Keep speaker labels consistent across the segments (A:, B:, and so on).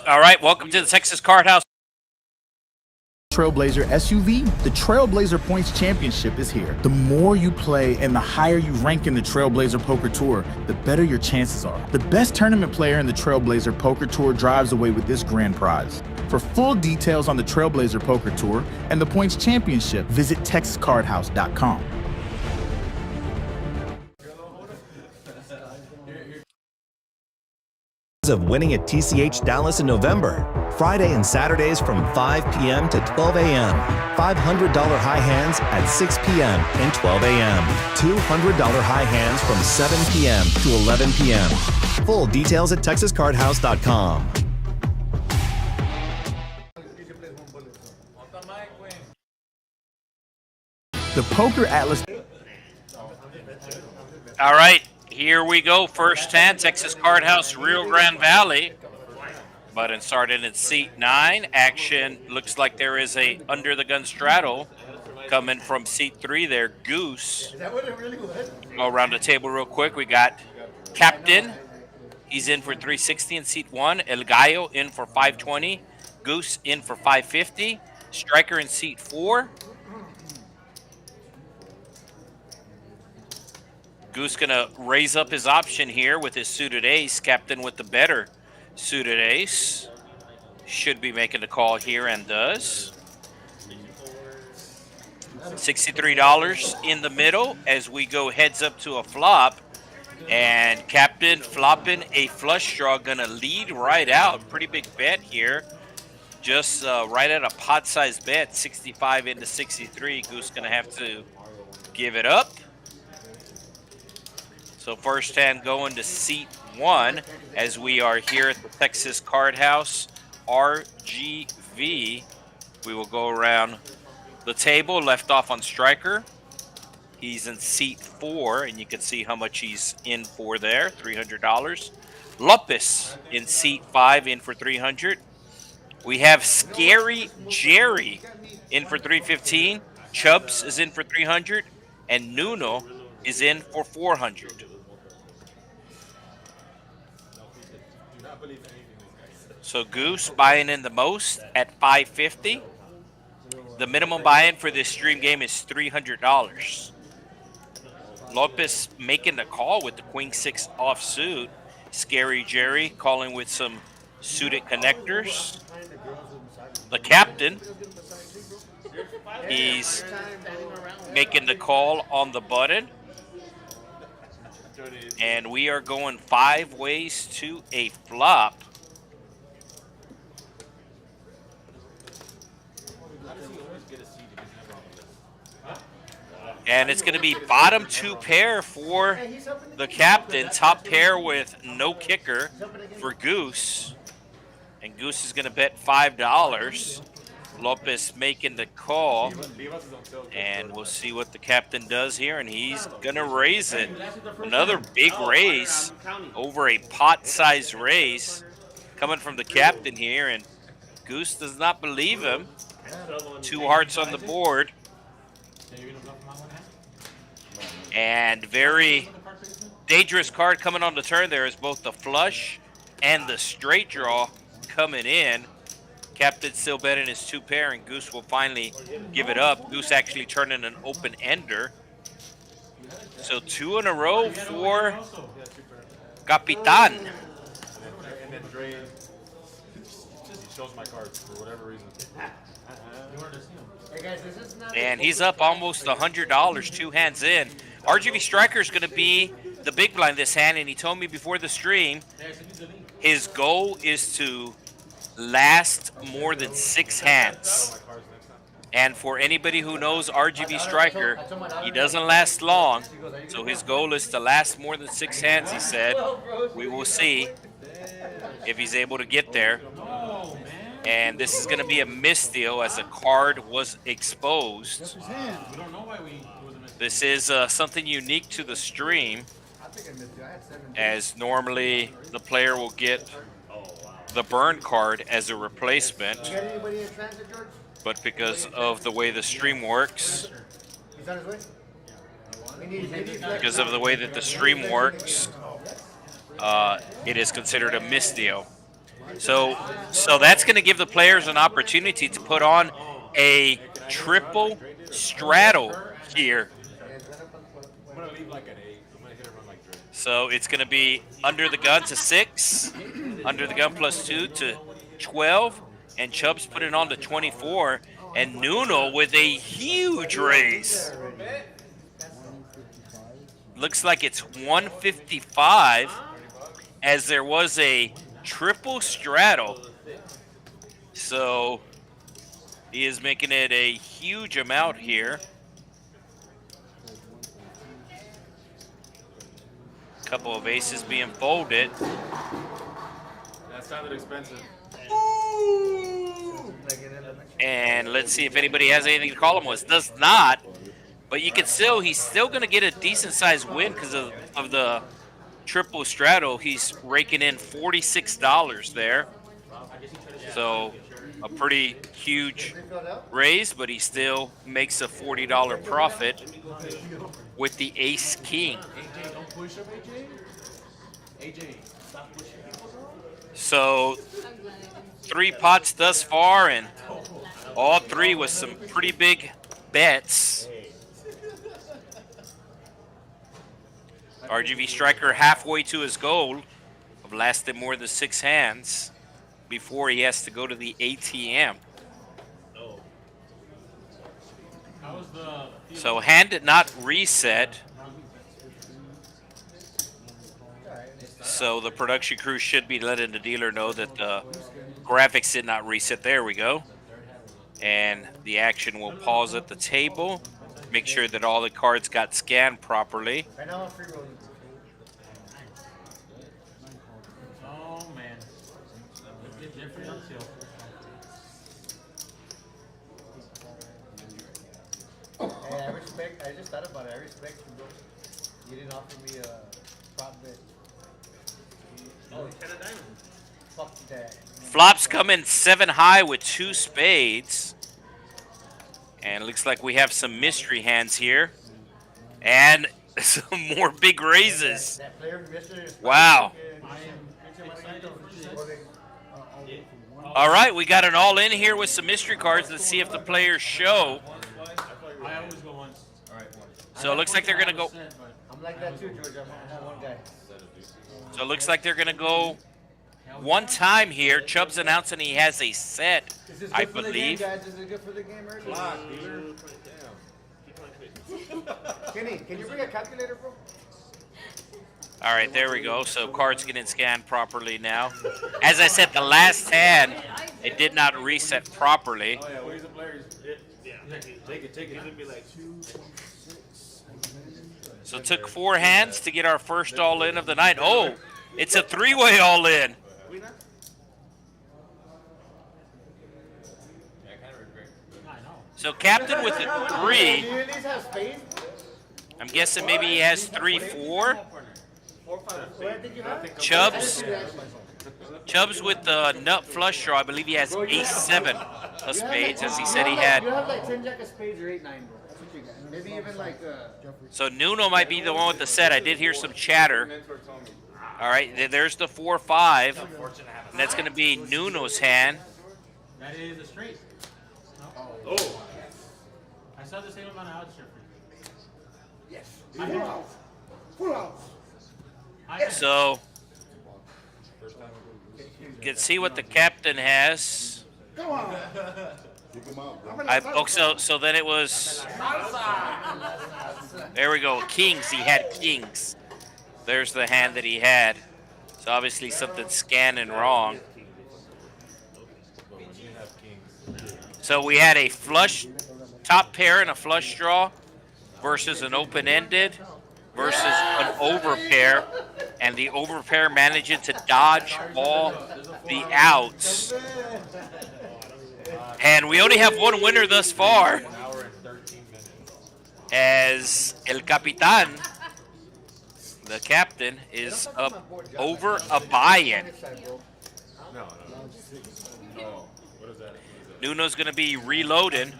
A: All right, welcome to the Texas Card House.
B: Trailblazer SUV, the Trailblazer Points Championship is here. The more you play and the higher you rank in the Trailblazer Poker Tour, the better your chances are. The best tournament player in the Trailblazer Poker Tour drives away with this grand prize. For full details on the Trailblazer Poker Tour and the Points Championship, visit TexasCardHouse.com.
C: Of winning at TCH Dallas in November. Friday and Saturdays from 5 p.m. to 12 a.m. $500 high hands at 6 p.m. and 12 a.m. $200 high hands from 7 p.m. to 11 p.m. Full details at TexasCardHouse.com.
B: The Poker Atlas.
A: All right, here we go. First hand, Texas Card House, Rio Grande Valley. Button started in seat 9. Action looks like there is a under the gun straddle coming from seat 3 there. Goose. Is that what it really was? Go around the table real quick. We got Captain. He's in for 360 in seat 1. El Gallo in for 520. Goose in for 550. Striker in seat 4. Goose gonna raise up his option here with his suited ace. Captain with the better suited ace. Should be making the call here and does. $63 in the middle as we go heads up to a flop. And Captain flopping a flush draw, gonna lead right out. Pretty big bet here. Just right at a pot-sized bet, 65 into 63. Goose gonna have to give it up. So first hand going to seat 1 as we are here at the Texas Card House RGV. We will go around the table, left off on striker. He's in seat 4, and you can see how much he's in for there, $300. Lopez in seat 5, in for $300. We have Scary Jerry in for $315. Chubbs is in for $300, and Nuno is in for $400. So Goose buying in the most at $550. The minimum buy-in for this stream game is $300. Lopez making the call with the Queen 6 offsuit. Scary Jerry calling with some suited connectors. The Captain, he's making the call on the button. And we are going 5 ways to a flop. And it's going to be bottom 2 pair for the Captain. Top pair with no kicker for Goose. And Goose is going to bet $5. Lopez making the call. And we'll see what the Captain does here. And he's going to raise it. Another big raise over a pot-sized raise coming from the Captain here. And Goose does not believe him. 2 hearts on the board. And very dangerous card coming on the turn there is both the flush and the straight draw coming in. Captain still betting his 2 pair, and Goose will finally give it up. Goose actually turning an open ender. So 2 in a row for Capitan. And he's up almost $100, 2 hands in. RGV Striker is going to be the big blind this hand, and he told me before the stream his goal is to last more than 6 hands. And for anybody who knows RGV Striker, he doesn't last long. So his goal is to last more than 6 hands, he said. We will see if he's able to get there. And this is going to be a misdeal as a card was exposed. This is something unique to the stream, as normally the player will get the burn card as a replacement. But because of the way the stream works, it is considered a misdeal. So that's going to give the players an opportunity to put on a triple straddle here. So it's going to be under the gun to 6, under the gun plus 2 to 12, and Chubbs put it on to 24, and Nuno with a huge raise. Looks like it's 155, as there was a triple straddle. So he is making it a huge amount here. Couple of aces being folded.
D: That sounded expensive.
A: And let's see if anybody has anything to call him with. Does not, but you can still, he's still going to get a decent sized win because of the triple straddle. He's raking in $46 there. So a pretty huge raise, but he still makes a $40 profit with the ace king. So 3 pots thus far, and all 3 with some pretty big bets. RGV Striker halfway to his goal of lasting more than 6 hands before he has to go to the ATM. So hand did not reset. So the production crew should be letting the dealer know that the graphics did not reset. There we go. And the action will pause at the table. Make sure that all the cards got scanned properly.
E: Oh man. Let's get Jeffrey on tilt.
F: Hey, I respect, I just thought about it. I respect you, bro. You didn't offer me a prop bet.
E: Oh, 10 of diamonds.
F: Fuck that.
A: Flops come in 7 high with 2 spades. And it looks like we have some mystery hands here. And some more big raises.
F: That player from yesterday is
A: Wow.
F: excited.
A: All right, we got an all-in here with some mystery cards. Let's see if the players show.
E: I always go once.
A: So it looks like they're going to go.
F: I'm like that too, George. I'm one guy.
A: So it looks like they're going to go one time here. Chubbs announcing he has a set,
F: Is this
A: I
F: good for the
A: believe.
F: game, guys? Is it good for the game early? Kenny, can you bring a calculator, bro?
A: All right, there we go. So cards getting scanned properly now. As I said, the last hand, it did not reset properly.
D: Oh yeah, where's the players? Yeah. Take it. It'll be like 2.
A: So it took 4 hands to get our first all-in of the night. Oh, it's a 3-way all-in. So captain with a 3.
F: Do you at least have spades?
A: I'm guessing maybe he has 3-4.
F: What I think you have?
A: Chubbs with the nut flush draw. I believe he has ace-7 of spades, as he said he
F: You
A: had.
F: have like 10 jack of spades or 8-9, bro. That's what you got. Maybe even like
A: So Nuno might be the one with the set. I did hear some chatter. All right, there's the 4-5. And that's going to be Nuno's hand.
E: That is a straight. No?
D: Oh.
E: I saw the same amount of odds, Jeffrey.
F: yes.
E: Full house.
A: So you can see what the captain has. So then it was, there we go, kings. He had kings. There's the hand that he had. So obviously something's scanning wrong. So we had a flush top pair and a flush draw versus an open-ended versus an overpair, and the overpair managing to dodge all the outs. And we only have one winner thus far, as El Capitan, the captain, is up over a buy-in.
D: No. What is that?
A: Nuno's going to be reloading.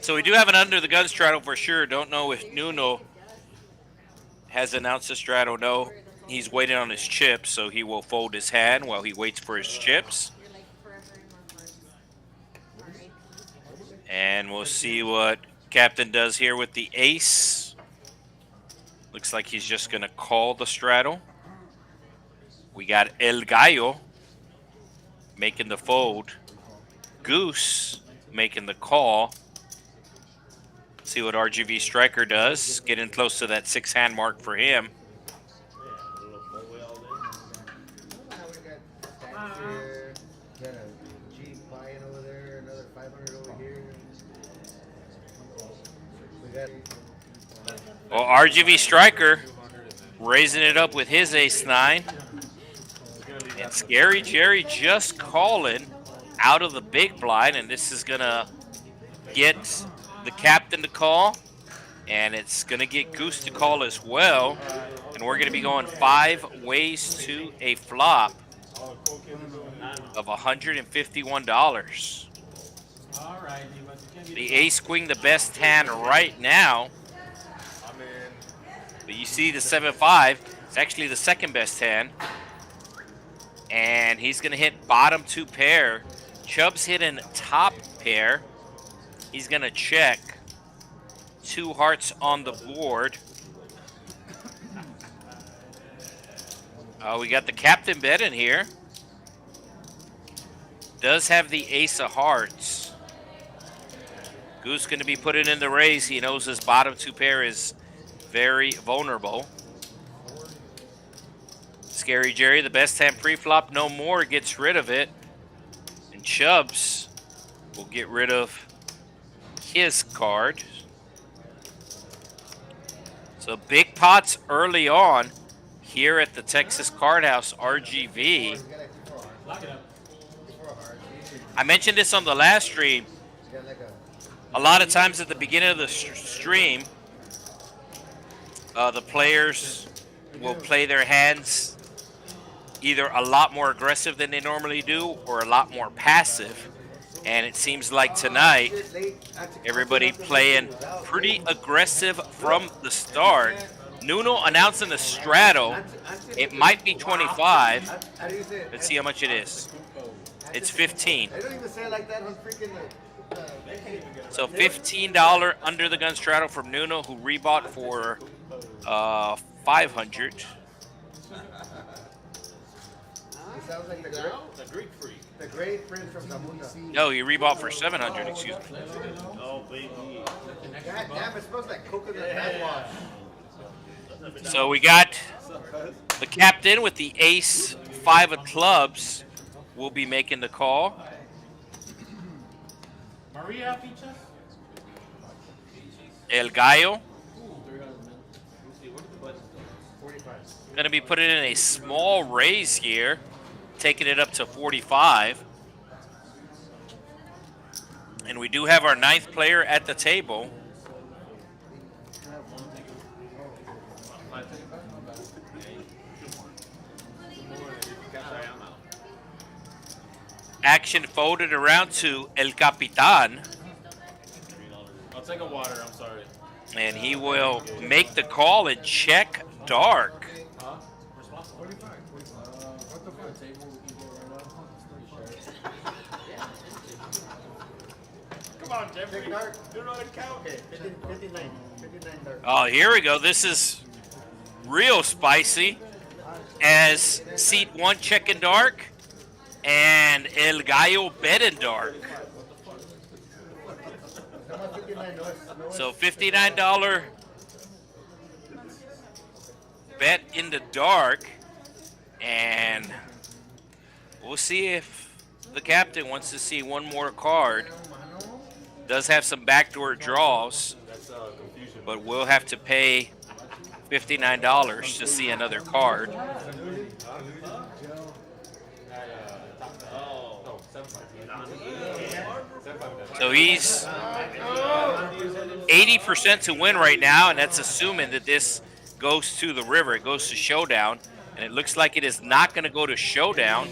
A: So we do have an under the gun straddle for sure. Don't know if Nuno has announced the straddle. No, he's waiting on his chips, so he will fold his hand while he waits for his chips. And we'll see what Captain does here with the ace. Looks like he's just going to call the straddle. We got El Gallo making the fold. Goose making the call. See what RGV Striker does. Getting close to that 6-hand mark for him. Well, RGV Striker raising it up with his ace-9. And Scary Jerry just calling out of the big blind, and this is going to get the captain to call, and it's going to get Goose to call as well. And we're going to be going 5 ways to a flop of $151. The ace queen, the best hand right now. But you see the 7-5, it's actually the second best hand. And he's going to hit bottom 2 pair. Chubbs hitting top pair. He's going to check. 2 hearts on the board. We got the captain betting here. Does have the ace of hearts. Goose going to be putting in the raise. He knows his bottom 2 pair is very vulnerable. Scary Jerry, the best hand pre-flop, no more, gets rid of it. And Chubbs will get rid of his card. So big pots early on here at the Texas Card House RGV. I mentioned this on the last stream. A lot of times at the beginning of the stream, the players will play their hands either a lot more aggressive than they normally do or a lot more passive. And it seems like tonight, everybody playing pretty aggressive from the start. Nuno announcing the straddle. It might be 25. Let's see how much it is. It's 15. So $15 under the gun straddle from Nuno, who rebought for 500.
F: Sounds like the Greek freak. The great prince from Zamunda.
A: No, he rebought for 700, excuse me.
D: Oh, baby.
F: God damn, it smells like coconut hand wash.
A: So we got the captain with the ace 5 of clubs will be making the call.
E: Maria Pichas?
A: El Gallo going to be putting in a small raise here, taking it up to 45. And we do have our 9th player at the table. Action folded around to El Capitan.
D: I'll take a water, I'm sorry.
A: And he will make the call and check dark.
D: Come on, Jeffrey. You don't know how to count.
F: 59 dark.
A: Oh, here we go. This is real spicy. As seat 1 checking dark and El Gallo betting dark. So $59 bet in the dark, and we'll see if the captain wants to see one more card. Does have some backdoor draws, but we'll have to pay $59 to see another card. So he's 80% to win right now, and that's assuming that this goes to the river. It goes to showdown, and it looks like it is not going to go to showdown.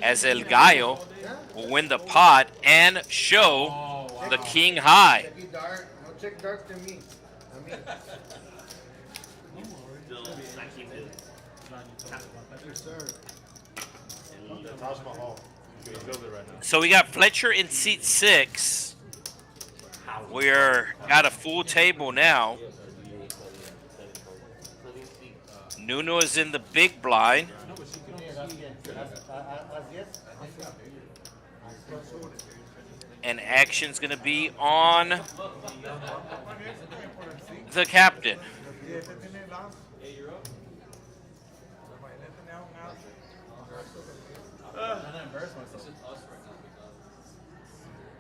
A: as El Gallo will win the pot and show the king high.
F: Check it dark. No check dark to me. I mean, yes, sir.
D: Taj Mahal. You can build it right now.
A: So we got Fletcher in seat 6. We're got a full table now. Nuno is in the big blind. And action's going to be on the captain.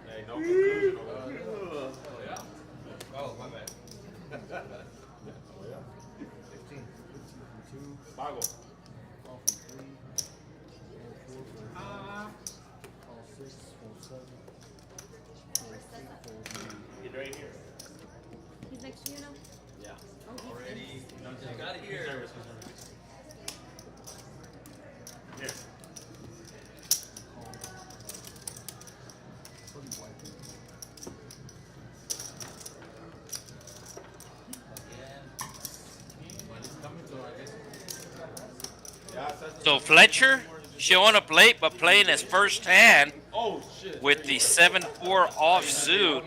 D: Hey, no conclusion.
E: Oh, my bad.
D: Pago. Get right here.
G: He's next to you now?
E: Yeah.
G: Oh, he's
E: Already. Got it here.
D: Here.
A: So Fletcher showing up late but playing his first hand
D: Oh shit.
A: with the 7-4 offsuit.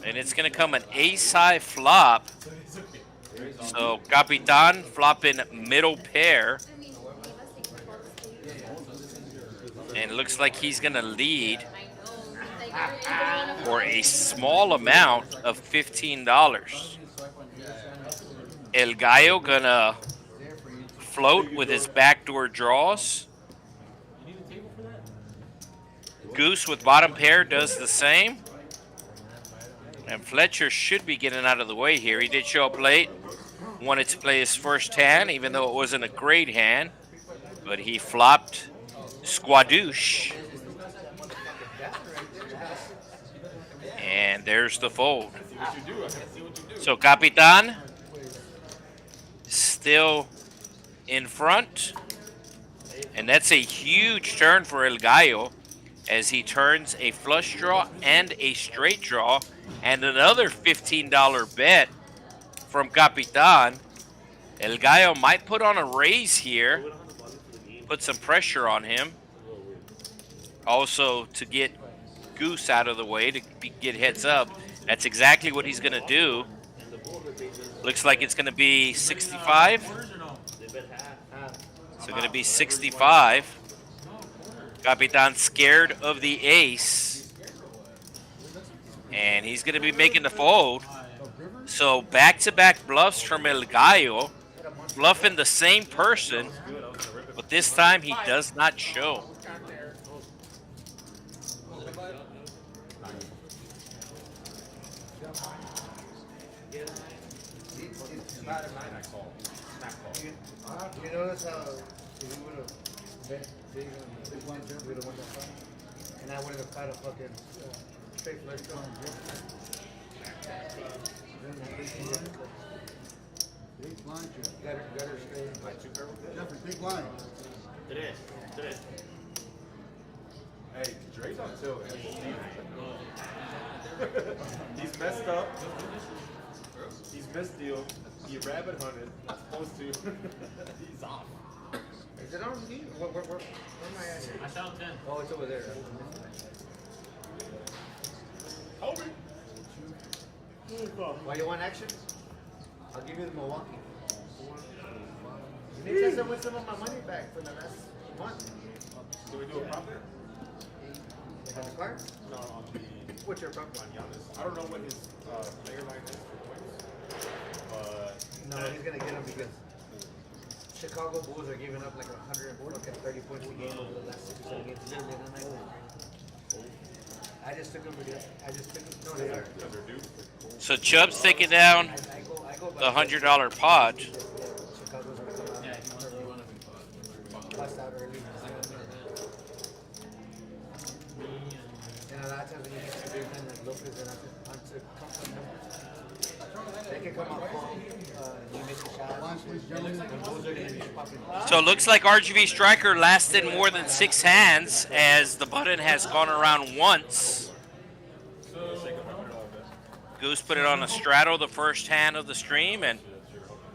A: And it's going to come an ace-high flop. So Capitan flopping middle pair. And it looks like he's going to lead for a small amount of $15. El Gallo going to float with his backdoor draws. Goose with bottom pair does the same. And Fletcher should be getting out of the way here. He did show up late. Wanted to play his first hand, even though it wasn't a great hand. But he flopped Squadouche. And there's the fold. So Capitan still in front. And that's a huge turn for El Gallo as he turns a flush draw and a straight draw. And another $15 bet from Capitan. El Gallo might put on a raise here. Put some pressure on him. Also to get Goose out of the way to get heads up. That's exactly what he's going to do. Looks like it's going to be 65. So going to be 65. Capitan scared of the ace. And he's going to be making the fold. So back-to-back bluffs from El Gallo. Bluffing the same person. But this time he does not show.
F: You notice how if you would have bet big on this one jump, we would have won that fight. And I would have caught a fucking straight flush draw. Big blind jump. Gutter straight. Jeffrey, big blind.
D: Tres. Hey, Dre's on tilt. He's messed up. He's missed deal. He rabbit hunted. Not supposed to. He's off.
F: Is it on me? Where am I at here?
E: I shot 10.
F: Oh, it's over there.
D: Over.
F: Why you want action? I'll give you the Milwaukee. You need to win some of my money back for the last month.
D: Do we do a profit?
F: On the card?
D: No, on the
F: What's your profit?
D: on Giannis. I don't know what his player line is for points.
F: No, he's gonna get him because Chicago Bulls are giving up like 130 points a game over the last 6 or 7 games. Literally, and I'm like, I just took him because I just took him. No, they are.
A: So Chubbs taking down
F: I go
A: the $100 pod.
F: Chicago's gonna come out. Bust out early. And a lot of times when you get to big men like Lopez and onto company, they can come out calm. You make the shot. And those are gonna be popping.
A: So it looks like RGV Striker lasted more than 6 hands, as the button has gone around once. Goose put it on a straddle the first hand of the stream, and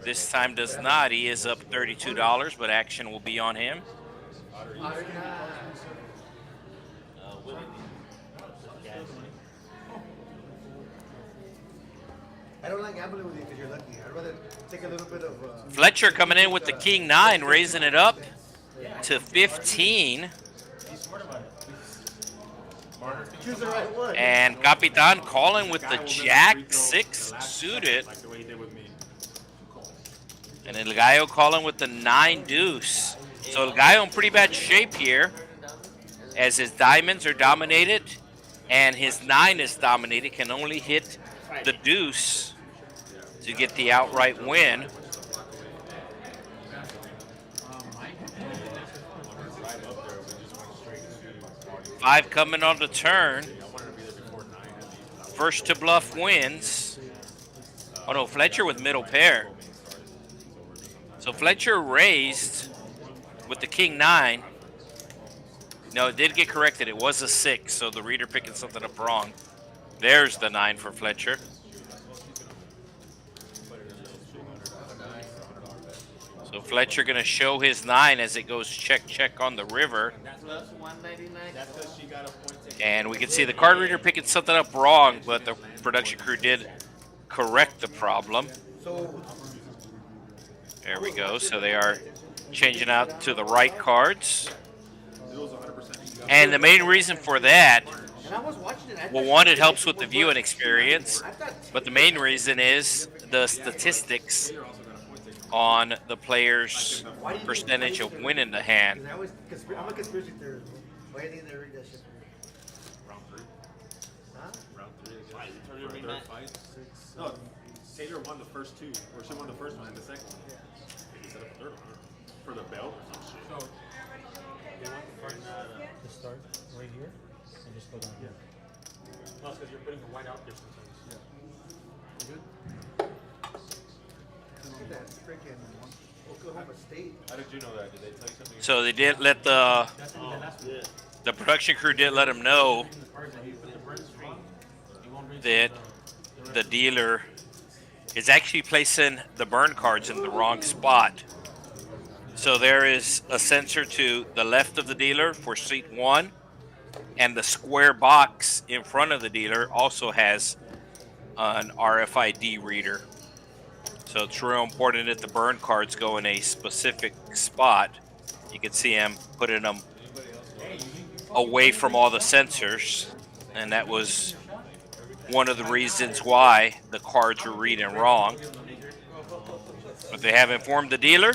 A: this time does not. He is up $32, but action will be on him.
F: I don't like gambling with you because you're lucky. I'd rather take a little bit of.
A: Fletcher coming in with the King 9, raising it up to 15.
F: Choose the right one.
A: And Capitan calling with the Jack 6 suited. And El Gallo calling with the 9 deuce. So El Gallo in pretty bad shape here, as his diamonds are dominated and his 9 is dominated. Can only hit the deuce to get the outright win. Five coming on the turn. First to bluff wins. Oh no, Fletcher with middle pair. So Fletcher raised with the King 9. No, it did get corrected. It was a 6, so the reader picking something up wrong. There's the 9 for Fletcher. So Fletcher going to show his 9 as it goes check, check on the river. And we can see the card reader picking something up wrong, but the production crew did correct the problem. There we go. So they are changing out to the right cards. And the main reason for that, well, one, it helps with the viewing experience, but the main reason is the statistics on the player's percentage of winning the hand.
F: I'm a conspiracy theorist. Why do you think they rigged that shit?
D: Round 3. No, Taylor won the first 2, or she won the first one and the second one. He set up a third one for the belt or some shit.
E: So, they want to find the start right here and just go down here. No, it's because you're putting the white out there sometimes. Yeah. You good?
F: Look at that freaking Oklahoma State.
D: How did you know that? Did they tell you something?
A: So they did let the production crew did let him know that the dealer is actually placing the burn cards in the wrong spot. So there is a sensor to the left of the dealer for seat 1, and the square box in front of the dealer also has an RFID reader. So it's real important that the burn cards go in a specific spot. You can see him putting them away from all the sensors, and that was one of the reasons why the cards were reading wrong. But they have informed the dealer,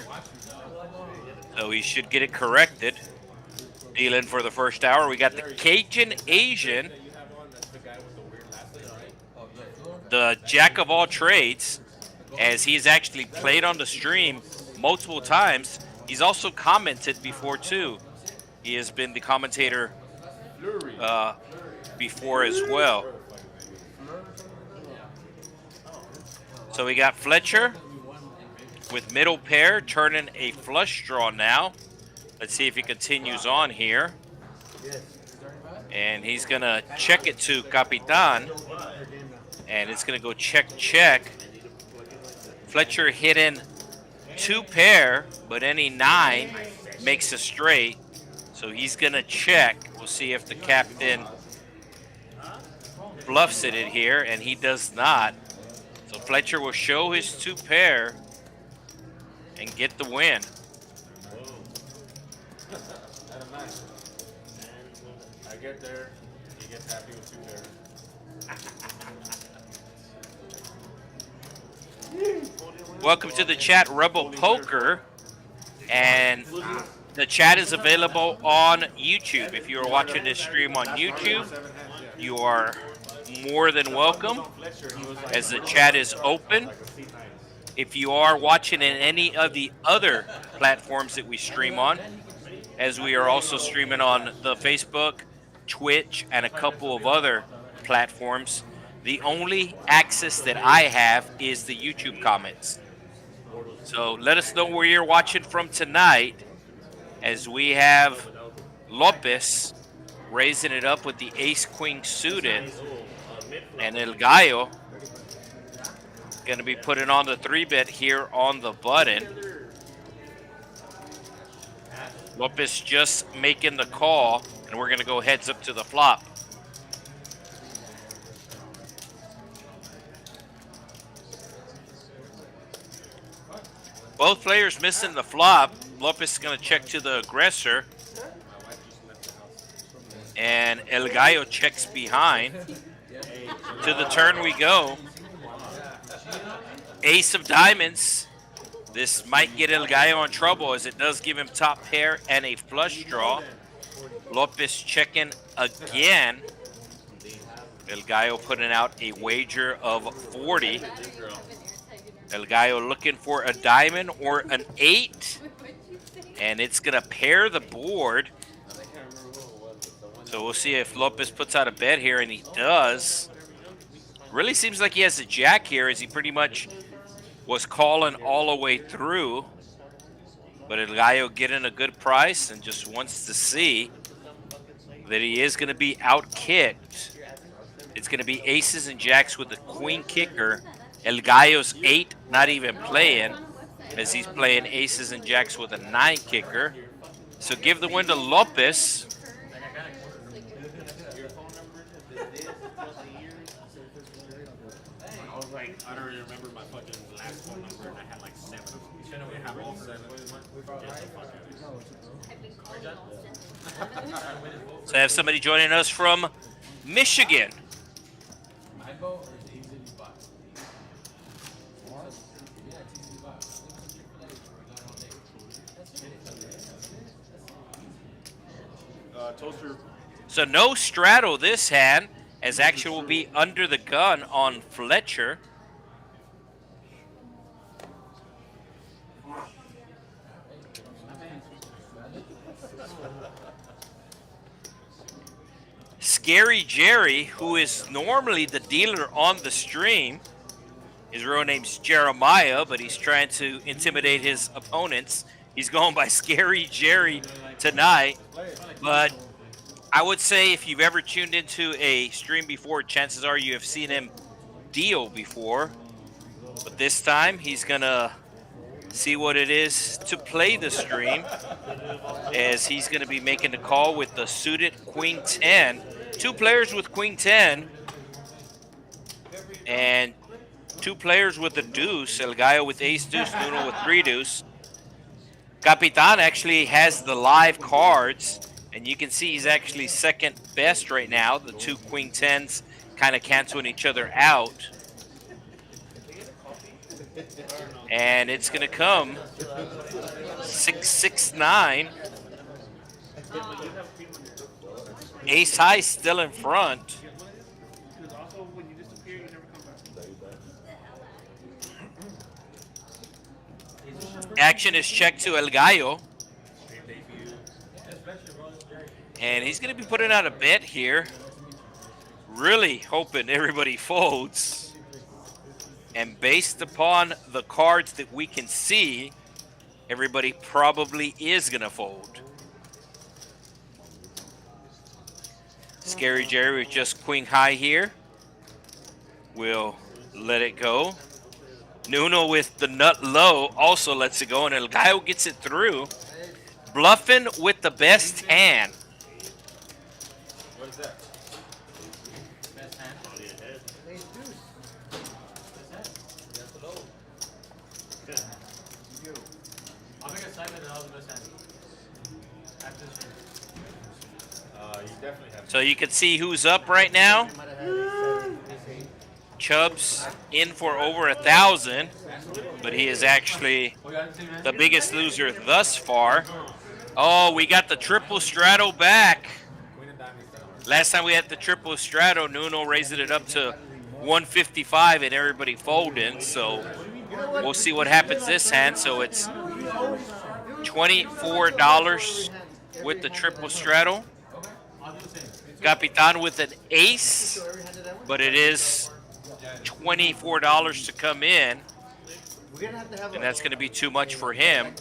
A: so he should get it corrected. Dealing for the first hour, we got the Cajun Asian, the jack of all trades, as he's actually played on the stream multiple times. He's also commented before too. He has been the commentator before as well. So we got Fletcher with middle pair turning a flush draw now. Let's see if he continues on here. And he's going to check it to Capitan. And it's going to go check, check. Fletcher hitting 2 pair, but any 9 makes a straight. So he's going to check. We'll see if the captain bluffs it in here, and he does not. So Fletcher will show his 2 pair and get the win.
D: I get there, he gets happy with 2 pairs.
A: Welcome to the chat, Rebel Poker, and the chat is available on YouTube. If you are watching this stream on YouTube, you are more than welcome, as the chat is open. If you are watching in any of the other platforms that we stream on, as we are also streaming on the Facebook, Twitch, and a couple of other platforms, The only access that I have is the YouTube comments. So let us know where you're watching from tonight, as we have Lopez raising it up with the ace-queen suited, and El Gallo going to be putting on the 3-bet here on the button. Lopez just making the call, and we're going to go heads up to the flop. Both players missing the flop. Lopez is going to check to the aggressor, and El Gallo checks behind. To the turn we go. Ace of diamonds. This might get El Gallo in trouble, as it does give him top pair and a flush draw. Lopez checking again. El Gallo putting out a wager of 40. El Gallo looking for a diamond or an 8. And it's going to pair the board. So we'll see if Lopez puts out a bet here, and he does. Really seems like he has a jack here, as he pretty much was calling all the way through. But El Gallo getting a good price and just wants to see that he is going to be out-kicked. It's going to be aces and jacks with the queen kicker. El Gallo's 8 not even playing, as he's playing aces and jacks with a 9 kicker. So give the win to Lopez.
E: I don't really remember my fucking last phone number, and I had like 7 of them. I have all 7.
A: So I have somebody joining us from Michigan.
D: Toaster.
A: So no straddle this hand, as action will be under the gun on Fletcher. Scary Jerry, who is normally the dealer on the stream, his real name's Jeremiah, but he's trying to intimidate his opponents. He's going by Scary Jerry tonight. But I would say if you've ever tuned into a stream before, chances are you have seen him deal before. But this time, he's going to see what it is to play the stream, as he's going to be making the call with the suited Queen 10. 2 players with Queen 10 and 2 players with the deuce. El Gallo with ace deuce, Nuno with 3 deuce. Capitan actually has the live cards, and you can see he's actually second best right now. The 2 Queen 10s kind of canceling each other out. And it's going to come 6-6-9. Ace high still in front. Action is checked to El Gallo. And he's going to be putting out a bet here. Really hoping everybody folds. And based upon the cards that we can see, everybody probably is going to fold. Scary Jerry with just queen high here. We'll let it go. Nuno with the nut low also lets it go, and El Gallo gets it through. Bluffing with the best hand.
D: What is that?
E: Best hand. I'll make a side bet that was the best hand. After this one.
D: You definitely have.
A: So you can see who's up right now. Chubbs in for over 1,000, but he is actually the biggest loser thus far. Oh, we got the triple straddle back. Last time we had the triple straddle, Nuno raised it up to 155 and everybody folded. So we'll see what happens this hand. So it's $24 with the triple straddle. Capitan with an ace, but it is $24 to come in,
F: We're gonna have to have
A: and that's going to be too much for him.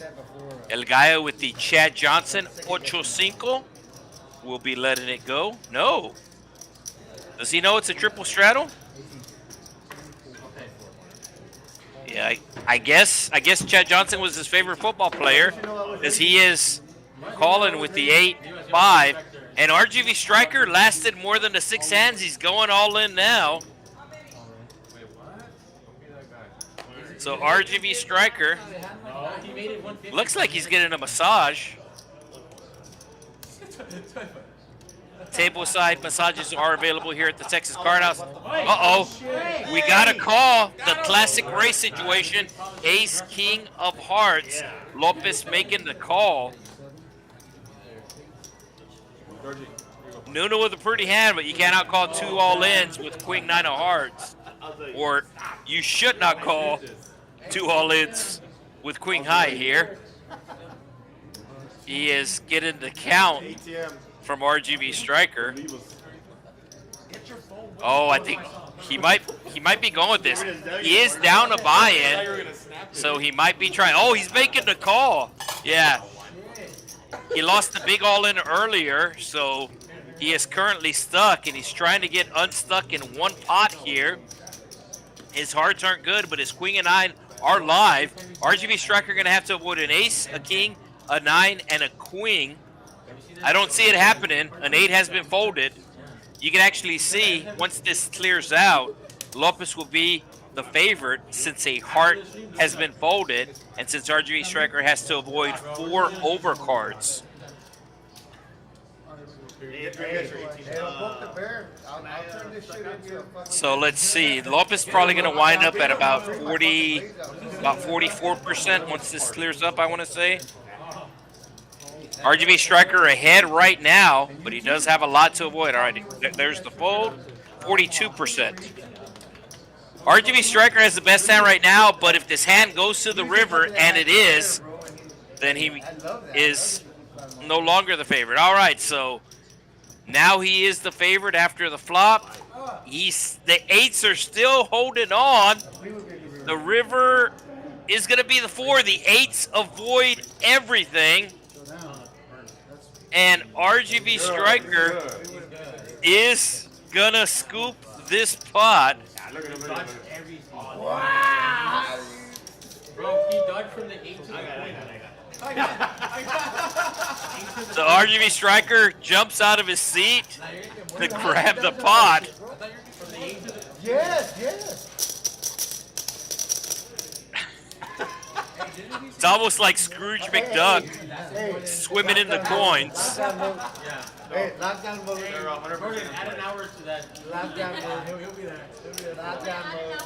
A: El Gallo with the Chad Johnson 8-5 will be letting it go. No. Does he know it's a triple straddle? Yeah, I guess Chad Johnson was his favorite football player, as he is calling with the 8-5. And RGV Striker lasted more than the 6 hands. He's going all in now. So RGV Striker looks like he's getting a massage. Tableside massages are available here at the Texas Card House. Uh-oh. We got a call. The classic race situation. Ace, King of Hearts. Lopez making the call. Nuno with a pretty hand, but you cannot call 2 all-ins with Queen 9 of Hearts. Or you should not call 2 all-ins with Queen High here. He is getting the count from RGV Striker. Oh, I think he might be going with this. He is down a buy-in, so he might be trying. Oh, he's making the call. Yeah. He lost the big all-in earlier, so he is currently stuck, and he's trying to get unstuck in one pot here. His hearts aren't good, but his Queen and 9 are live. RGV Striker going to have to avoid an ace, a king, a 9, and a queen. I don't see it happening. An 8 has been folded. You can actually see, once this clears out, Lopez will be the favorite since a heart has been folded, and since RGV Striker has to avoid 4 overcards. So let's see. Lopez is probably going to wind up at about 44% once this clears up, I want to say. RGV Striker ahead right now, but he does have a lot to avoid. All right, there's the fold, 42%. RGV Striker has the best hand right now, but if this hand goes to the river, and it is, then he is no longer the favorite. All right, so now he is the favorite after the flop. The 8s are still holding on. The river is going to be the 4. The 8s avoid everything. And RGV Striker is going to scoop this pot.
E: Wow! Bro, he dodged from the 8 to the point.
A: So RGV Striker jumps out of his seat to grab the pot.
F: Yes, yes.
A: It's almost like Scrooge McDuck swimming in the coins.
F: Hey, lockdown mode.
E: Add an hour to that.
F: Lockdown mode. He'll be there. Lockdown mode.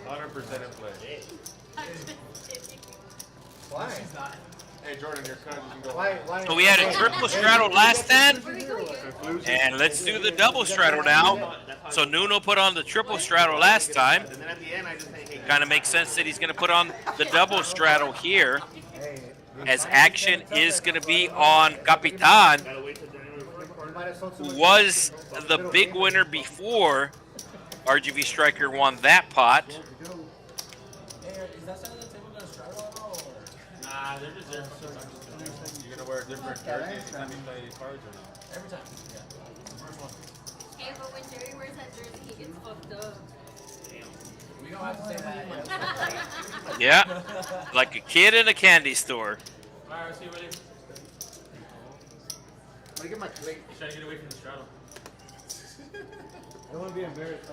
D: 100% in play.
F: Why?
D: Hey, Jordan, your cut. You can go.
F: Why?
A: So we had a triple straddle last hand, and let's do the double straddle now. So Nuno put on the triple straddle last time. Kind of makes sense that he's going to put on the double straddle here, as action is going to be on Capitan, who was the big winner before RGV Striker won that pot.
E: Nah, they're just there.
D: You're gonna wear different jerseys every time you play cards or not?
E: Every time, yeah. First one.
G: Hey, but when Jerry wears that jersey, he gets fucked up.
F: We don't have to say that.
A: Yeah, like a kid in a candy store.
E: Alright, let's see you ready.
F: Let me get my plate.
E: He's trying to get away from the straddle.
F: I don't want to be embarrassed.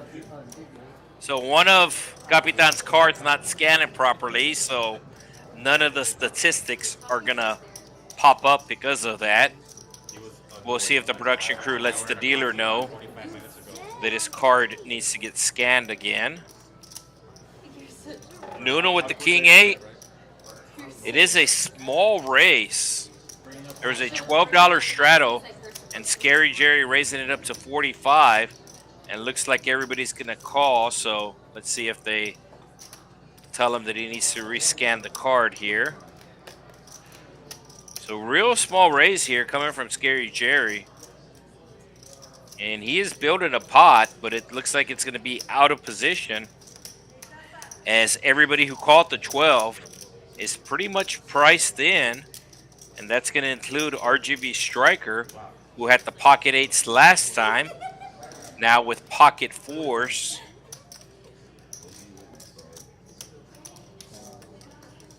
A: So one of Capitan's cards not scanning properly, so none of the statistics are gonna pop up because of that. We'll see if the production crew lets the dealer know that his card needs to get scanned again. Nuno with the King 8. It is a small race. There's a $12 straddle, and Scary Jerry raising it up to 45. And it looks like everybody's gonna call, so let's see if they tell him that he needs to rescan the card here. So real small raise here coming from Scary Jerry. And he is building a pot, but it looks like it's going to be out of position, as everybody who called the 12 is pretty much priced in, and that's going to include RGV Striker, who had the pocket 8s last time, now with pocket 4s.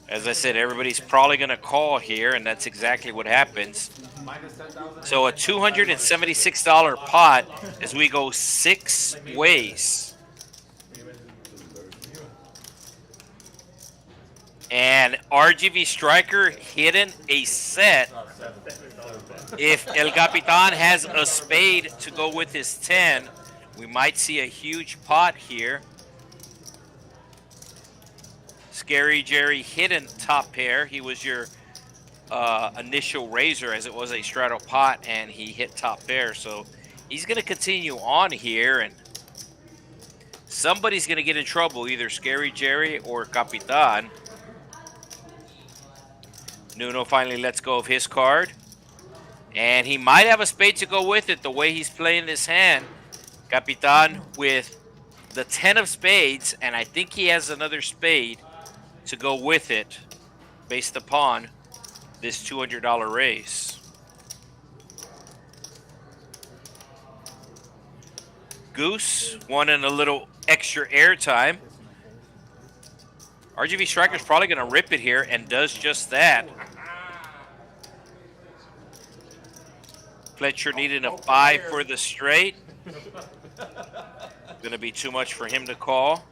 A: As I said, everybody's probably going to call here, and that's exactly what happens. So a $276 pot as we go 6 ways. And RGV Striker hitting a set. If El Capitan has a spade to go with his 10, we might see a huge pot here. Scary Jerry hidden top pair. He was your initial raiser, as it was a straddle pot, and he hit top pair. So he's going to continue on here, and somebody's going to get in trouble, either Scary Jerry or Capitan. Nuno finally lets go of his card, and he might have a spade to go with it the way he's playing this hand. Capitan with the 10 of spades, and I think he has another spade to go with it based upon this $200 raise. Goose wanting a little extra airtime. RGV Striker's probably going to rip it here, and does just that. Fletcher needing a 5 for the straight. Going to be too much for him to call.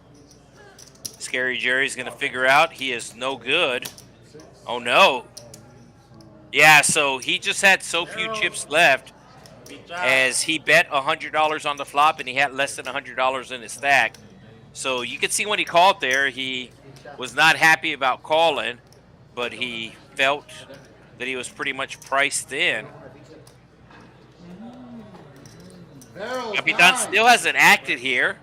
A: Scary Jerry's going to figure out he is no good. Oh, no. Yeah, so he just had so few chips left, as he bet $100 on the flop, and he had less than $100 in his stack. So you can see when he called there, he was not happy about calling, but he felt that he was pretty much priced in. Capitan still hasn't acted here,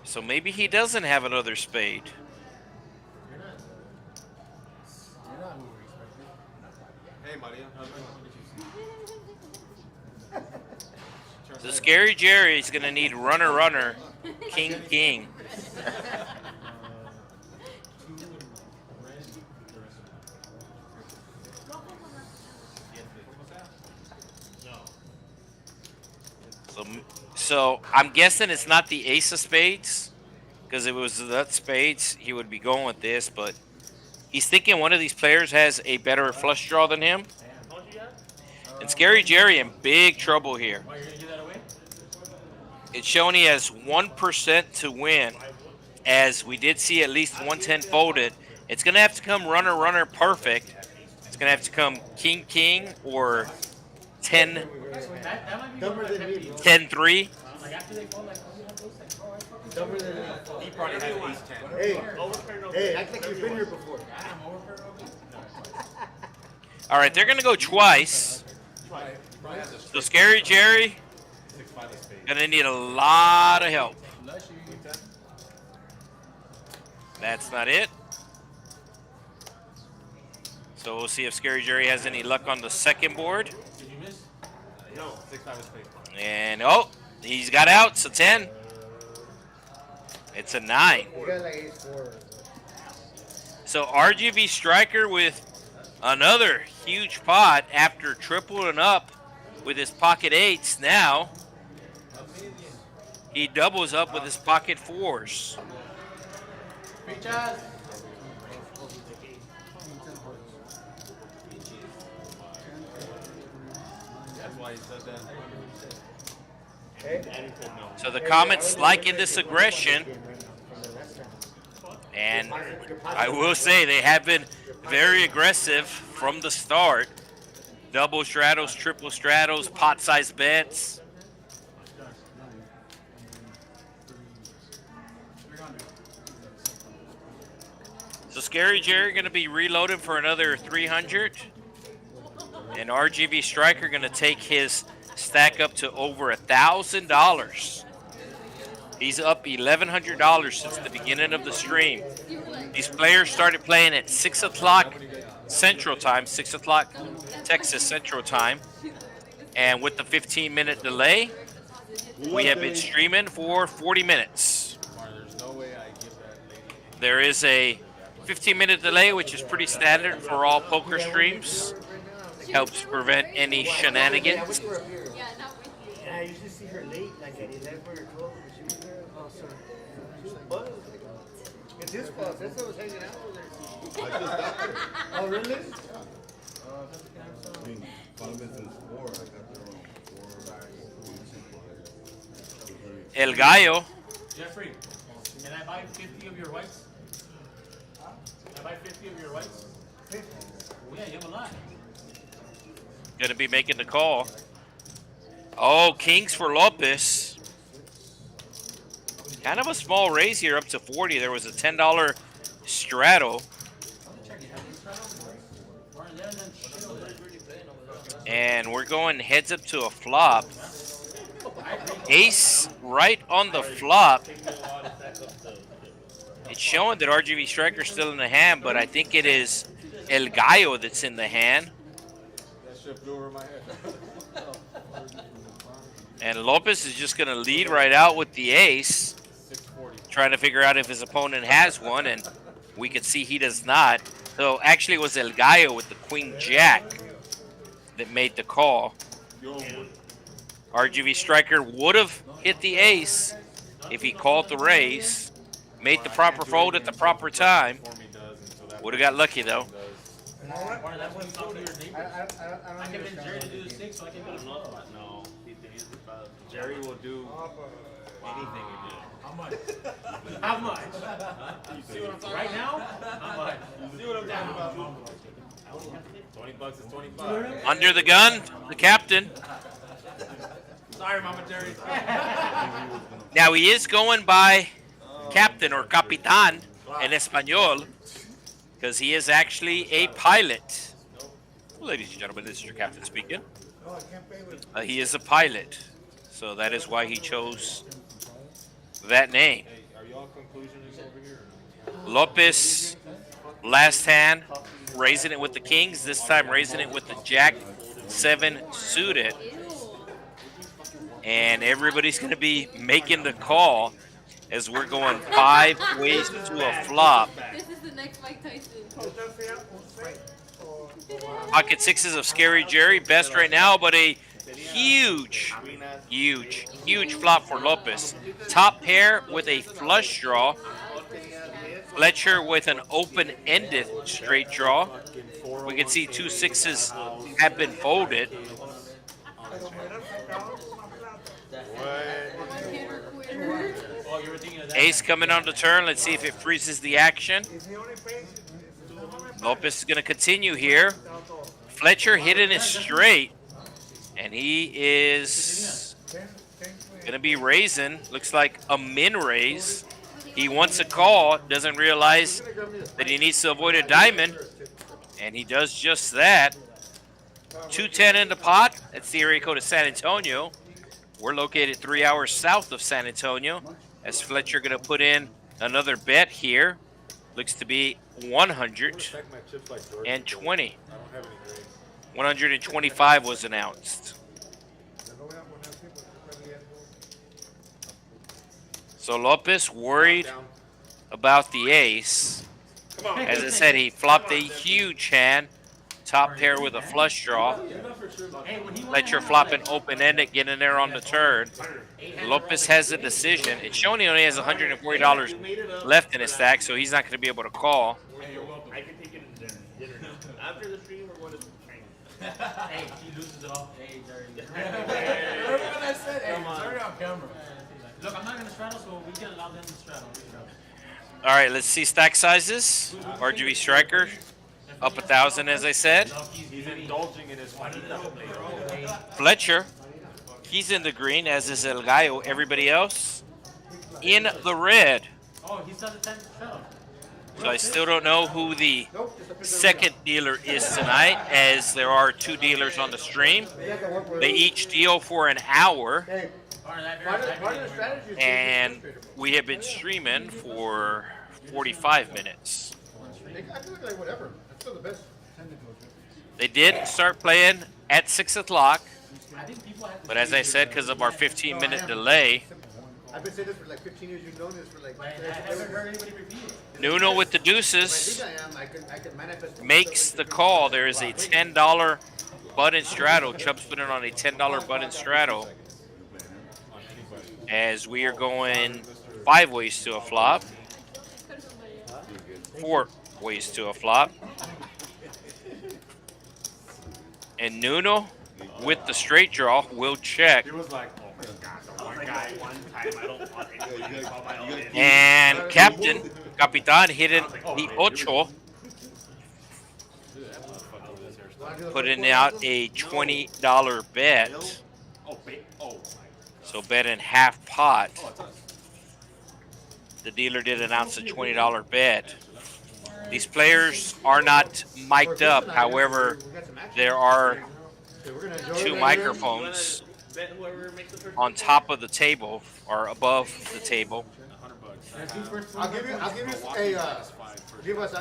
A: so maybe he doesn't have another spade. So Scary Jerry's going to need runner, runner, king, king. So I'm guessing it's not the ace of spades, because if it was that spades, he would be going with this, but he's thinking one of these players has a better flush draw than him. And Scary Jerry in big trouble here. It's showing he has 1% to win, as we did see at least 110 folded. It's going to have to come runner, runner perfect. It's going to have to come king, king, or 10-3.
D: He probably has ace 10.
F: Hey, act like you've been here before.
A: All right, they're going to go twice. So Scary Jerry going to need a lot of help. That's not it. So we'll see if Scary Jerry has any luck on the second board.
D: No, 6-5 of spades.
A: And, oh, he's got out, so 10. It's a 9. So RGV Striker with another huge pot after tripling up with his pocket 8s. Now he doubles up with his pocket 4s.
D: That's why he said that.
A: So the comments liking this aggression, and I will say they have been very aggressive from the start. Double straddles, triple straddles, pot-sized bets. So Scary Jerry going to be reloading for another 300, and RGV Striker going to take his stack up to over $1,000. He's up $1,100 since the beginning of the stream. These players started playing at 6 o'clock Central Time, 6 o'clock Texas Central Time. And with the 15-minute delay, we have been streaming for 40 minutes.
D: There's no way I give that lady.
A: There is a 15-minute delay, which is pretty standard for all poker streams. Helps prevent any shenanigans.
G: Yeah, not with you.
F: Yeah, I usually see her late, like at 11 or 12 when she was there. Oh, sorry. She was buzzed. It's his fault. That's why I was hanging out with her.
D: I just got there.
F: Oh, really?
D: I mean, 5 minutes is 4. I got there on 4.
A: El Gallo.
E: Jeffrey, can I buy 50 of your whites? Can I buy 50 of your whites? Oh, yeah, you have a lot.
A: Going to be making the call. Oh, kings for Lopez. Kind of a small raise here, up to 40. There was a $10 straddle. And we're going heads up to a flop. Ace right on the flop. It's showing that RGV Striker's still in the hand, but I think it is El Gallo that's in the hand.
D: That shit flew over my head.
A: And Lopez is just going to lead right out with the ace,
D: 640.
A: trying to figure out if his opponent has one, and we can see he does not. So actually it was El Gallo with the queen jack that made the call. RGV Striker would have hit the ace if he called the raise, made the proper fold at the proper time. Would have got lucky though.
E: That one's not your neighbor.
F: I
E: I
F: don't
E: can get Jerry to do the 6 so I can do the
H: No, Jerry will do anything you do.
E: How much? How much?
H: You see what I'm talking
E: Right now? How much?
H: See what I'm talking about? $20 is 25.
A: Under the gun, the captain.
H: Sorry, Mama Jerry.
A: Now he is going by captain or capitan in Espanol, because he is actually a pilot. Ladies and gentlemen, this is your captain speaking. He is a pilot, so that is why he chose that name.
H: Are y'all conclusions over here?
A: Lopez, last hand, raising it with the kings. This time raising it with the jack 7 suited. And everybody's going to be making the call as we're going 5 ways to a flop.
G: This is the next Mike Tyson.
A: Pocket sixes of Scary Jerry, best right now, but a huge flop for Lopez. Top pair with a flush draw. Fletcher with an open-ended straight draw. We can see 2 sixes have been folded. Ace coming on the turn. Let's see if it freezes the action. Lopez is going to continue here. Fletcher hitting it straight. And he is going to be raising. Looks like a min raise. He wants a call. Doesn't realize that he needs to avoid a diamond. And he does just that. 210 in the pot. That's the area code of San Antonio. We're located 3 hours south of San Antonio. As Fletcher going to put in another bet here. Looks to be 120. 125 was announced. So Lopez worried about the ace. As I said, he flopped a huge hand. Top pair with a flush draw. Fletcher flopping open-ended, getting there on the turn. Lopez has a decision. It's showing he only has $140 left in his stack, so he's not going to be able to call.
H: I can take it to dinner. After the stream, we're going to the train.
E: Hey, he loses it all. Hey, Jerry.
F: Remember what I said? Hey, sorry on camera.
E: Look, I'm not going to straddle, so we can allow them to straddle.
A: All right, let's see stack sizes. RGV Striker up 1,000, as I said.
H: He's indulging in his money.
A: Fletcher, he's in the green, as is El Gallo. Everybody else in the red.
E: Oh, he's done the 10 straddle.
A: So I still don't know who the second dealer is tonight, as there are 2 dealers on the stream. They each deal for an hour, and we have been streaming for 45 minutes.
D: I feel like whatever. That's still the best.
A: They did start playing at 6 o'clock. But as I said, because of our 15-minute delay,
F: I've been saying this for like 15 years. You've known this for like.
E: I haven't heard anybody repeat it.
A: Nuno with the
F: I
A: deuces
F: think I can manifest.
A: makes the call. There is a $10 button straddle. Chubbs put in on a $10 button straddle. As we are going 5 ways to a flop. 4 ways to a flop. And Nuno with the straight draw will check.
H: He was like, oh my God, the one guy, one time, I don't want anybody to call my own name.
A: And Captain, Capitan hit in the ocho, putting out a $20 bet. So betting half pot. The dealer did announce a $20 bet. These players are not mic'd up. However, there are 2 microphones on top of the table or above the table.
F: I'll give you a, I'll give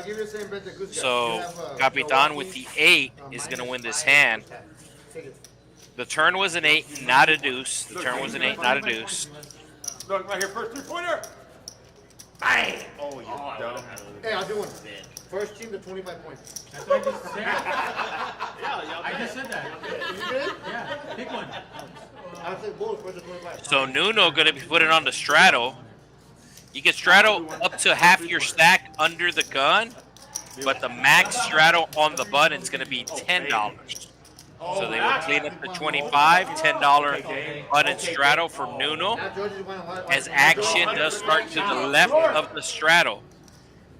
F: you the same bet that Goose got.
A: So
F: You have,
A: Capitan with the 8 is going to win this hand. The turn was an 8, not a deuce. The turn was an 8, not a deuce.
H: Look, right here, first 3-pointer. Bang! Oh, you dumb.
F: Hey, I'll do one. First team to 25 points.
E: That's what I just said. I just said that.
F: You did?
E: Yeah, pick one.
F: I'll say both first to 25.
A: So Nuno going to be putting on the straddle. You can straddle up to half your stack under the gun, but the max straddle on the button is going to be $10. So they will clean up the $25, $10 button straddle for Nuno, as action does start to the left of the straddle.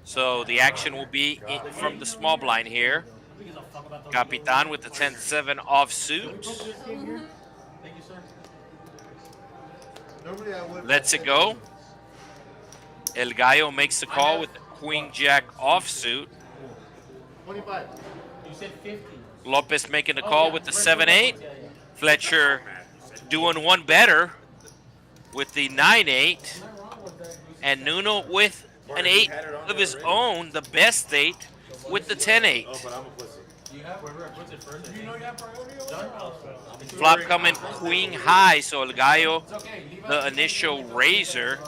A: So the action will be from the small blind here. Capitan with the 10-7 offsuit.
E: Thank you, sir.
A: Lets it go. El Gallo makes the call with the Queen-Jack offsuit.
F: 25.
E: You said 50.
A: Lopez making the call with the 7-8. Fletcher doing one better with the 9-8. And Nuno with an 8 of his own, the best 8, with the 10-8.
H: Oh, but I'm a pussy.
E: You have wherever I put it first. You know you have priority.
A: Flop coming queen high, so El Gallo, the initial raiser.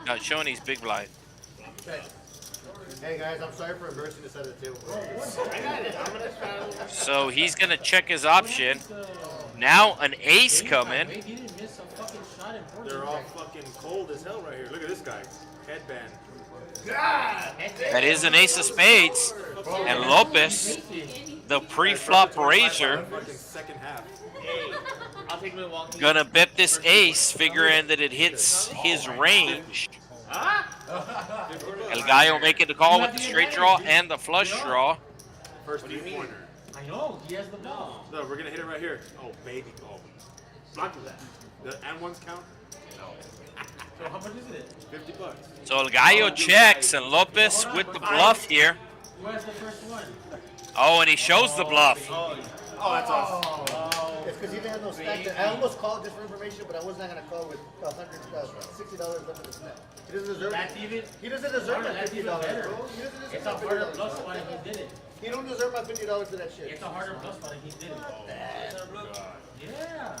A: No, showing these big blind.
F: Hey guys, I'm sorry for embarrassing this at the table.
A: So he's going to check his option. Now an ace coming.
E: He didn't miss a fucking shot in Portugal.
H: They're all fucking cold as hell right here. Look at this guy. Headband.
A: That is an ace of spades. And Lopez, the pre-flop raiser,
H: Fucking second half.
A: gonna bet this ace, figuring that it hits his range. El Gallo making the call with the straight draw and the flush draw.
H: First 3-pointer.
E: I know, he has the ball.
H: No, we're gonna hit it right here. Oh, baby. Oh. Block that. The and ones count?
E: So how much is it?
H: $50.
A: So El Gallo checks, and Lopez with the bluff here.
E: Who has the first one?
A: Oh, and he shows the bluff.
H: Oh, that's awesome.
F: It's because he didn't have no stack. I almost called just for information, but I was not going to call with $60 left in the snap. He doesn't deserve
E: That's even.
F: it. He doesn't deserve my
E: That's
F: $50,
E: even better.
F: bro. He doesn't deserve
E: It's
F: my
E: a harder
F: $50.
E: plus one if he did it.
F: He don't deserve my $50 for that shit.
E: It's a harder plus one if he did it. Yeah.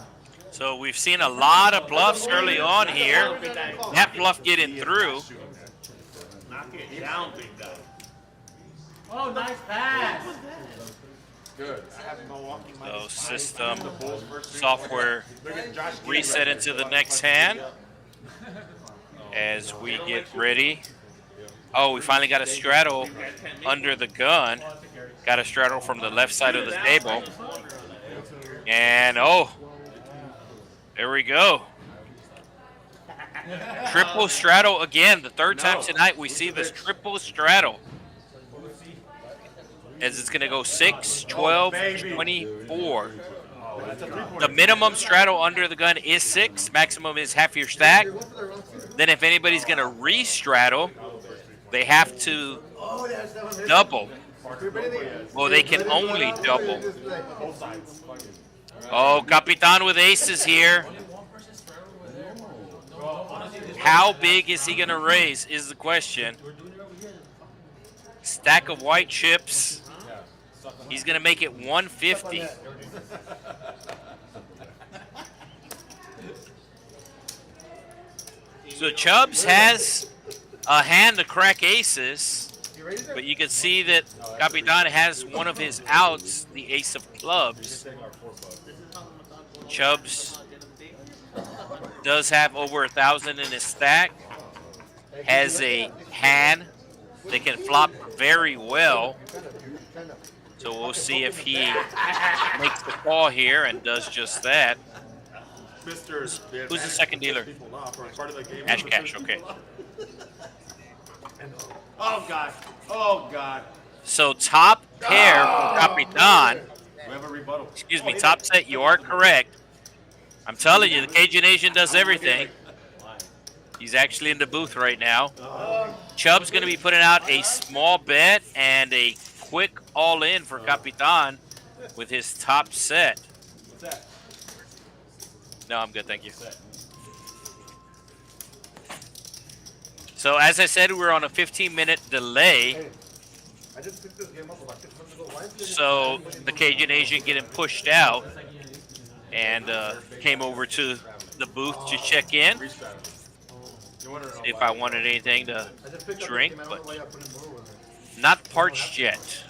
A: So we've seen a lot of bluffs early on here. That bluff getting through.
H: Knock it down, big guy.
E: Oh, nice pass.
H: Good. I have Milwaukee
A: So
H: minus
A: system,
H: the Bulls first 3-pointer.
A: software
H: Look at Josh Giddey
A: reset
H: right
A: into
H: there.
A: the next hand as we get ready. Oh, we finally got a straddle under the gun. Got a straddle from the left side of the table. And oh, there we go. Triple straddle again. The third time tonight we see this triple straddle. As it's going to go 6, 12, 24. The minimum straddle under the gun is 6. Maximum is half your stack. Then if anybody's going to re-straddle, they have to double. Well, they can only double. Oh, Capitan with aces here. How big is he going to raise is the question. Stack of white chips. He's going to make it 150. So Chubbs has a hand to crack aces, but you can see that Capitan has one of his outs, the ace of clubs. Chubbs does have over 1,000 in his stack, has a hand that can flop very well. So we'll see if he makes the call here and does just that. Who's the second dealer? Cash, okay.
D: Oh, God. Oh, God.
A: So top pair for Capitan.
D: We have a rebuttal.
A: Excuse me, top set, you are correct. I'm telling you, the Cajun Asian does everything. He's actually in the booth right now. Chubb's going to be putting out a small bet and a quick all-in for Capitan with his top set.
D: What's that?
A: No, I'm good, thank you. So as I said, we're on a 15-minute delay. So the Cajun Asian getting pushed out and came over to the booth to check in. See if I wanted anything to drink, but not parched yet.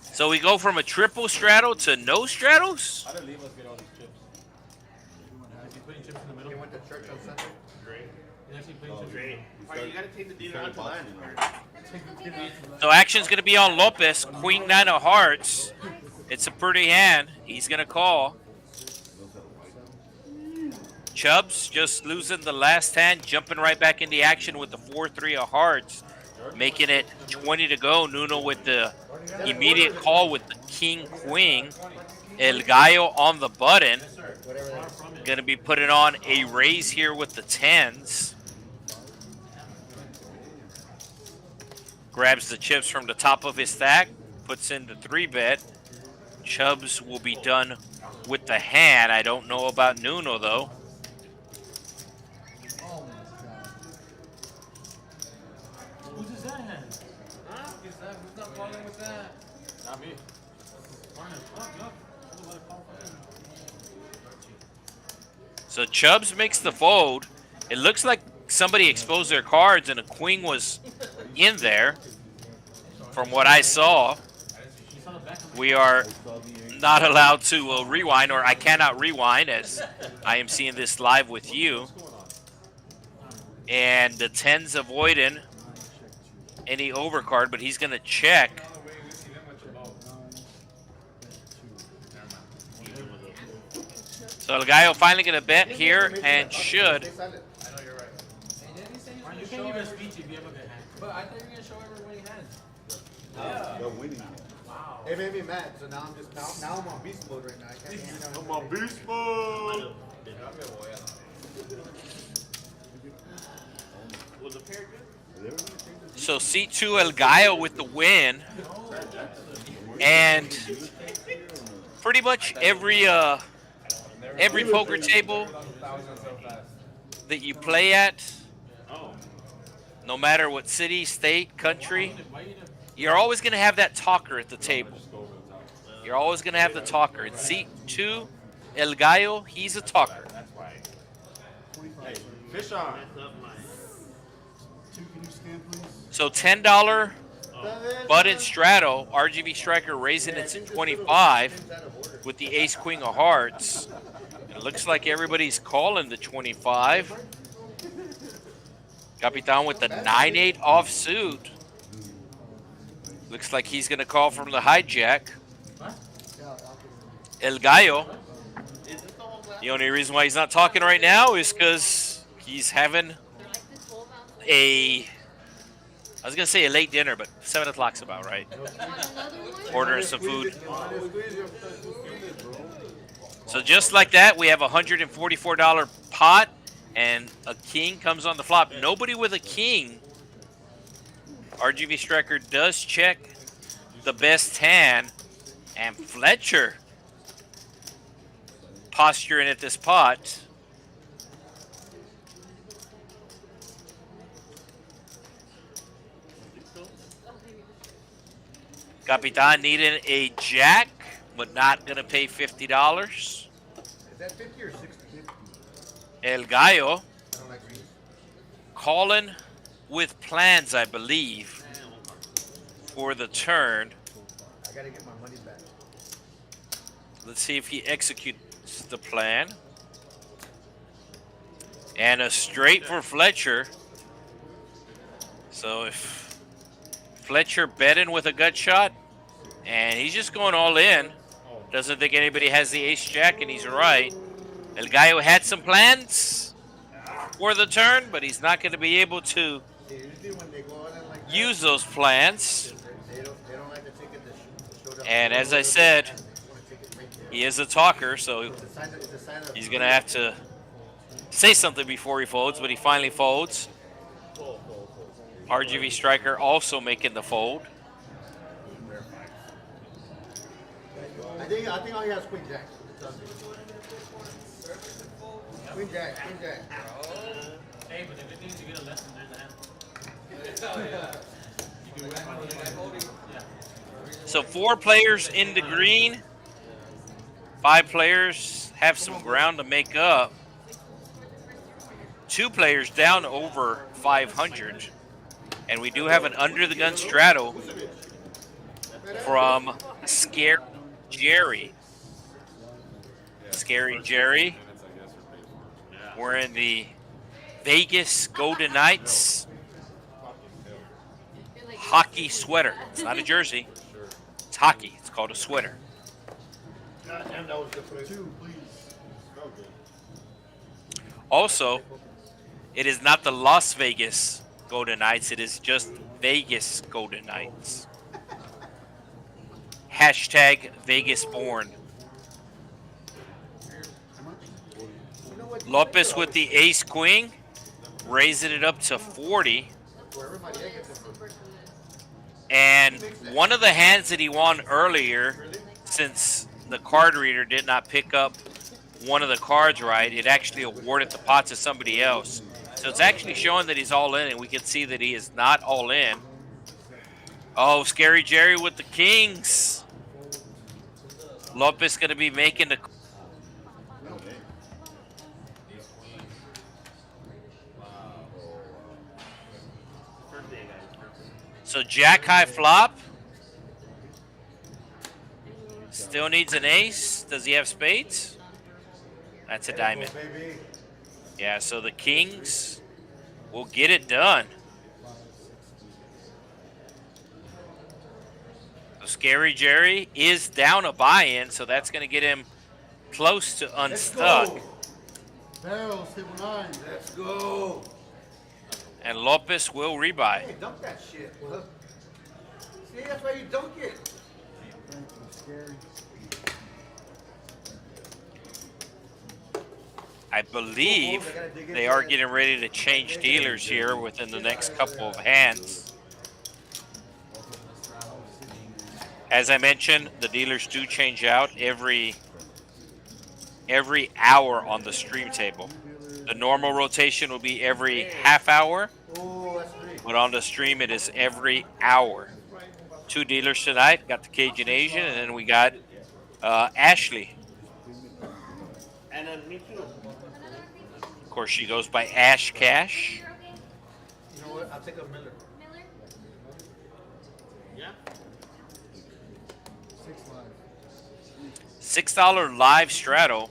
A: So we go from a triple straddle to no straddles?
D: How did Lemos get all these chips?
F: He went to church on Sunday.
H: You gotta take the dealer out to lunch.
A: So action's going to be on Lopez, Queen 9 of hearts. It's a pretty hand. He's going to call. Chubbs just losing the last hand, jumping right back into action with the 4-3 of hearts, making it 20 to go. Nuno with the immediate call with the king-queen. El Gallo on the button. Going to be putting on a raise here with the 10s. Grabs the chips from the top of his stack, puts in the 3-bet. Chubbs will be done with the hand. I don't know about Nuno, though.
E: Who's that hand?
H: Huh? Who's not calling with that?
D: Not me.
A: So Chubbs makes the fold. It looks like somebody exposed their cards and a queen was in there. From what I saw, we are not allowed to rewind, or I cannot rewind as I am seeing this live with you. And the 10's avoiding any overcard, but he's going to check. So El Gallo finally going to bet here and should.
E: You can't give a speech if you have a good hand.
H: But I thought you were gonna show everybody hands.
D: They're winning.
E: Wow.
F: It made me mad, so now I'm just now I'm on beast mode right now. I can't
D: I'm on beast mode.
H: Was the pair good?
A: So C2 El Gallo with the win. And pretty much every poker table that you play at, no matter what city, state, country, you're always going to have that talker at the table. You're always going to have the talker. And C2 El Gallo, he's a talker.
D: Hey, fish on.
A: So $10 button straddle, RGV striker raising it to 25 with the ace queen of hearts. It looks like everybody's calling the 25. Capitan with the 9-8 offsuit. Looks like he's going to call from the hijack. El Gallo. The only reason why he's not talking right now is because he's having a late dinner, but 7 o'clock's about right. Ordering some food. So just like that, we have a $144 pot, and a king comes on the flop. Nobody with a king. RGV striker does check the best hand, and Fletcher posturing at this pot. Capitan needing a jack, but not going to pay $50.
F: Is that 50 or 60?
A: El Gallo
F: I don't like these.
A: calling with plans, I believe, for the turn.
F: I gotta get my money back.
A: Let's see if he executes the plan. And a straight for Fletcher. So if Fletcher betting with a gut shot, and he's just going all in. Doesn't think anybody has the ace-jack, and he's right. El Gallo had some plans for the turn, but he's not going to be able to use those plans.
F: They don't like to take it to showdown.
A: And as I said, he is a talker, so he's going to have to say something before he folds, but he finally folds. RGV Striker also making the fold.
F: I think all he has queen jack. Queen jack, queen jack.
E: Hey, but the good thing is you get a lesson. There's a hand.
A: So 4 players in the green. 5 players have some ground to make up. 2 players down over 500. And we do have an under-the-gun straddle from Scary Jerry. Scary Jerry. We're in the Vegas Golden Knights hockey sweater. It's not a jersey. It's hockey. It's called a sweater. Also, it is not the Las Vegas Golden Knights. It is just Vegas Golden Knights. Hashtag Vegas born. Lopez with the ace queen, raising it up to 40. And one of the hands that he won earlier, since the card reader did not pick up one of the cards right, it actually awarded the pot to somebody else. So it's actually showing that he's all in, and we can see that he is not all in. Oh, Scary Jerry with the kings. Lopez going to be making the... So jack high flop. Still needs an ace. Does he have spades? That's a diamond. Yeah, so the kings will get it done. So Scary Jerry is down a buy-in, so that's going to get him close to unstuck.
F: Barrels, table 9. Let's go.
A: And Lopez will rebuy.
F: Hey, dunk that shit. See, that's why you dunk it.
A: I believe they are getting ready to change dealers here within the next couple of hands. As I mentioned, the dealers do change out every hour on the stream table. The normal rotation will be every half hour, but on the stream it is every hour. 2 dealers tonight. Got the Cajun Asian, and then we got Ashley.
H: And then me too.
A: Of course, she goes by Ash Cash.
F: You know what? I'll take a Miller.
H: Yeah.
A: $6 live straddle.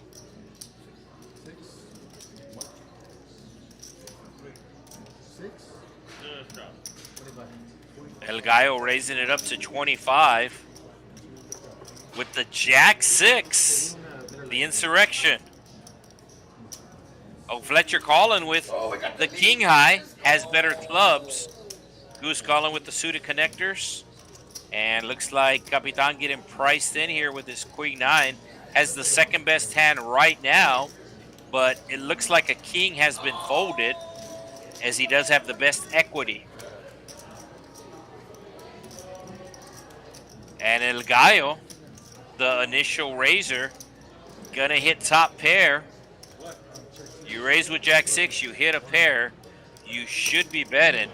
A: El Gallo raising it up to 25 with the Jack 6, the insurrection. Oh, Fletcher calling with the king high, has better clubs. Goose calling with the suited connectors. And looks like Capitan getting priced in here with his queen 9. Has the second best hand right now, but it looks like a king has been folded, as he does have the best equity. And El Gallo, the initial raiser, gonna hit top pair. You raise with Jack 6, you hit a pair, you should be betting.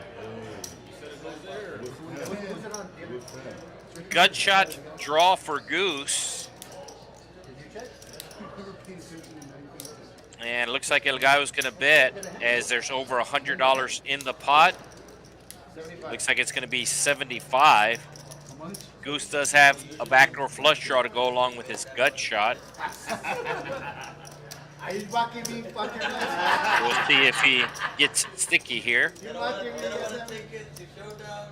A: gut shot draw for Goose. And it looks like El Gallo's going to bet as there's over $100 in the pot. Looks like it's going to be 75. Goose does have a backdoor flush draw to go along with his gut shot. We'll see if he gets sticky here.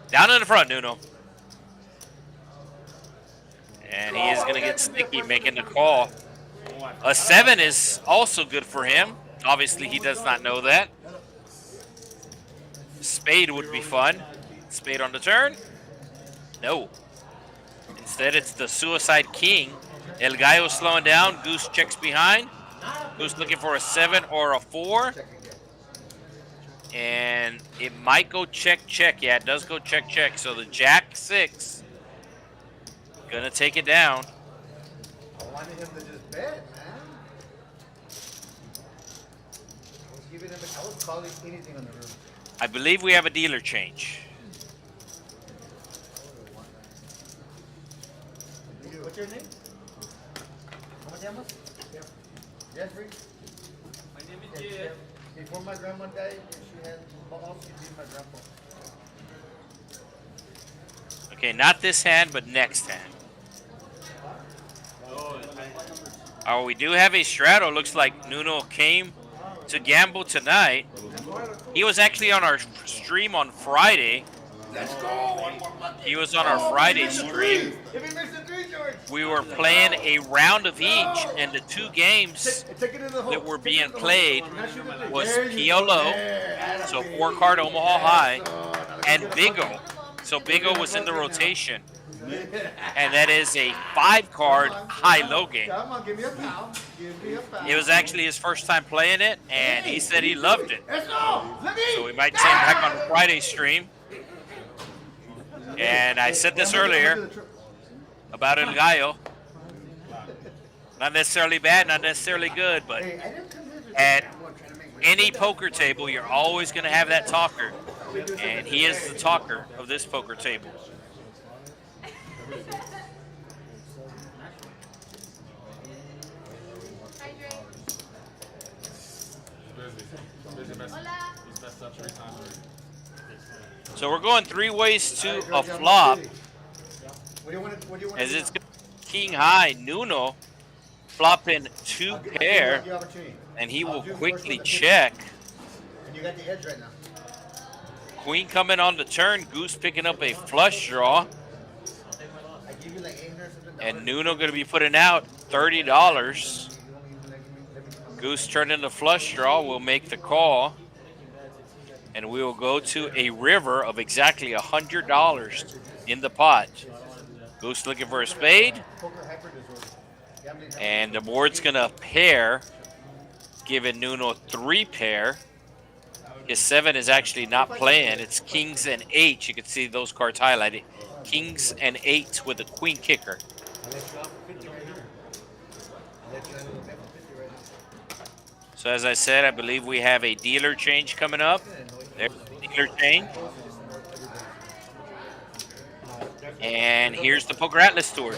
A: Down in the front, Nuno. And he is going to get sticky making the call. A 7 is also good for him. Obviously, he does not know that. Spade would be fun. Spade on the turn. No. Instead, it's the Suicide King. El Gallo slowing down. Goose checks behind. Goose looking for a 7 or a 4. And it might go check, check. Yeah, it does go check, check. So the Jack 6 gonna take it down.
F: I wanted him to just bet, man. I was calling anything on the room.
A: I believe we have a dealer change.
F: What's your name? ¿Cómo te llamas? Jeffrey?
H: My name is Jeff.
F: Before my grandma died, she had also be my grandpa.
A: Okay, not this hand, but next hand. Oh, we do have a straddle. Looks like Nuno came to gamble tonight. He was actually on our stream on Friday.
F: Let's go!
A: He was on our Friday stream.
F: If he makes a 3, George!
A: We were playing a round of each, and the 2 games that were being played was Piolo, so 4-card Omaha High, and Bigo. So Bigo was in the rotation. And that is a 5-card high-low game.
F: Come on, give me a foul. Give me a foul.
A: It was actually his first time playing it, and he said he loved it.
F: Let's go! Let me!
A: So we might see him back on Friday stream. And I said this earlier about El Gallo. Not necessarily bad, not necessarily good, but at any poker table, you're always going to have that talker. And he is the talker of this poker table. So we're going 3 ways to a flop. As it's king high, Nuno flopping 2 pair, and he will quickly check.
F: You got the edge right now.
A: Queen coming on the turn, Goose picking up a flush draw.
F: I give you like 800 or something.
A: And Nuno going to be putting out $30. Goose turning the flush draw, will make the call. And we will go to a river of exactly $100 in the pot. Goose looking for a spade. And the board's going to pair, giving Nuno 3 pair. His 7 is actually not playing. It's kings and 8. You can see those cards highlighted. Kings and 8 with a queen kicker. So as I said, I believe we have a dealer change coming up. There's the dealer change. And here's the Poker Atlas Tour.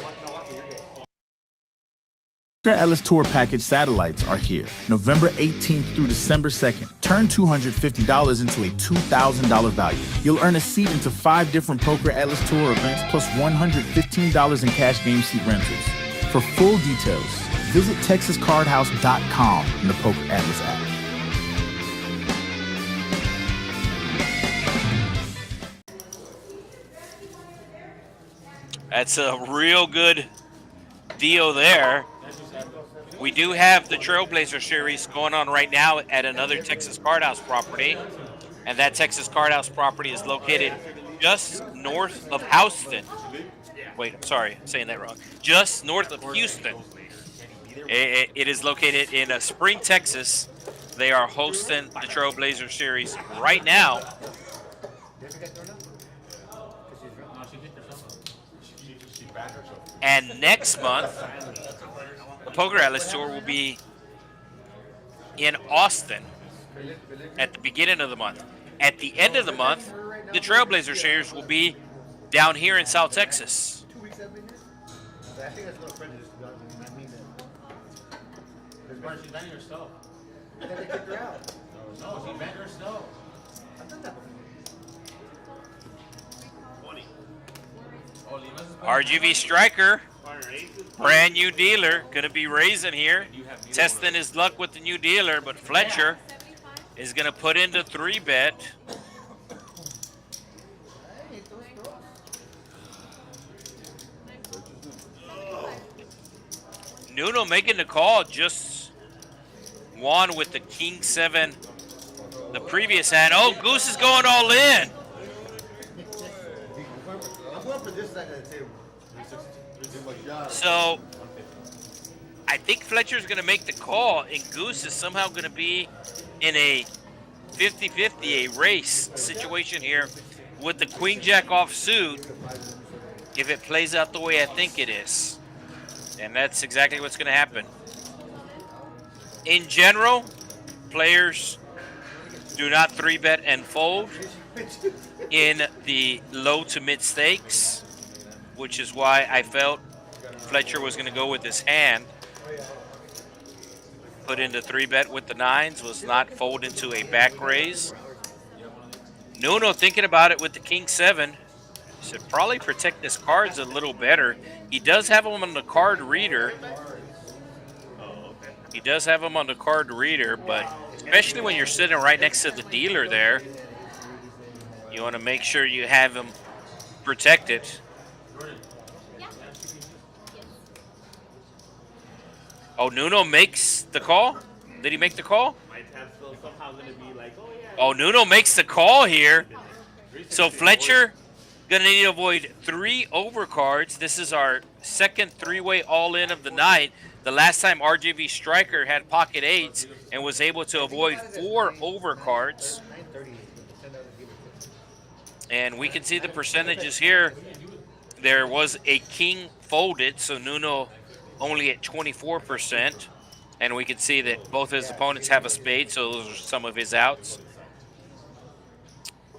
B: Poker Atlas Tour Package satellites are here, November 18th through December 2nd. Turn $250 into a $2,000 value. You'll earn a seat into 5 different Poker Atlas Tour events, plus $115 in cash game seat rentals. For full details, visit TexasCardHouse.com in the Poker Atlas app.
A: That's a real good deal there. We do have the Trailblazer series going on right now at another Texas Card House property. And that Texas Card House property is located just north of Houston. Wait, I'm sorry, I'm saying that wrong. Just north of Houston. It is located in Spring, Texas. They are hosting the Trailblazer series right now. And next month, the Poker Atlas Tour will be in Austin at the beginning of the month. At the end of the month, the Trailblazer series will be down here in South Texas.
F: 2 weeks I've been here. I think that's a little prejudice to be honest with you. I mean that.
E: Mark, she's banning herself.
F: I thought they kicked her out.
E: No, she banned herself.
F: I've done that before.
H: 20.
A: RGV Striker, brand new dealer, going to be raising here, testing his luck with the new dealer, but Fletcher is going to put into 3-bet. Nuno making the call, just won with the King 7 the previous hand. Oh, Goose is going all in.
F: I'm going for this side of the table.
A: So I think Fletcher's going to make the call, and Goose is somehow going to be in a 50-50, a race situation here with the Queen Jack offsuit if it plays out the way I think it is. And that's exactly what's going to happen. In general, players do not 3-bet and fold in the low to mid stakes, which is why I felt Fletcher was going to go with his hand. Put into 3-bet with the 9s, was not fold into a back raise. Nuno thinking about it with the King 7. Should probably protect his cards a little better. He does have them on the card reader. He does have them on the card reader, but especially when you're sitting right next to the dealer there, you want to make sure you have them protected. Oh, Nuno makes the call? Did he make the call? Oh, Nuno makes the call here. So Fletcher going to need to avoid 3 overcards. This is our second 3-way all-in of the night. The last time RGV Striker had pocket 8s and was able to avoid 4 overcards. And we can see the percentages here. There was a king folded, so Nuno only at 24%. And we can see that both his opponents have a spade, so those are some of his outs.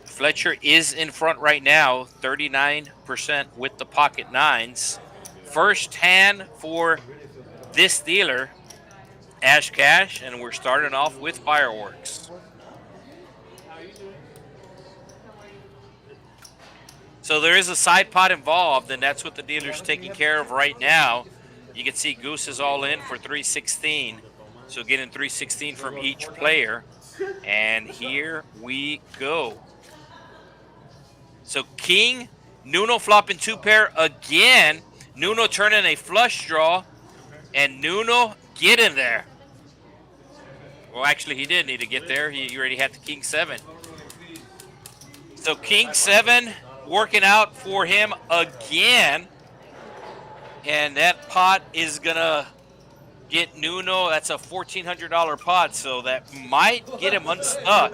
A: Fletcher is in front right now, 39% with the pocket 9s. First hand for this dealer, Ash Cash, and we're starting off with fireworks. So there is a side pot involved, and that's what the dealer's taking care of right now. You can see Goose is all in for 316, so getting 316 from each player. And here we go. So King, Nuno flopping 2-pair again. Nuno turning a flush draw, and Nuno getting there. Well, actually, he did need to get there. He already had the King 7. So King 7 working out for him again. And that pot is going to get Nuno. That's a $1,400 pot, so that might get him unstuck.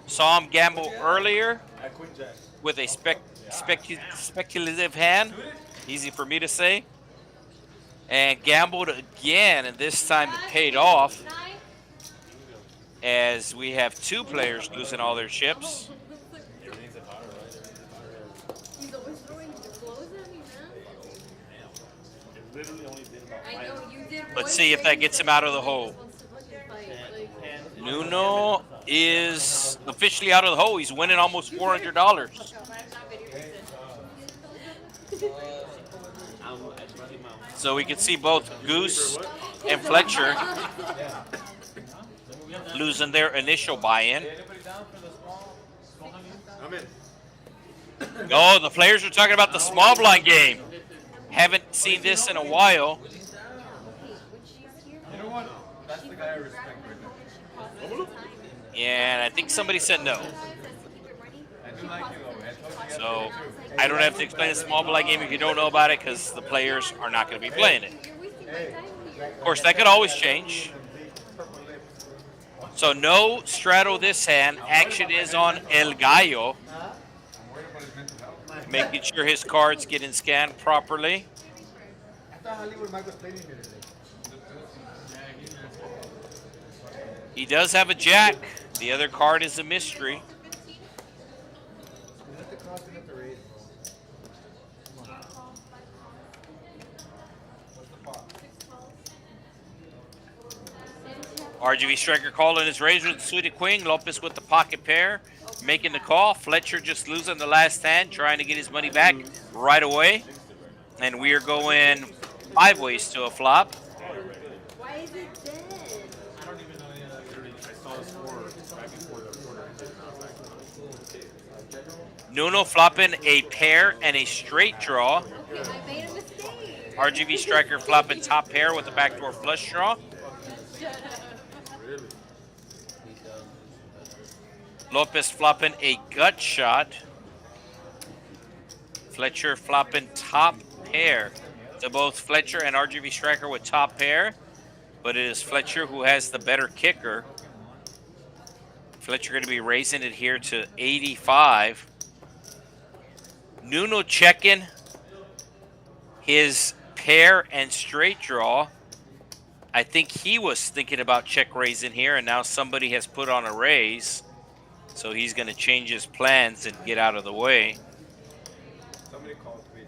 A: Saw him gamble earlier with a speculative hand. Easy for me to say. And gambled again, and this time it paid off, as we have 2 players losing all their chips.
G: He's always throwing the clothes at me, man. I know you did.
A: Let's see if that gets him out of the hole. Nuno is officially out of the hole. He's winning almost $400. So we can see both Goose and Fletcher losing their initial buy-in. Oh, the players are talking about the small blind game. Haven't seen this in a while.
D: You know what? That's the guy I respect right now.
A: And I think somebody said no.
D: I do like you, though.
A: So I don't have to explain the small blind game if you don't know about it, because the players are not going to be playing it. Of course, that could always change. So no straddle this hand. Action is on El Gallo, making sure his cards getting scanned properly.
F: I thought Hollywood Mike was playing here today.
A: He does have a jack. The other card is a mystery.
F: Is that the cross enough to raise?
A: RGV striker calling his raise with the suited queen. Lopez with the pocket pair, making the call. Fletcher just losing the last hand, trying to get his money back right away. And we are going 5 ways to a flop.
G: Why is it dead?
H: I don't even know. Literally, I saw the score right before the quarter ended.
A: Nuno flopping a pair and a straight draw.
G: Okay, I made a mistake.
A: RGV striker flopping top pair with a backdoor flush draw.
G: Shut up.
A: Lopez flopping a gut shot. Fletcher flopping top pair. So both Fletcher and RGV striker with top pair, but it is Fletcher who has the better kicker. Fletcher going to be raising it here to 85. Nuno checking his pair and straight draw. I think he was thinking about check raising here, and now somebody has put on a raise. So he's going to change his plans and get out of the way.
D: Somebody called me.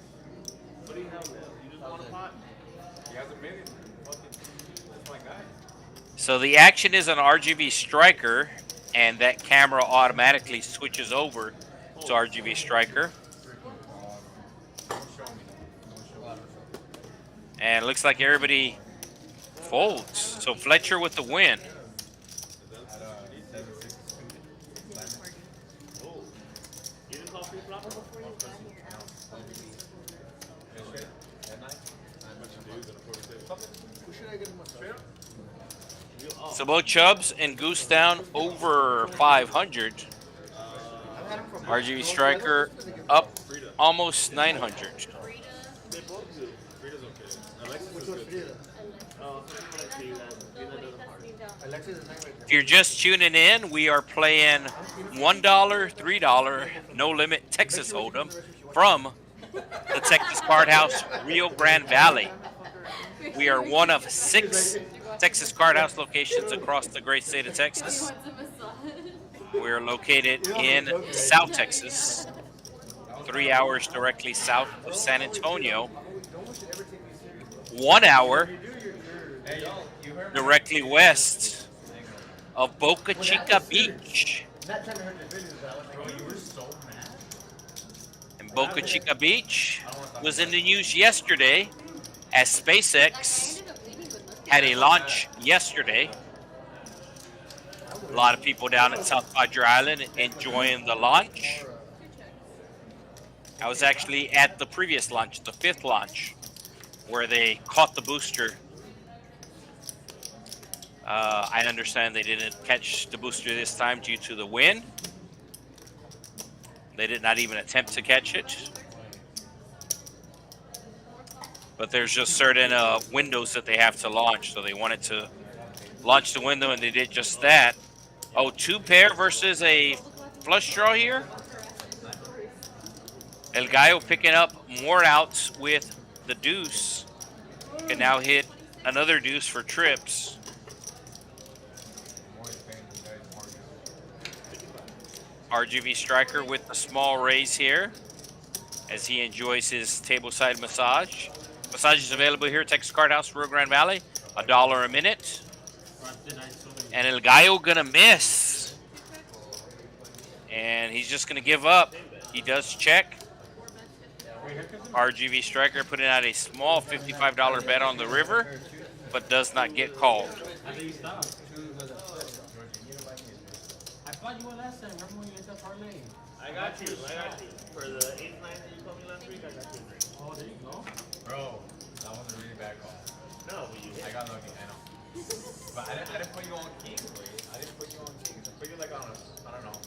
D: What do you have now? You just want a pot? He has $1 million. That's my guy.
A: So the action is an RGV striker, and that camera automatically switches over to RGV striker. And it looks like everybody folds. So Fletcher with the win. So both Chubbs and Goose down over 500. RGV striker up almost 900. If you're just tuning in, we are playing $1, $3, no limit Texas Hold'em from the Texas Card House Rio Grande Valley. We are one of 6 Texas Card House locations across the great state of Texas. We are located in South Texas, 3 hours directly south of San Antonio, 1 hour directly west of Boca Chica Beach. And Boca Chica Beach was in the news yesterday as SpaceX had a launch yesterday. A lot of people down at South Padre Island enjoying the launch. I was actually at the previous launch, the 5th launch, where they caught the booster. I understand they didn't catch the booster this time due to the wind. They did not even attempt to catch it. But there's just certain windows that they have to launch, so they wanted to launch the window, and they did just that. Oh, 2 pair versus a flush draw here. El Gallo picking up more outs with the deuce. Can now hit another deuce for trips. RGV striker with the small raise here as he enjoys his tableside massage. Massage is available here at Texas Card House, Rio Grande Valley. $1 a minute. And El Gallo gonna miss. And he's just gonna give up. He does check. RGV striker putting out a small $55 bet on the river, but does not get called.
H: I got you. For the 8th line that you told me last week, I got you.
E: Oh, there you go.
H: Bro, that was a really bad call. No, I got lucky, I know. But I didn't put you on kings, please. I didn't put you on kings. I put you like on a, I don't know.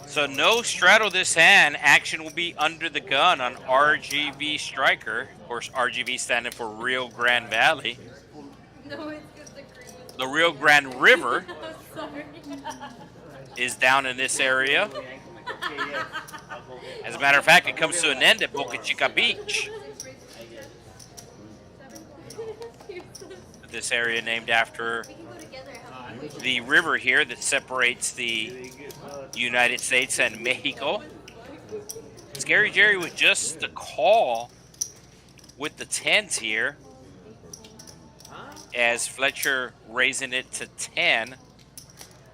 A: So no straddle this hand. Action will be under the gun on RGV striker. Of course, RGV standing for Rio Grande Valley.
G: No, it's just the green.
A: The Rio Grande River
G: Sorry.
A: is down in this area. As a matter of fact, it comes to an end at Boca Chica Beach. This area named after the river here that separates the United States and Mexico. Scary Jerry with just the call with the 10s here. as Fletcher raising it to 10.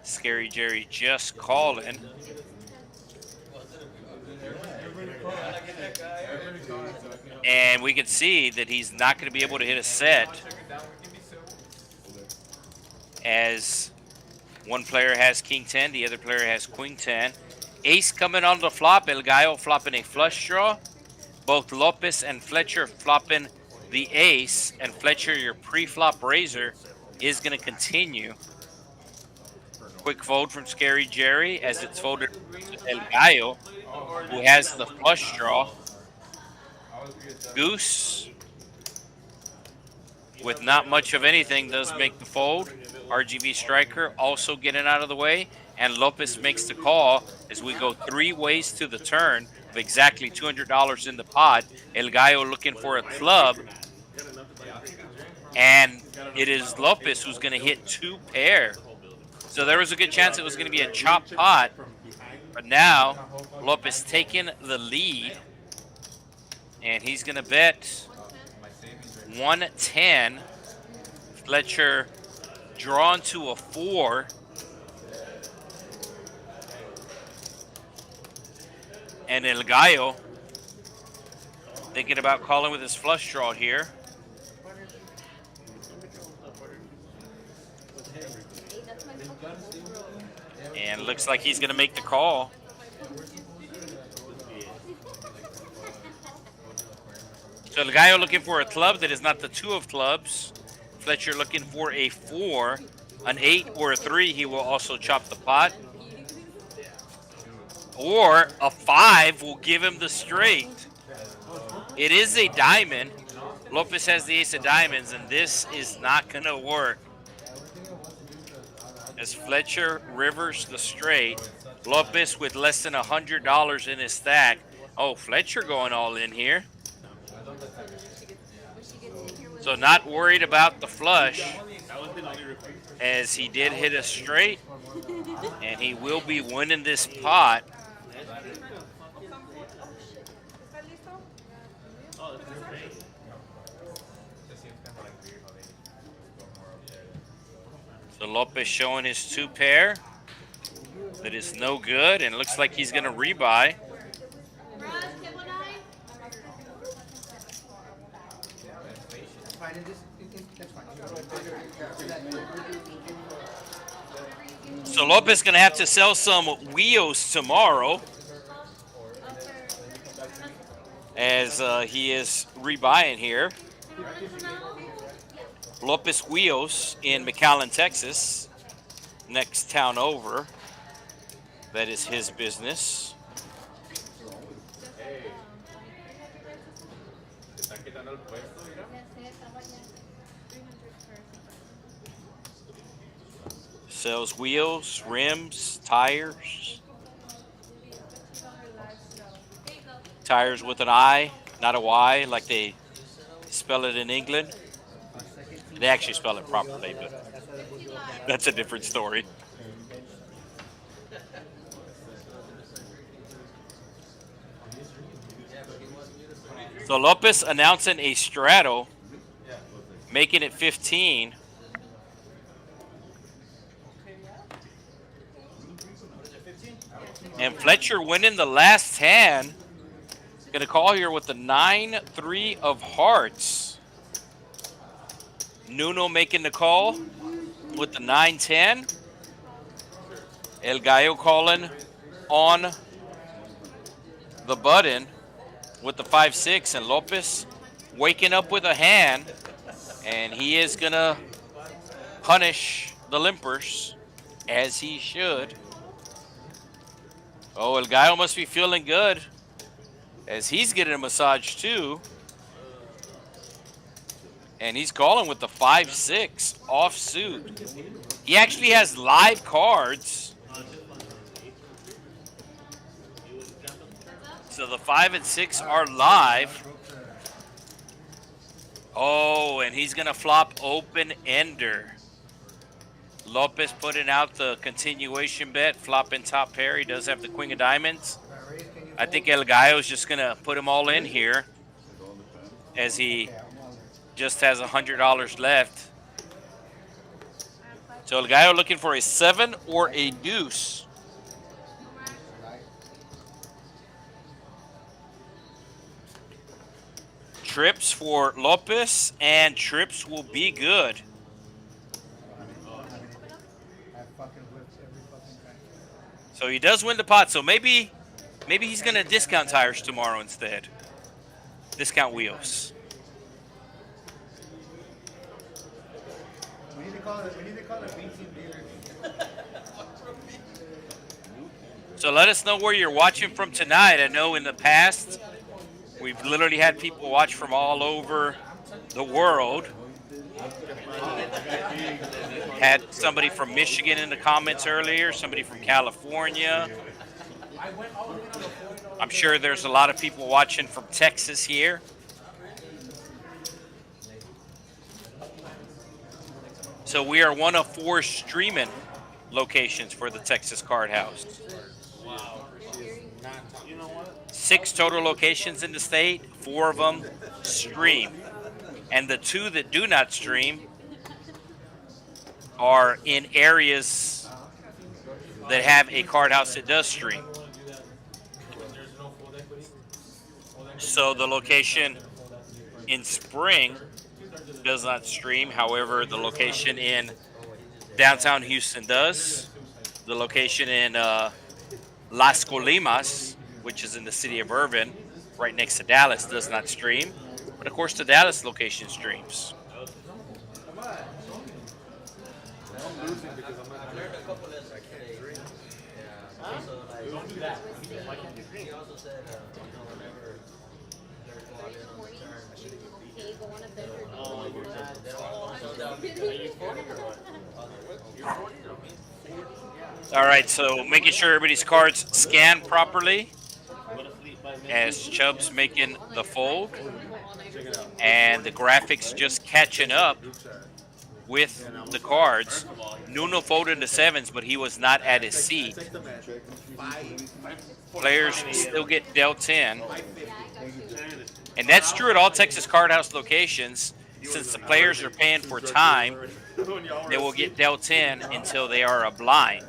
A: Scary Jerry just calling. And we can see that he's not going to be able to hit a set, as one player has king 10, the other player has queen 10. Ace coming on the flop, El Gallo flopping a flush draw. Both Lopez and Fletcher flopping the ace, and Fletcher, your pre-flop raiser, is going to continue. Quick fold from Scary Jerry as it's folded to El Gallo, who has the flush draw. Goose, with not much of anything, does make the fold. RGV striker also getting out of the way, and Lopez makes the call as we go 3 ways to the turn of exactly $200 in the pot. El Gallo looking for a club, and it is Lopez who's going to hit 2 pair. So there was a good chance it was going to be a chop pot, but now Lopez taking the lead, and he's going to bet 110. Fletcher drawn to a 4. And El Gallo thinking about calling with his flush draw here. And looks like he's going to make the call. So El Gallo looking for a club that is not the 2 of clubs. Fletcher looking for a 4, an 8 or a 3. He will also chop the pot. Or a 5 will give him the straight. It is a diamond. Lopez has the ace of diamonds, and this is not going to work. As Fletcher rivers the straight, Lopez with less than $100 in his stack. Oh, Fletcher going all in here. So not worried about the flush, as he did hit a straight, and he will be winning this pot. So Lopez showing his 2 pair. That is no good, and it looks like he's going to rebuy. So Lopez going to have to sell some wheels tomorrow, as he is rebuying here. Lopez Wheels in McAllen, Texas, next town over. That is his business. Sells wheels, rims, tires. Tires with an I, not a Y, like they spell it in England. They actually spell it properly, but that's a different story. So Lopez announcing a straddle, making it 15. And Fletcher winning the last hand. Going to call here with the 9-3 of hearts. Nuno making the call with the 9-10. El Gallo calling on the button with the 5-6. And Lopez waking up with a hand. And he is going to punish the limpers, as he should. Oh, El Gallo must be feeling good, as he's getting a massage too. And he's calling with the 5-6 offsuit. He actually has live cards. So the 5 and 6 are live. Oh, and he's going to flop open ender. Lopez putting out the continuation bet, flopping top pair. He does have the queen of diamonds. I think El Gallo is just going to put him all in here, as he just has $100 left. So the guy looking for a 7 or a deuce. Trips for Lopez, and trips will be good. So he does win the pot. So maybe he's going to discount tires tomorrow instead. Discount wheels.
F: We need to call it B-Team dealer.
A: So let us know where you're watching from tonight. I know in the past, we've literally had people watch from all over the world. Had somebody from Michigan in the comments earlier, somebody from California. I'm sure there's a lot of people watching from Texas here. So we are one of 4 streaming locations for the Texas Card House. 6 total locations in the state, 4 of them stream. And the 2 that do not stream are in areas that have a card house that does stream. So the location in Spring does not stream. However, the location in downtown Houston does. The location in Las Colimas, which is in the city of Irvin, right next to Dallas, does not stream. But of course, the Dallas location streams.
D: Don't do that.
A: All right, so making sure everybody's cards scan properly as Chubbs making the fold, and the graphics just catching up with the cards. Nuno folded the 7s, but he was not at his seat. Players still get dealt in. And that's true at all Texas Card House locations. Since the players are paying for time, they will get dealt in until they are a blind.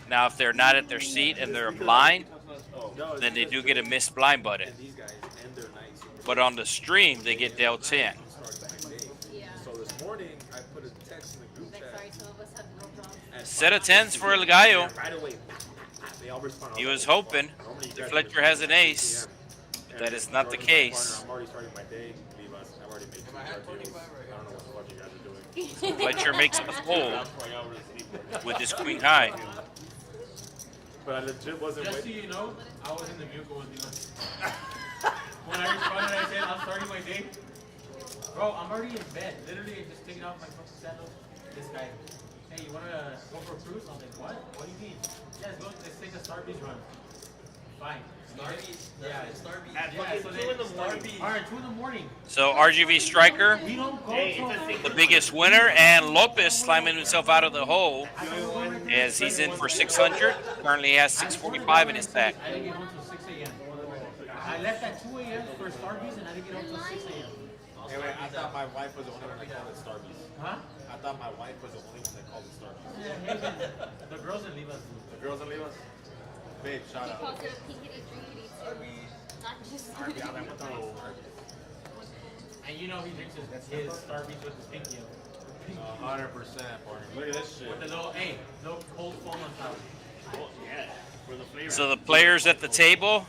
A: Now, if they're not at their seat and they're a blind, then they do get a missed blind button. But on the stream, they get dealt in.
D: So this morning, I put a text in the group chat.
A: Set of 10s for El Gallo.
D: Right away. They all respond.
A: He was hoping that Fletcher has an ace. But that is not the case.
D: I'm already starting my day. Leave us. I've already made 2 cards. I don't know what the fuck you guys are doing.
A: Fletcher makes a fold with his queen high.
D: But I legit wasn't
E: Just so
D: waiting.
E: you know, I was in the vehicle with you. When I responded, I said, I'm starting my day. Bro, I'm already in bed. Literally, just taking off my fucking sandals. This guy, hey, you want to go for a cruise? I'm like, what? What do you mean? Yeah, let's take a Starbucks run. Fine.
H: Starbucks?
E: Yeah,
H: Starbucks.
E: At fucking 2 in the morning. Alright, 2 in the morning.
A: So RGV Striker,
E: We don't go
A: the biggest winner, and Lopez slamming himself out of the hole as he's in for 600. Currently he has 645 in his pack.
E: I didn't get home till 6 a.m. I left at 2 a.m. for Starbucks and I didn't get home till 6 a.m.
D: Hey, wait, I thought my wife was the only one that called it Starbucks.
E: Huh?
D: I thought my wife was the only one that called it Starbucks.
E: Yeah, hey, man, the girls didn't leave us.
D: The girls that leave us? Babe, shout
G: He
D: out.
G: calls it a pinkity drinkity too. Not just
E: And you know he drinks his Starbucks with his pinky up.
D: 100%, partner. Look at this shit.
E: With the little cold foam on top.
A: So the players at the table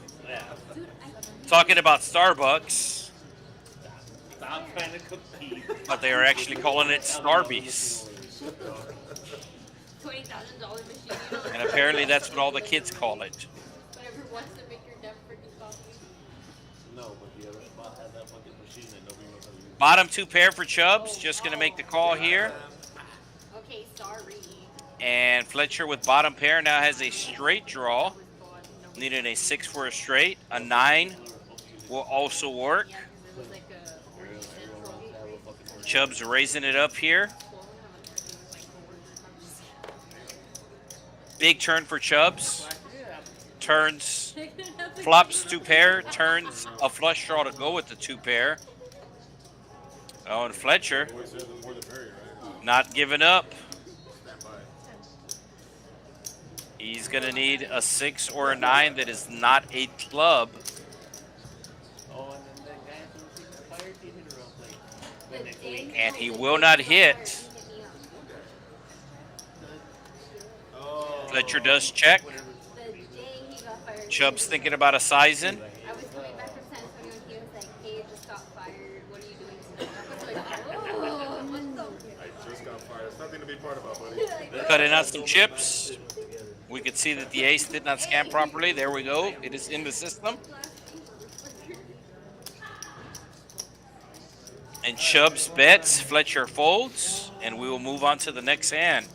A: talking about Starbucks, but they are actually calling it Starbucks.
G: $20,000 machine. You know,
A: And apparently that's what all the kids call it.
G: whatever wants to make your damn freaking coffee.
H: No, but the other spot has that fucking machine that nobody knows how to use.
A: Bottom 2 pair for Chubbs, just going to make the call here.
G: Okay, sorry.
A: And Fletcher with bottom pair now has a straight draw. Needing a 6 for a straight. A 9 will also work.
G: Yeah, 'cause it was like a orange central.
A: Chubbs raising it up here. Big turn for Chubbs. Turns, flops 2 pair, turns a flush draw to go with the 2 pair. Oh, and Fletcher not giving up. He's going to need a 6 or a 9 that is not a club. And he will not hit. Fletcher does check. Chubbs thinking about a sizing.
G: I was coming back from San Antonio and he was like, hey, I just got fired. What are you doing tonight? I was like, oh, what the?
D: I just got fired. It's nothing to be part about, buddy.
A: Cutting out some chips. We could see that the ace did not scan properly. There we go. It is in the system. And Chubbs bets, Fletcher folds, and we will move on to the next hand.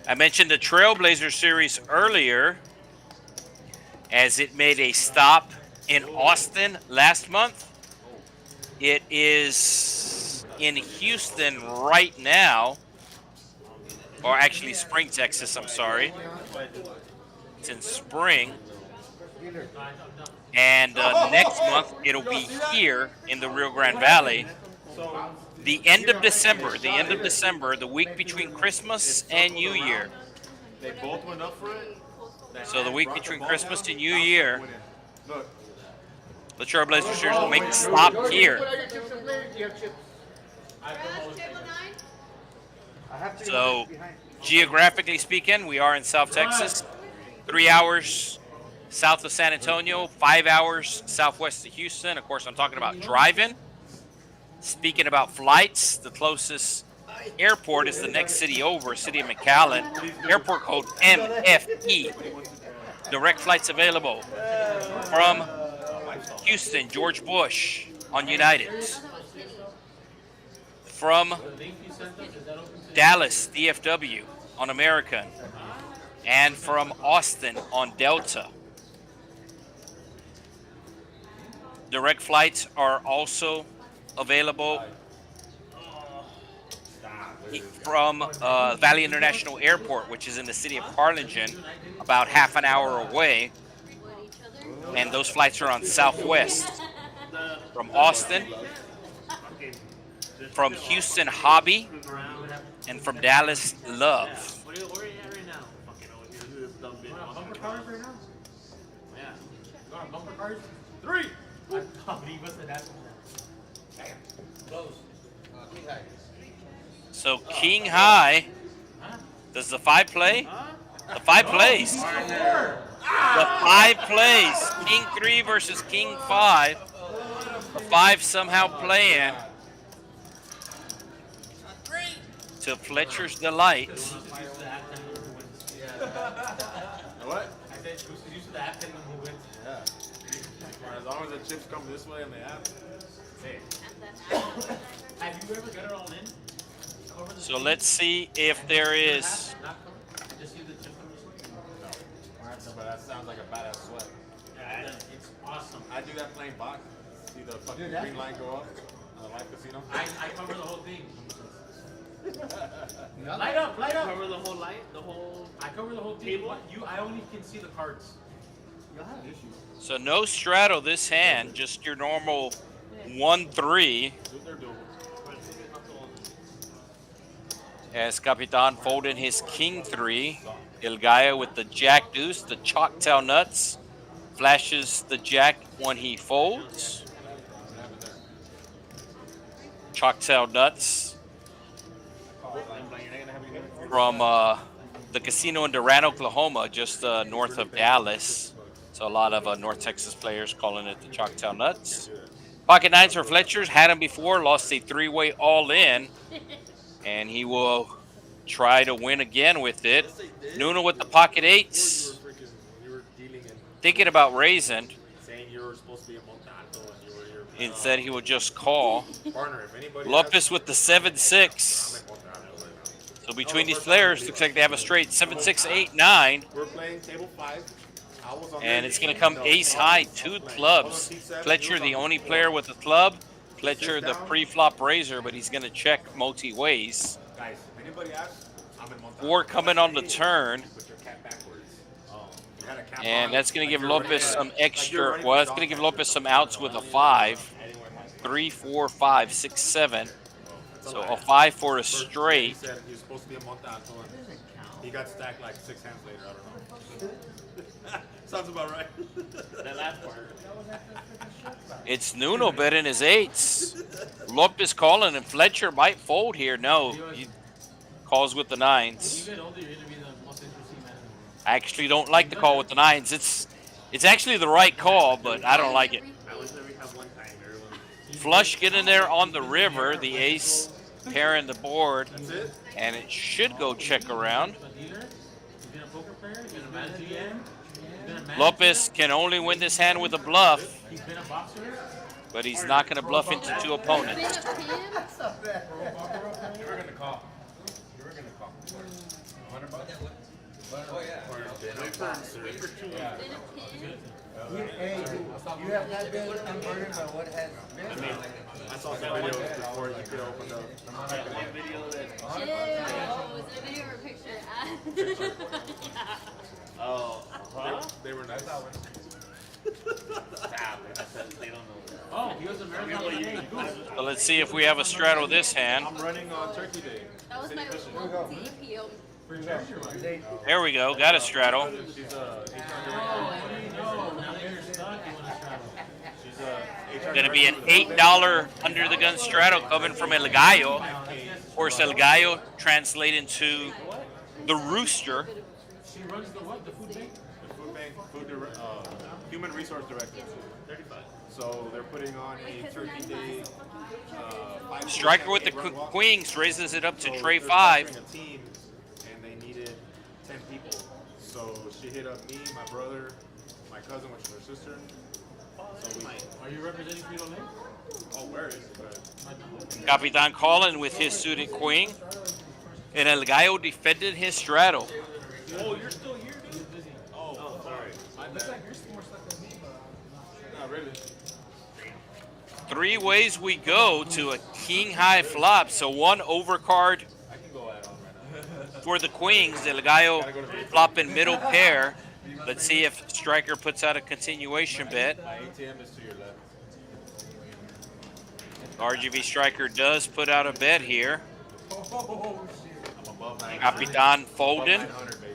A: I mentioned the Trailblazer series earlier as it made a stop in Austin last month. It is in Houston right now, or actually Spring, Texas, I'm sorry. It's in Spring. And next month, it'll be here in the Rio Grande Valley. The end of December, the week between Christmas and New Year.
D: They both went up for it.
A: So the week between Christmas and New Year, the Trailblazer Series will make a stop here. So geographically speaking, we are in South Texas, 3 hours south of San Antonio, 5 hours southwest of Houston. Of course, I'm talking about driving. Speaking about flights, the closest airport is the next city over, city of McAllen. Airport code MFE. Direct flights available from Houston, George Bush on United. From Dallas, DFW on American. And from Austin on Delta. Direct flights are also available from Valley International Airport, which is in the city of Harlingen, about half an hour away. And those flights are on Southwest. From Austin, from Houston, Hobby, and from Dallas, Love.
E: Where are you at right now? Bumper cars right now? Yeah. You want bumper cars? 3! I thought he was an asshole. Close. King high.
A: So King High, does the 5 play? The 5 plays. The 5 plays. King 3 versus King 5. The 5 somehow playing to Fletcher's delight.
D: What?
E: I said Bruce is used to the app telling him who wins.
D: Yeah. As long as the chips come this way and they have.
E: Hey. Have you ever got it all in?
A: So let's see if there is.
E: Just see the chip come this way?
D: No. But that sounds like a badass sweat.
E: Yeah, it's awesome.
D: I do that playing box. See the fucking green line go up on the live casino.
E: I cover the whole thing. Light up.
I: Cover the whole light, the whole.
E: I cover the whole table. I only can see the cards.
D: You'll have issues.
A: So no straddle this hand, just your normal 1-3.
D: They're doable.
A: As Capitan folding his King 3. El Gallo with the Jack Deuce, the Choctaw Nuts. Flashes the Jack when he folds. Choctaw Nuts. From the casino in Durant, Oklahoma, just north of Dallas. So a lot of North Texas players calling it the Choctaw Nuts. Pocket 9s for Fletcher's. Had him before, lost a 3-way all-in. And he will try to win again with it. Nuno with the pocket 8s. Thinking about raising.
D: Saying you were supposed to be a Montato and you were your.
A: Instead, he will just call.
D: Partner, if anybody
A: Lopez with the 7-6. So between these players, looks like they have a straight 7, 6, 8, 9.
D: We're playing table 5.
A: And it's going to come ace high, 2 clubs. Fletcher, the only player with a club. Fletcher, the pre-flop raiser, but he's going to check multi-ways.
D: Guys, if anybody asks, I'm in Montato.
A: 4 coming on the turn.
D: Put your cap backwards.
A: And that's going to give Lopez some extra, well, that's going to give Lopez some outs with a 5. 3, 4, 5, 6, 7. So a 5 for a
D: He
A: straight.
D: said he was supposed to be a montato, and he got stacked like 6 hands later. I don't know. Sounds about right.
I: That last part.
A: It's Nuno betting his 8s. Lopez calling, and Fletcher might fold here. No, he calls with the 9s.
E: You get older, you're gonna be the most interesting man in the world.
A: I actually don't like the call with the 9s. It's actually the right call, but I don't like it.
D: I wish that we have one time, everyone.
A: Flush getting there on the river. The ace pairing the board,
D: That's it?
A: and it should go check around.
E: A dealer, you've been a poker player, you've been a man GM, you've been a manager,
A: Lopez can only win this hand with a bluff,
E: you've been a boxer.
A: but he's not going to bluff into 2 opponents.
G: Been a pimp.
H: You were gonna call. You were gonna call. $100 bucks? Oh yeah.
G: Been a pimp.
F: Hey, you have not been converted by what has been.
D: I saw some videos before you could open up.
G: Chill. Was it a video or a picture? Yeah.
I: Oh, huh?
D: They were nice.
I: They don't know.
E: Oh, he was a marathon.
A: So let's see if we have a straddle this hand.
D: I'm running on Turkey Day.
G: That was my DPO.
A: There we go, got a straddle.
D: She's
E: Oh, what do you know? Now that you're stuck, you want to straddle.
D: she's
A: Going to be an $8 under the gun straddle coming from El Gallo. Of course, El Gallo translating to the rooster.
E: She runs the what? The food bank?
D: the food bank, human resource director. 35. So they're putting on a Turkey Day.
A: Striker with the queens raises it up to tray
D: they're
A: 5.
D: sponsoring a team, and they needed 10 people. So she hit up me, my brother, my cousin, which is her sister. So we,
E: Are you representing Frito Lay?
D: oh, where is it? But
A: Capitan calling with his suited queen. And El Gallo defended his straddle.
I: Oh, you're still here, dude?
D: oh, sorry. Not really.
A: 3 ways we go to a king high flop. So 1 overcard
D: I can go add on right now.
A: for the queens. El Gallo flopping middle pair. Let's see if Striker puts out a continuation bet.
D: My ATM is to your left.
A: RGV Striker does put out a bet here.
D: I'm above 900.
A: Capitan folding.
D: 900, baby.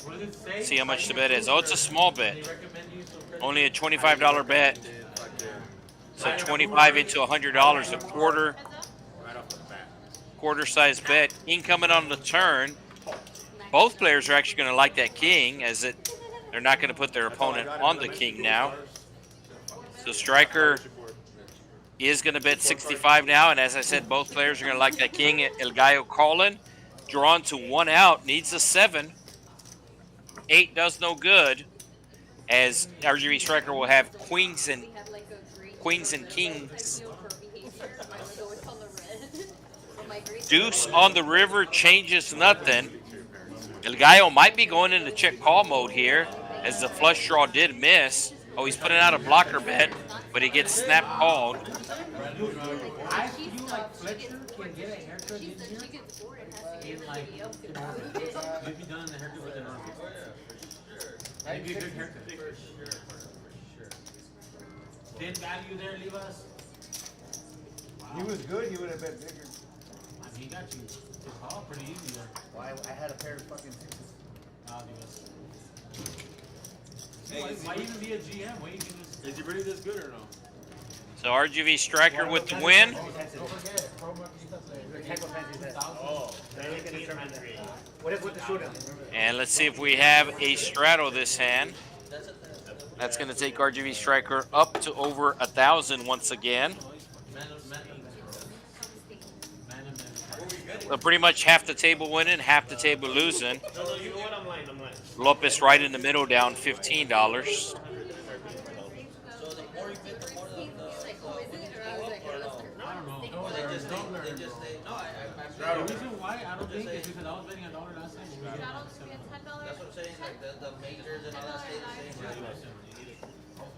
E: What does it say?
A: See how much the bet is. Oh, it's a small bet.
E: They recommend you so
A: Only a $25 bet. So 25 into $100, a quarter
D: Right off the bat.
A: size bet. King coming on the turn. Both players are actually going to like that king, as they're not going to put their opponent on the king now. So Striker is going to bet 65 now, and as I said, both players are going to like that king. El Gallo calling, drawn to 1 out, needs a 7. 8 does no good, as RGV Striker will have queens and kings. Deuce on the river changes nothing. El Gallo might be going into check call mode here, as the flush draw did miss. Oh, he's putting out a blocker bet, but he gets snap called.
E: I feel like Fletcher can get a haircut this year. In like, maybe done the haircut with an arm. Maybe a good haircut. Did value there, leave us?
F: He was good, he would have been bigger.
E: I mean, he got you to call pretty easy there.
F: Well, I had a pair of fucking 6s.
E: I'll leave us. Why even be a GM? Why you can just...
D: Is he really this good or no?
A: So RGV Striker with the win.
F: What if with the showdown?
A: And let's see if we have a straddle this hand. That's going to take RGV Striker up to over 1,000 once again. So pretty much half the table winning, half the table losing.
I: No, you know what? I'm lying.
A: Lopez right in the middle, down $15.
I: So the more you fit, the more the...
E: I don't know. They just say, no, the reason why I don't think is because I was betting $1 last time.
I: that's what I'm saying, like the majors and all that stay the same.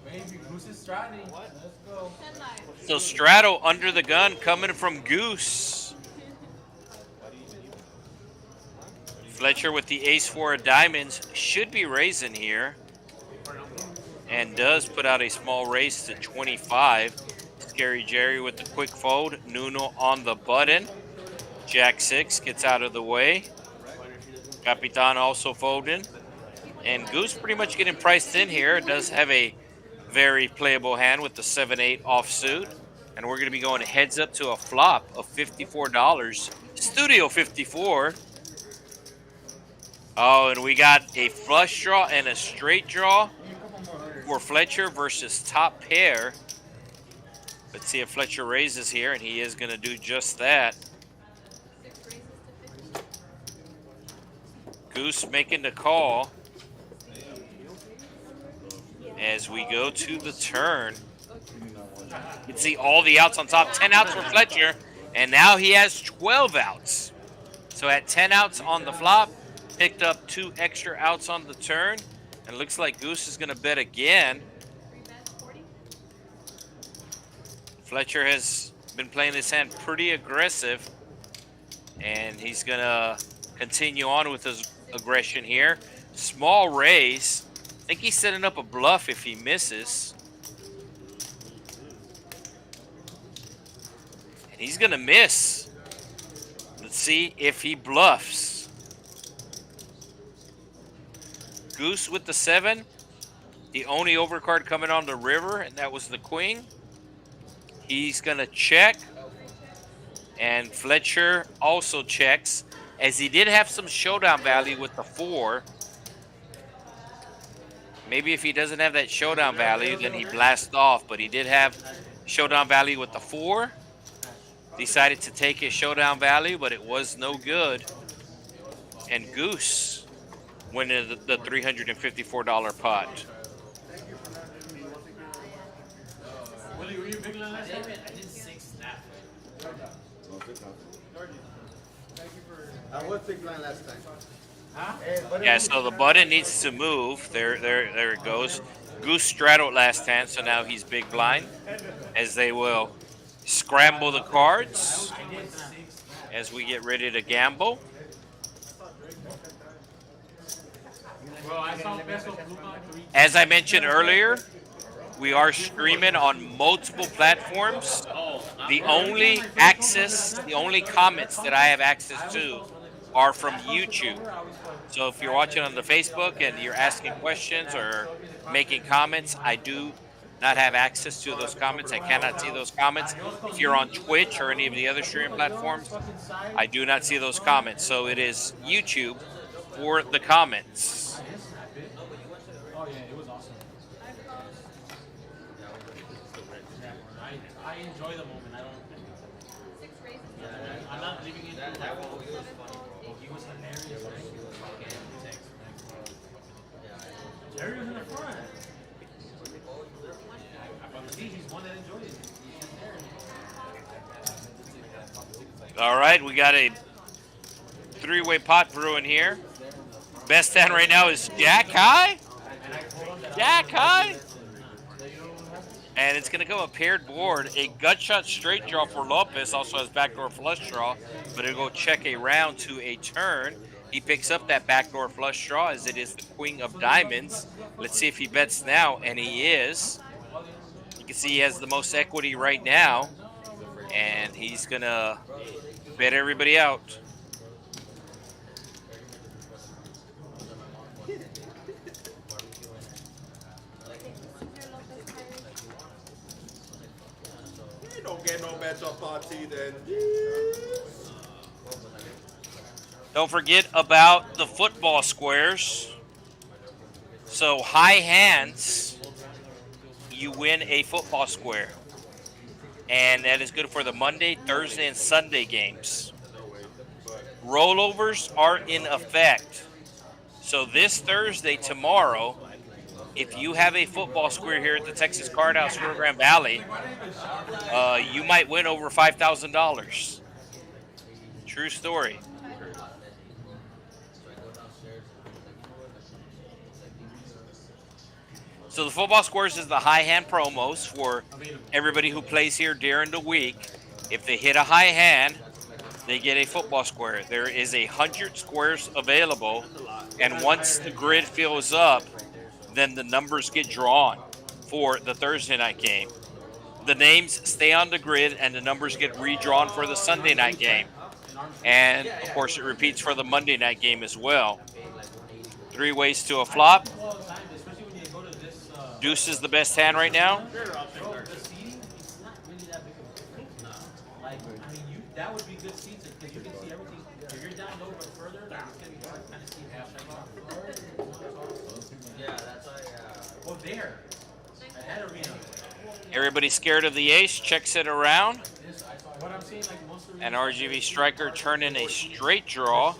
E: Maybe Goose is striding. Let's go.
A: So straddle under the gun coming from Goose. Fletcher with the ace-4 of diamonds should be raising here, and does put out a small raise to 25. Scary Jerry with the quick fold. Nuno on the button. Jack 6 gets out of the way. Capitan also folding. And Goose pretty much getting priced in here. It does have a very playable hand with the 7-8 offsuit. And we're going to be going heads up to a flop of $54. Studio 54. Oh, and we got a flush draw and a straight draw for Fletcher versus top pair. Let's see if Fletcher raises here, and he is going to do just that. Goose making the call as we go to the turn. You can see all the outs on top. 10 outs for Fletcher, and now he has 12 outs. So at 10 outs on the flop, picked up 2 extra outs on the turn, and looks like Goose is going to bet again. Fletcher has been playing this hand pretty aggressive, and he's going to continue on with his aggression here. Small raise. I think he's setting up a bluff if he misses. And he's going to miss. Let's see if he bluffs. Goose with the 7. The only overcard coming on the river, and that was the queen. He's going to check. And Fletcher also checks, as he did have some showdown value with the 4. Maybe if he doesn't have that showdown value, then he blasts off. But he did have showdown value with the 4. Decided to take his showdown value, but it was no good. And Goose winning the $354 pot.
E: Willie, were you big on last time?
I: I did 6 snap.
F: I was big blind last time.
E: Huh?
A: Yeah, so the button needs to move. There it goes. Goose straddled last hand, so now he's big blind, as they will scramble the cards as we get ready to gamble.
E: Bro, I saw Peso Pluma 3.
A: As I mentioned earlier, we are streaming on multiple platforms. The only comments that I have access to are from YouTube. So if you're watching on the Facebook and you're asking questions or making comments, I do not have access to those comments. I cannot see those comments. If you're on Twitch or any of the other streaming platforms, I do not see those comments. So it is YouTube for the comments.
E: Oh yeah, it was awesome. I enjoy the moment. I'm not leaving it.
I: That one was funny, bro.
E: He was hilarious. Jerry was in the front. See, he's one that enjoyed it.
A: All right, we got a 3-way pot brewing here. Best hand right now is Jack High. Jack High. And it's going to go a paired board. A gut shot straight draw for Lopez. Also has backdoor flush draw. But it'll go check a round to a turn. He picks up that backdoor flush draw as it is the queen of diamonds. Let's see if he bets now. And he is. You can see he has the most equity right now. And he's going to bet everybody out.
D: Don't get no better party than
A: Don't forget about the football squares. So high hands, you win a football square. And that is good for the Monday, Thursday, and Sunday games. Rollovers are in effect. So this Thursday, tomorrow, if you have a football square here at the Texas Card House Rio Grande Valley, you might win over $5,000. True story. So the football squares is the high hand promos for everybody who plays here during the week. If they hit a high hand, they get a football square. There is 100 squares available, and once the grid fills up, then the numbers get drawn for the Thursday night game. the names stay on the grid and the numbers get redrawn for the Sunday night game. And, of course, it repeats for the Monday night game as well. 3 ways to a flop. Deuce is the best hand right now.
E: That would be good seats because you can see everything. If you're down low but further, like it's gonna be hard to kind of see half shot. Yeah, that's why. Oh, there. At that arena.
A: Everybody's scared of the ace, checks it around.
E: What I'm saying, like most of
A: And RGV striker turning a straight draw.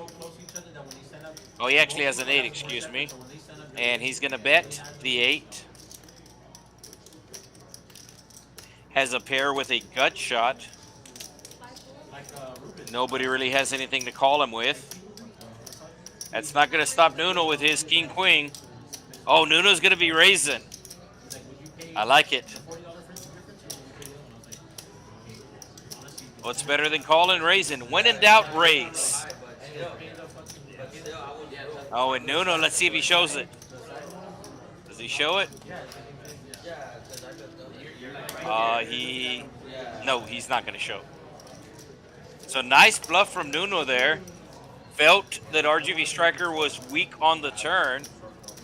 A: Oh, he actually has an 8, excuse me. And he's gonna bet the 8. Has a pair with a gut shot. Nobody really has anything to call him with. That's not going to stop Nuno with his king queen. Oh, Nuno's going to be raising. I like it. What's better than calling raising? When in doubt, raise. Oh, and Nuno, let's see if he shows it. Does he show it? No, he's not going to show. So nice bluff from Nuno there. Felt that RGV striker was weak on the turn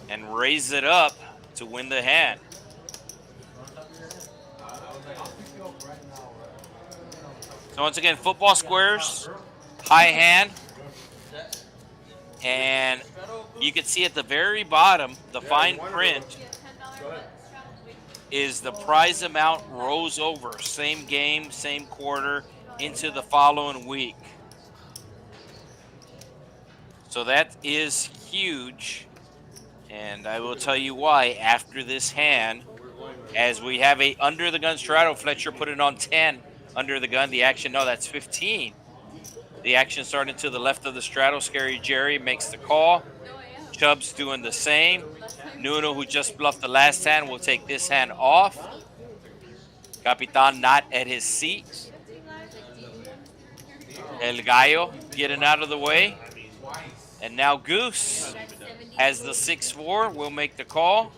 A: and raised it up to win the hand. So once again, football squares, high hand. And you can see at the very bottom, the fine print is the prize amount rolls over. Same game, same quarter, into the following week. So that is huge. And I will tell you why after this hand, as we have a under the gun straddle. Fletcher put it on 10 under the gun. The action, no, that's 15. The action started to the left of the straddle. Scary Jerry makes the call. Chubbs doing the same. Nuno, who just bluffed the last hand, will take this hand off. Capitan not at his seat. El Gallo getting out of the way. And now Goose has the 6-4. Will make the call.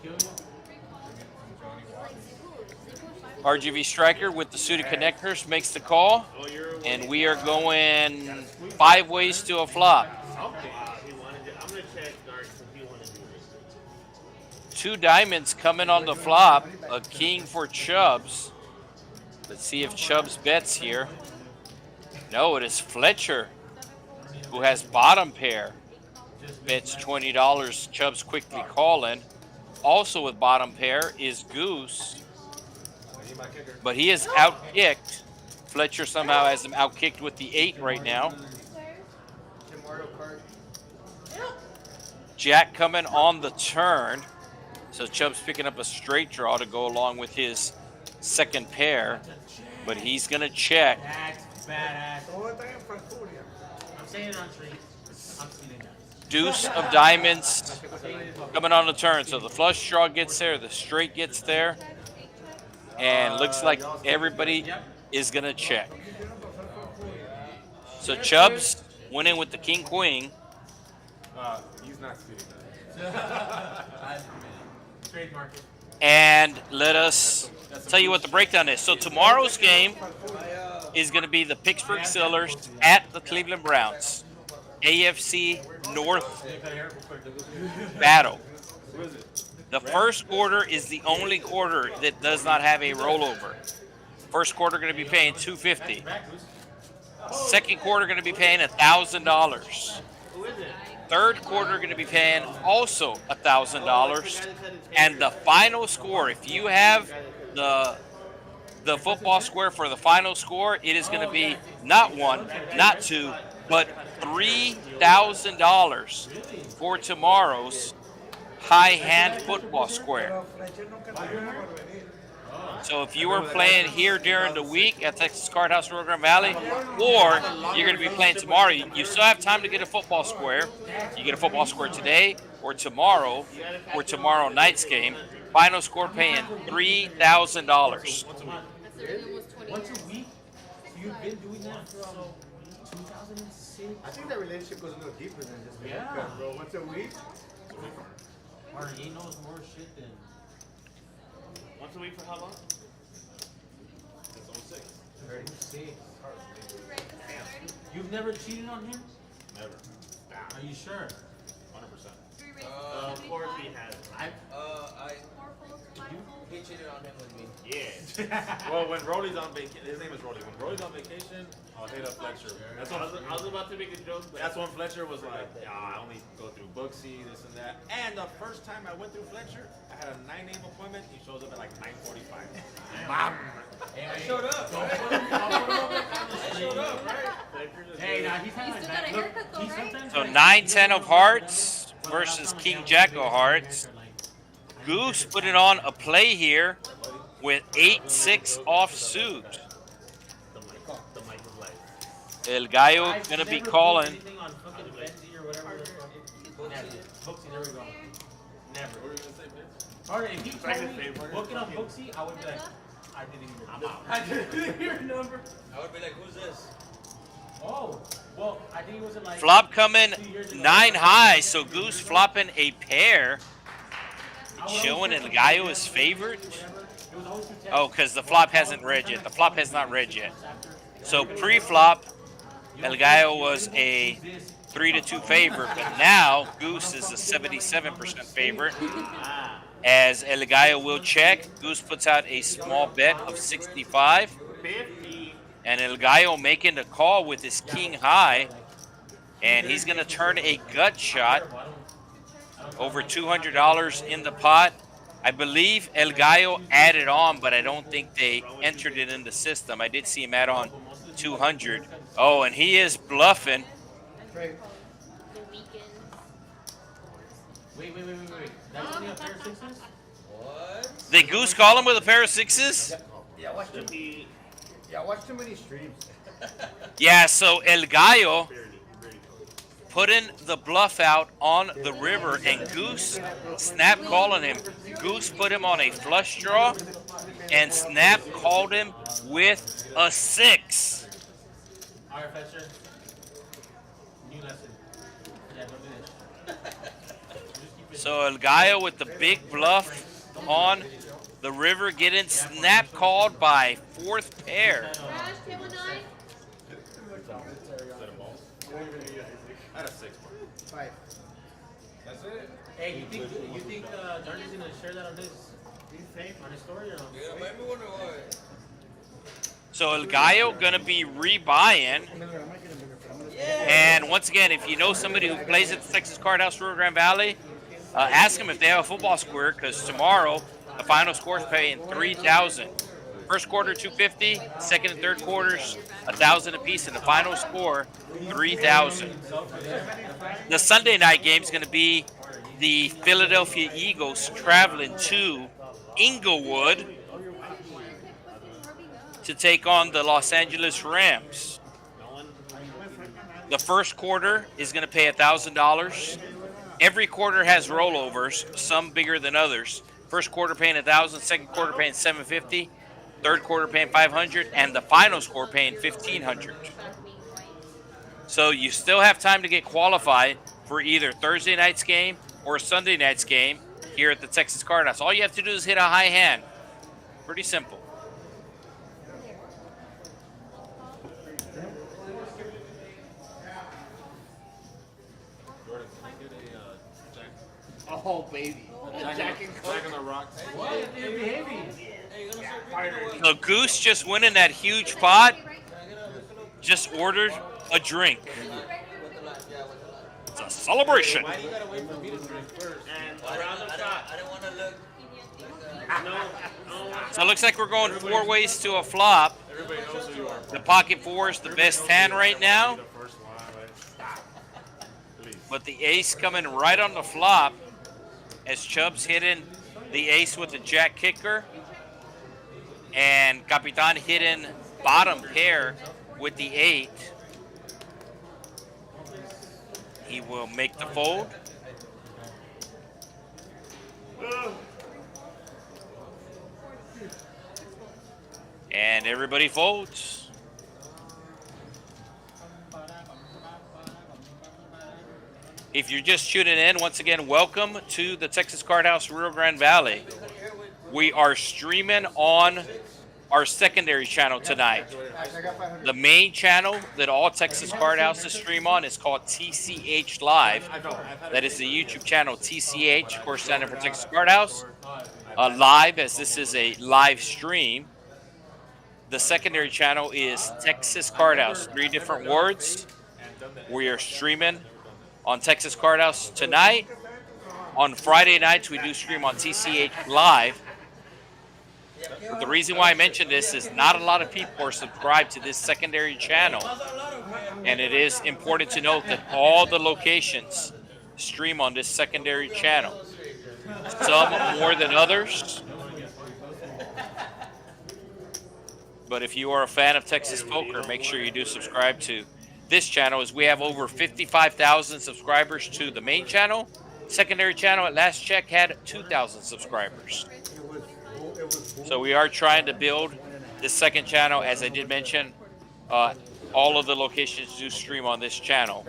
A: RGV striker with the suited connectors makes the call. And we are going 5 ways to a flop. 2 diamonds coming on the flop. A king for Chubbs. Let's see if Chubbs bets here. No, it is Fletcher who has bottom pair. Bets $20. Chubbs quickly calling. Also with bottom pair is Goose. But he is outkicked. Fletcher somehow has him outkicked with the 8 right now. Jack coming on the turn. So Chubbs picking up a straight draw to go along with his second pair. But he's going to check.
E: Badass. I'm saying it on street. I'm feeling that.
A: Deuce of diamonds coming on the turn. So the flush draw gets there, the straight gets there. And looks like everybody is going to check. So Chubbs went in with the king queen.
D: He's not speeding that.
A: And let us tell you what the breakdown is. So tomorrow's game is going to be the Pittsburgh Steelers at the Cleveland Browns. AFC North battle. The first quarter is the only quarter that does not have a rollover. First quarter going to be paying $250. Second quarter going to be paying $1,000. Third quarter going to be paying also $1,000. And the final score, if you have the football square for the final score, it is going to be not 1, not 2, but $3,000 for tomorrow's high hand football square. So if you were playing here during the week at Texas Card House Rio Grande Valley, or you're going to be playing tomorrow, you still have time to get a football square. You get a football square today or tomorrow for tomorrow night's game. Final score paying $3,000.
E: Once a week? You've been doing that from 2006?
F: I think that relationship goes a little deeper than just
E: Yeah.
F: bro. Once a week?
E: Or he knows more shit than...
I: Once a week for how long?
E: 36. You've never cheated on him?
D: Never.
E: Are you sure?
D: 100%.
I: Of course he has. He cheated on him with me.
D: Yeah. Well, when Rolly's on vacation, his name is Rolly. When Rolly's on vacation, I'll hit up Fletcher. That's when,
I: I was about to make a joke, but
D: that's when Fletcher was like, yeah, I only go through Booksy, this and that. And the first time I went through Fletcher, I had a 9 a.m. appointment. He shows up at like 9:45. Mom.
I: I showed up. Right? I showed up, right?
E: Hey, now he's
G: You
E: having
G: still got a haircut though, right?
A: So 9-10 of hearts versus King Jack of hearts. Goose put it on a play here with 8-6 offsuit. El Gallo gonna be calling.
E: Anything on fucking Benzie or whatever the fuck it- Never. Booksy, there we go. Never. Or if he told me booking on Booksy, I would be like, I didn't even I'm out. I didn't hear your number.
I: I would be like, who's this?
E: Oh, well, I think it was in like
A: Flop coming 9 high, so Goose flopping a pair. Showing El Gallo is favored. Oh, because the flop hasn't read yet. The flop has not read yet. So pre-flop, El Gallo was a 3-2 favorite, but now Goose is a 77% favorite. As El Gallo will check, Goose puts out a small bet of 65. And El Gallo making the call with his king high. And he's going to turn a gut shot. Over $200 in the pot. I believe El Gallo added on, but I don't think they entered it in the system. I did see him add on 200. Oh, and he is bluffing.
G: The weekend.
E: Wait. That's only a pair of sixes?
I: What?
A: Did Goose call him with a pair of sixes?
F: Yeah, watch too many streams.
A: Yeah, so El Gallo putting the bluff out on the river, and Goose snap calling him. Goose put him on a flush draw, and Snap called him with a 6.
E: All right, Fletcher. New lesson. Yeah, don't do this.
A: So El Gallo with the big bluff on the river, getting snap called by 4th pair.
G: Raj, table 9.
D: I had a 6.
F: 5.
D: That's it.
E: Hey, you think Johnny's gonna share that on his story or no?
I: Yeah, made me wonder why.
A: So El Gallo gonna be rebuying. And once again, if you know somebody who plays at the Texas Card House Rio Grande Valley, ask them if they have a football square, because tomorrow the final score is paying $3,000. First quarter $250, second and third quarters $1,000 apiece, and the final score $3,000. The Sunday night game is going to be the Philadelphia Eagles traveling to Inglewood to take on the Los Angeles Rams. The first quarter is going to pay $1,000. Every quarter has rollovers, some bigger than others. First quarter paying $1,000, second quarter paying $750, third quarter paying $500, and the final score paying $1,500. So you still have time to get qualified for either Thursday night's game or Sunday night's game here at the Texas Card House. All you have to do is hit a high hand. Pretty simple.
D: Jordan, can I get a jack?
F: Oh, baby.
D: Jack on the rocks.
E: What? You're behaving.
I: Hey, you gonna start drinking or what?
A: So Goose just winning that huge pot, just ordered a drink. It's a celebration.
I: Why do you gotta wait for me to drink first? And around the shot. I didn't want to look.
A: So it looks like we're going 4 ways to a flop.
D: Everybody knows who you are.
A: The pocket 4 is the best hand right now,
D: The first line, like, please.
A: but the ace coming right on the flop as Chubbs hitting the ace with the jack kicker, and Capitan hitting bottom pair with the 8. He will make the fold. And everybody folds. If you're just tuning in, once again, welcome to the Texas Card House Rio Grande Valley. We are streaming on our secondary channel tonight. The main channel that all Texas Card Houses stream on is called TCH Live. That is the YouTube channel TCH, of course, standing for Texas Card House. Live, as this is a live stream. The secondary channel is Texas Card House. 3 different words. We are streaming on Texas Card House tonight. On Friday nights, we do stream on TCH Live. But the reason why I mentioned this is not a lot of people are subscribed to this secondary channel. And it is important to note that all the locations stream on this secondary channel. Some more than others. But if you are a fan of Texas Poker, make sure you do subscribe to this channel, as we have over 55,000 subscribers to the main channel. Secondary channel at last check had 2,000 subscribers. So we are trying to build this second channel. As I did mention, all of the locations do stream on this channel.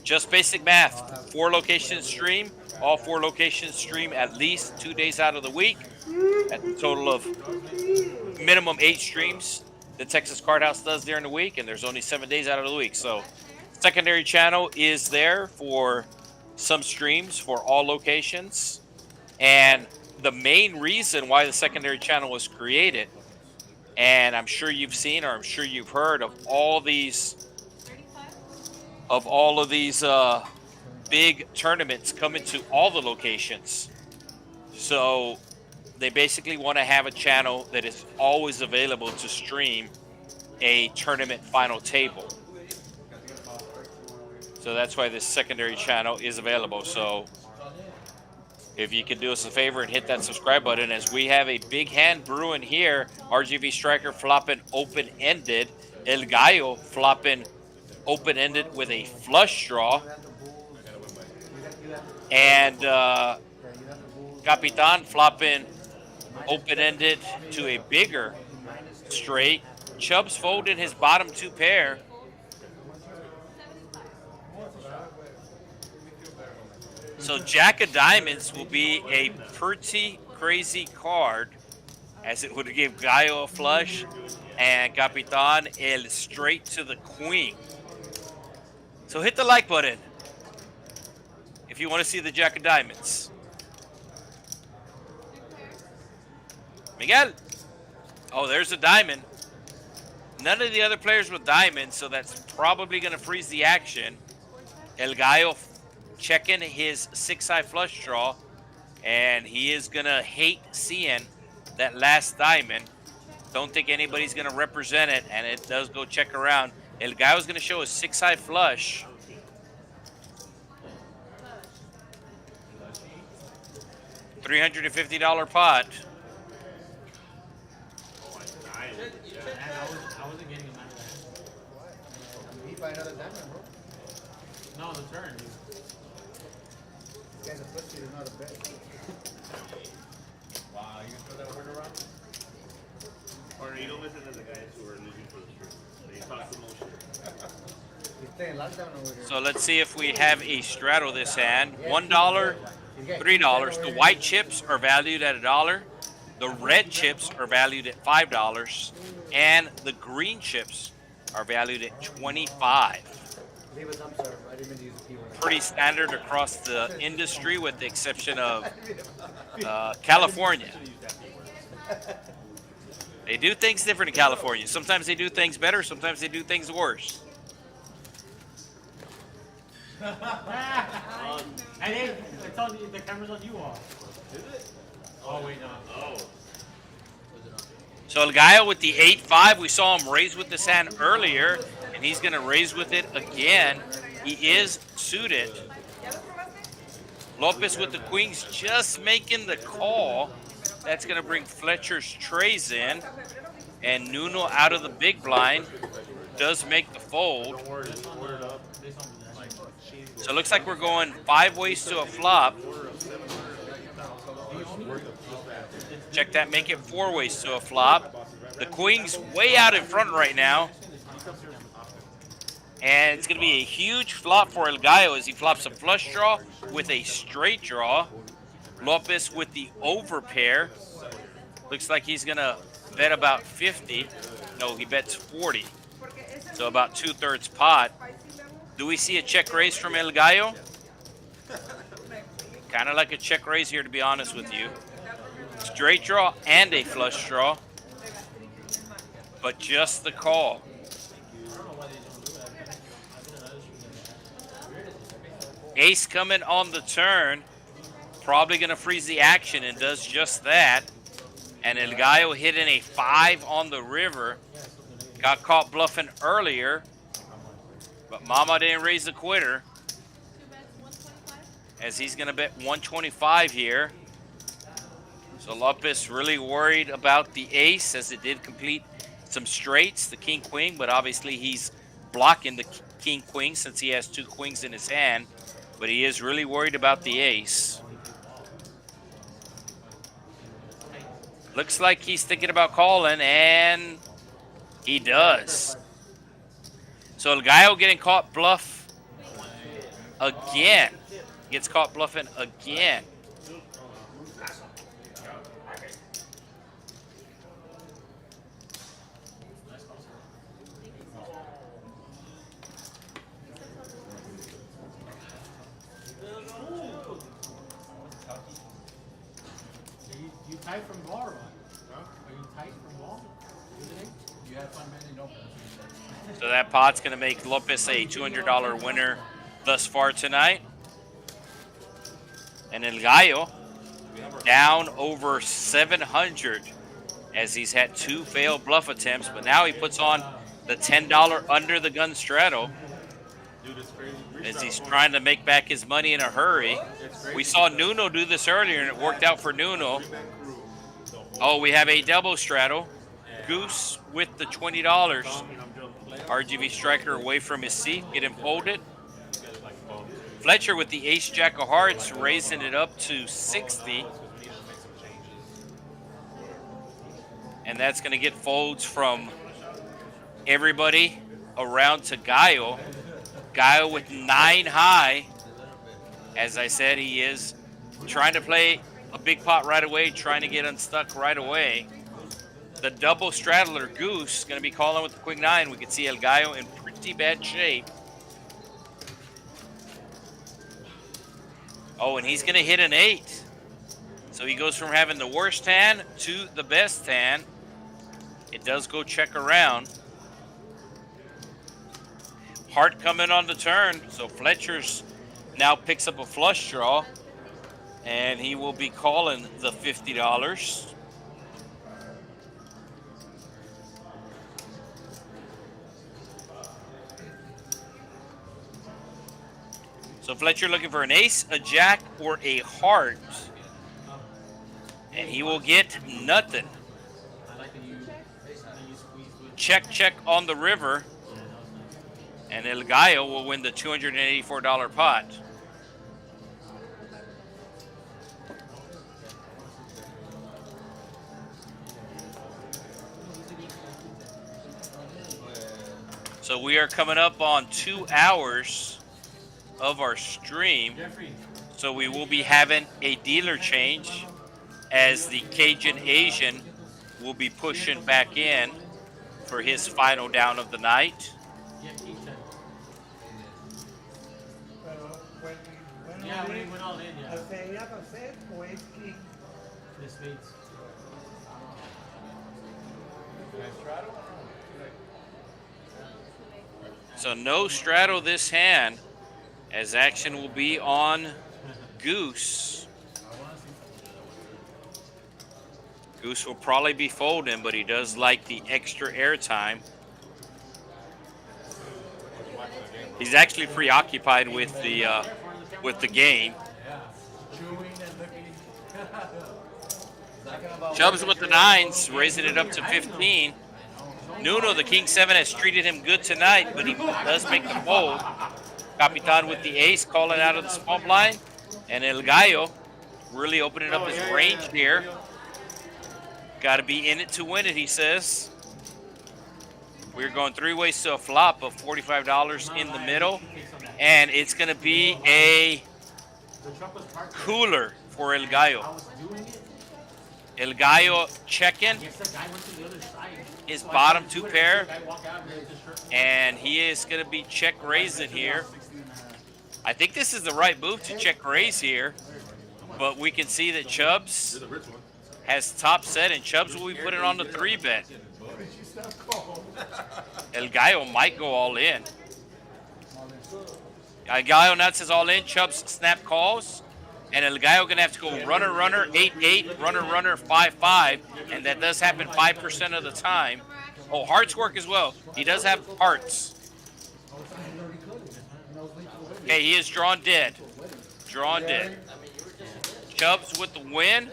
A: Just basic math. 4 locations stream. All 4 locations stream at least 2 days out of the week. At a total of minimum 8 streams the Texas Card House does during the week, and there's only 7 days out of the week. So secondary channel is there for some streams for all locations. And the main reason why the secondary channel was created, and I'm sure you've seen or I'm sure you've heard of all of these big tournaments coming to all the locations. So they basically want to have a channel that is always available to stream a tournament final table. So that's why this secondary channel is available. So if you could do us a favor and hit that subscribe button, as we have a big hand brewing here. RGV Striker flopping open-ended. El Gallo flopping open-ended with a flush draw. And Capitan flopping open-ended to a bigger straight. Chubbs folded his bottom 2 pair. So Jack of Diamonds will be a pretty crazy card, as it would give Gallo a flush and Capitan el straight to the queen. So hit the like button if you want to see the Jack of Diamonds. Miguel. Oh, there's a diamond. None of the other players with diamonds, so that's probably going to freeze the action. El Gallo checking his 6-high flush draw, and he is going to hate seeing that last diamond. Don't think anybody's going to represent it, and it does go check around. El Gallo's going to show a 6-high flush. $350 pot.
E: I wasn't getting none of that.
F: He buy another diamond, bro.
E: No, the turn.
F: This guy's a pussy, he's not a bet.
H: Wow, you gonna throw that word around?
D: Or you don't listen to the guys who are losing for the stream. They talk emotion.
F: He's playing lockdown over here.
A: So let's see if we have a straddle this hand. $1, $3. The white chips are valued at $1. The red chips are valued at $5. And the green chips are valued at $25.
F: Leave us, I'm sorry, I didn't mean to use the P word.
A: Pretty standard across the industry, with the exception of California. They do things different in California. Sometimes they do things better, sometimes they do things worse.
E: And then it's on the camera's on you all. Is it? Oh wait, no. Oh.
A: So El Gallo with the 8-5, we saw him raise with this hand earlier, and he's going to raise with it again. He is suited. Lopez with the queens, just making the call. That's going to bring Fletcher's trays in, and Nuno out of the big blind does make the fold. So it looks like we're going 5 ways to a flop. Check that, make it 4 ways to a flop. The queen's way out in front right now. And it's going to be a huge flop for El Gallo as he flops a flush draw with a straight draw. Lopez with the over pair. Looks like he's gonna bet about 50. No, he bets 40. So about 2/3 pot. Do we see a check raise from El Gallo? Kind of like a check raise here, to be honest with you. Straight draw and a flush draw, but just the call. Ace coming on the turn, probably going to freeze the action, and does just that. And El Gallo hitting a 5 on the river. Got caught bluffing earlier, but Mama didn't raise the quitter, as he's going to bet 125 here. So Lopez really worried about the ace, as it did complete some straights, the king queen, but obviously he's blocking the king queen since he has 2 queens in his hand. But he is really worried about the ace. Looks like he's thinking about calling, and he does. So El Gallo getting caught bluff again. Gets caught bluffing again.
E: You tight from ball or what? Huh? Are you tight from ball? You have fun mending open.
A: So that pot's going to make Lopez a $200 winner thus far tonight. And El Gallo down over 700, as he's had 2 failed bluff attempts, but now he puts on the $10 under the gun straddle, as he's trying to make back his money in a hurry. We saw Nuno do this earlier, and it worked out for Nuno. Oh, we have a double straddle. Goose with the $20. RGV striker away from his seat, getting folded. Fletcher with the ace jack of hearts, raising it up to 60. And that's going to get folds from everybody around to Gallo. Gallo with 9 high. As I said, he is trying to play a big pot right away, trying to get unstuck right away. The double straddler Goose going to be calling with the quick 9. We can see El Gallo in pretty bad shape. Oh, and he's going to hit an 8. So he goes from having the worst hand to the best hand. It does go check around. Heart coming on the turn. So Fletcher's now picks up a flush draw, and he will be calling the $50. So Fletcher looking for an ace, a jack, or a heart. And he will get nothing. Check, check on the river. And El Gallo will win the $284 pot. So we are coming up on 2 hours of our stream. So we will be having a dealer change, as the Cajun Asian will be pushing back in for his final down of the night.
E: Yeah, when he went all in, yeah. The spades.
A: So no straddle this hand, as action will be on Goose. Goose will probably be folding, but he does like the extra airtime. He's actually preoccupied with the game. Chubbs with the 9s, raising it up to 15. Nuno, the king 7, has treated him good tonight, but he does make the fold. Capitan with the ace, calling out of the small blind. And El Gallo really opening up his range here. Got to be in it to win it, he says. We're going 3 ways to a flop of $45 in the middle. And it's going to be a cooler for El Gallo. El Gallo checking
E: Yes, the guy went to the other side.
A: his bottom two pair,
E: The guy walked out and his shirt.
A: and he is going to be check raising here. I think this is the right move to check raise here, but we can see that Chubbs has top set, and Chubbs will be putting on the 3-bet. El Gallo might go all in. El Gallo now says all in. Chubbs snap calls, and El Gallo gonna have to go runner runner 8-8, runner runner 5-5, and that does happen 5% of the time. Oh, hearts work as well. He does have hearts. Okay, he is drawn dead. Drawn dead. Chubbs with the win,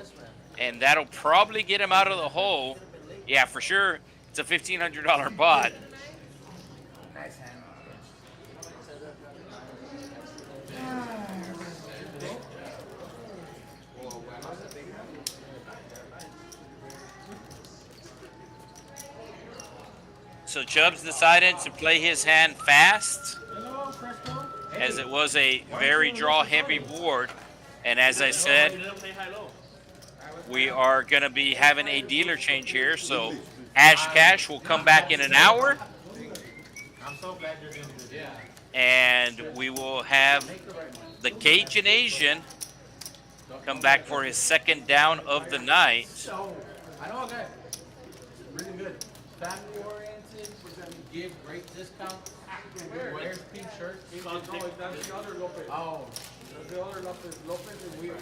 A: and that'll probably get him out of the hole. Yeah, for sure. It's a $1,500 bot.
F: Nice hand.
A: So Chubbs decided to play his hand fast, as it was a very draw-heavy board. And as I said, we are going to be having a dealer change here. So Ash Cash will come back in an hour,
E: I'm so glad you're doing this. Yeah.
A: and we will have the Cajun Asian come back for his second down of the night.
E: So, I know a guy. Really good. Family oriented. Give great discount. Wears pink shirts. Oh, that's the other Lopez. Oh, the other Lopez. Lopez is weird.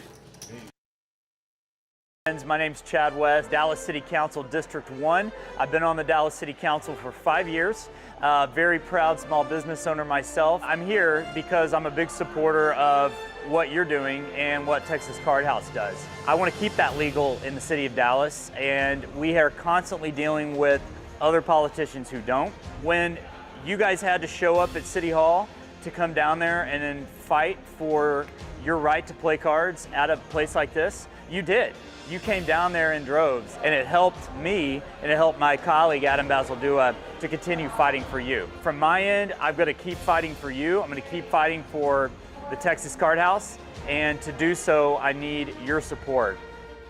J: My name's Chad West, Dallas City Council District 1. I've been on the Dallas City Council for 5 years. Very proud small business owner myself. I'm here because I'm a big supporter of what you're doing and what Texas Card House does. I want to keep that legal in the city of Dallas, and we are constantly dealing with other politicians who don't. When you guys had to show up at City Hall to come down there and then fight for your right to play cards at a place like this, you did. You came down there in droves, and it helped me and it helped my colleague Adam Basildua to continue fighting for you. From my end, I've got to keep fighting for you. I'm going to keep fighting for the Texas Card House, and to do so, I need your support.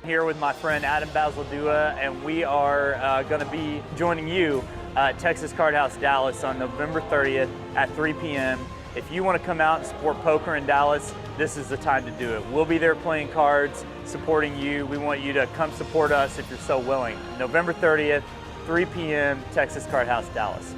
J: I'm here with my friend Adam Basildua, and we are going to be joining you at Texas Card House Dallas on November 30th at 3 p.m. If you want to come out and support poker in Dallas, this is the time to do it. We'll be there playing cards, supporting you. We want you to come support us if you're so willing. November 30th, 3 p.m., Texas Card House, Dallas.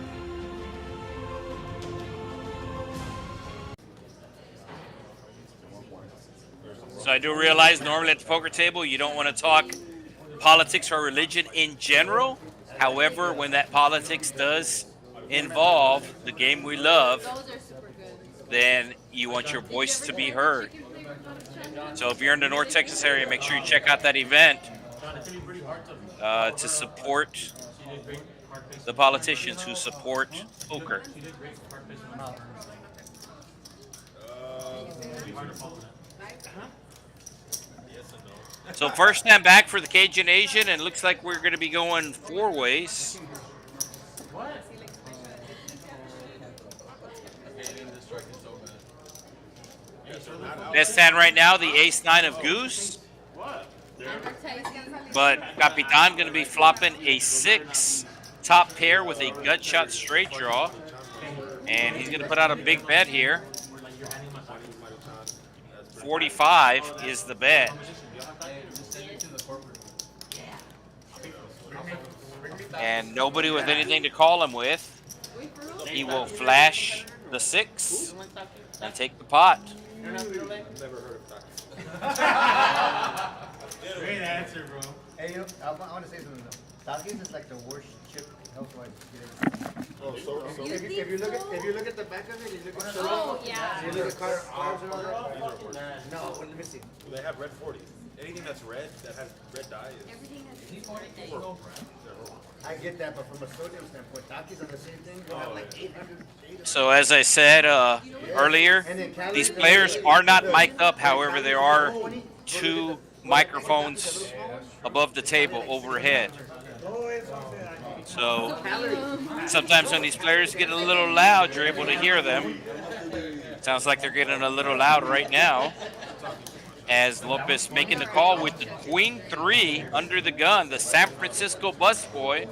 A: So I do realize normally at the poker table you don't want to talk politics or religion in general. However, when that politics does involve the game we love, then you want your voice to be heard. So if you're in the North Texas area, make sure you check out that event to support the politicians who support poker. So first time back for the Cajun Asian, and looks like we're going to be going 4 ways. Best hand right now, the ace-9 of goose. But Capitan going to be flopping a 6 top pair with a gut shot straight draw. And he's going to put out a big bet here. 45 is the bet. And nobody with anything to call him with. He will flash the 6 and take the pot.
D: Never heard of Takis.
E: Great answer, bro.
F: Hey, you know, I want to say something though. Takis is like the worst chip health-wise.
D: Oh, so
F: If you look at the back of it, you look at the
G: Oh, yeah.
F: you look at carbs and all that. No, let me see.
D: they have red 40s. Anything that's red that has red dye is
G: Everything has
F: I get that, but from a sodium standpoint, Takis are the same thing. They have like 800.
A: So as I said earlier, these players are not mic'd up. However, there are 2 microphones above the table overhead. So sometimes when these players get a little loud, you're able to hear them. Sounds like they're getting a little loud right now. as Lopez making the call with the queen 3 under the gun, the San Francisco busboy.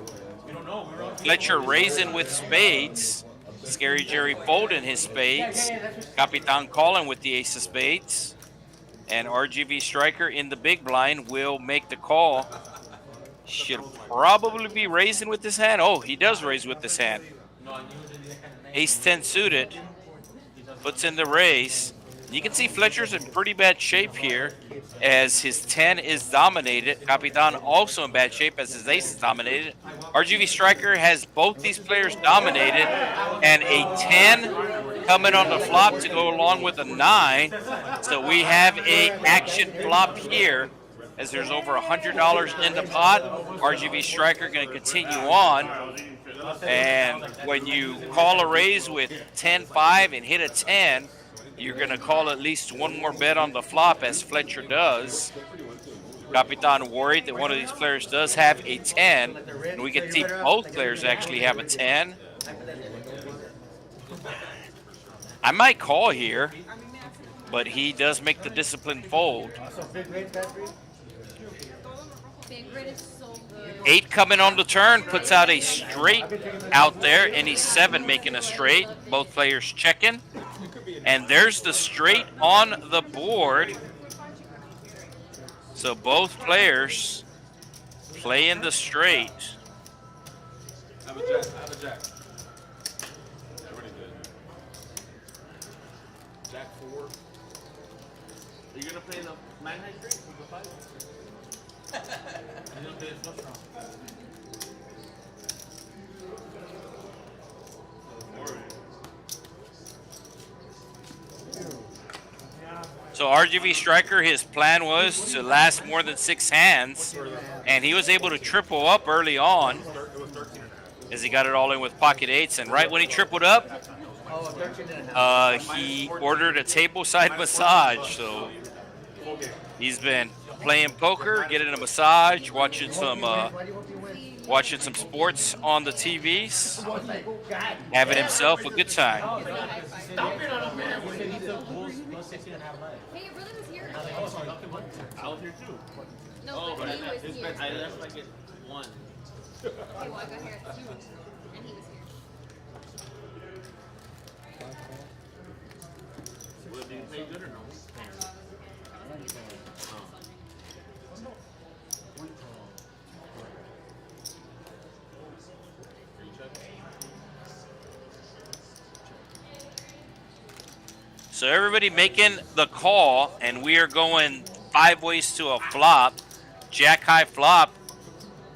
A: Fletcher raising with spades. Scary Jerry folding his spades. Capitan calling with the ace of spades. And RGV Striker in the big blind will make the call. Should probably be raising with this hand. Oh, he does raise with this hand. Ace 10 suited. Puts in the raise. You can see Fletcher's in pretty bad shape here as his 10 is dominated. Capitan also in bad shape as his ace is dominated. RGV Striker has both these players dominated, and a 10 coming on the flop to go along with a 9. So we have a action flop here as there's over $100 in the pot. RGV Striker going to continue on. And when you call a raise with 10-5 and hit a 10, you're going to call at least one more bet on the flop, as Fletcher does. Capitan worried that one of these players does have a 10, and we can see both players actually have a 10. I might call here, but he does make the disciplined fold. 8 coming on the turn, puts out a straight out there, and he's 7 making a straight. Both players checking. And there's the straight on the board. So both players playing the straight.
D: I have a jack. I have a jack. Everybody good. Jack 4. Are you gonna play the Magnite straight with the 5?
E: I'm gonna play the flush draw.
A: So RGV Striker, his plan was to last more than 6 hands, and he was able to triple up early on as he got it all in with pocket 8s. And right when he tripled up, he ordered a tableside massage. So he's been playing poker, getting a massage, watching some sports on the TVs, having himself a good time.
G: Hey, your brother was here.
D: I was here too.
G: No, but he was here.
I: I left like at 1.
G: Okay, well, I got here at 2, and he was here.
I: Well, did you play good or no?
A: So everybody making the call, and we are going 5 ways to a flop. Jack high flop.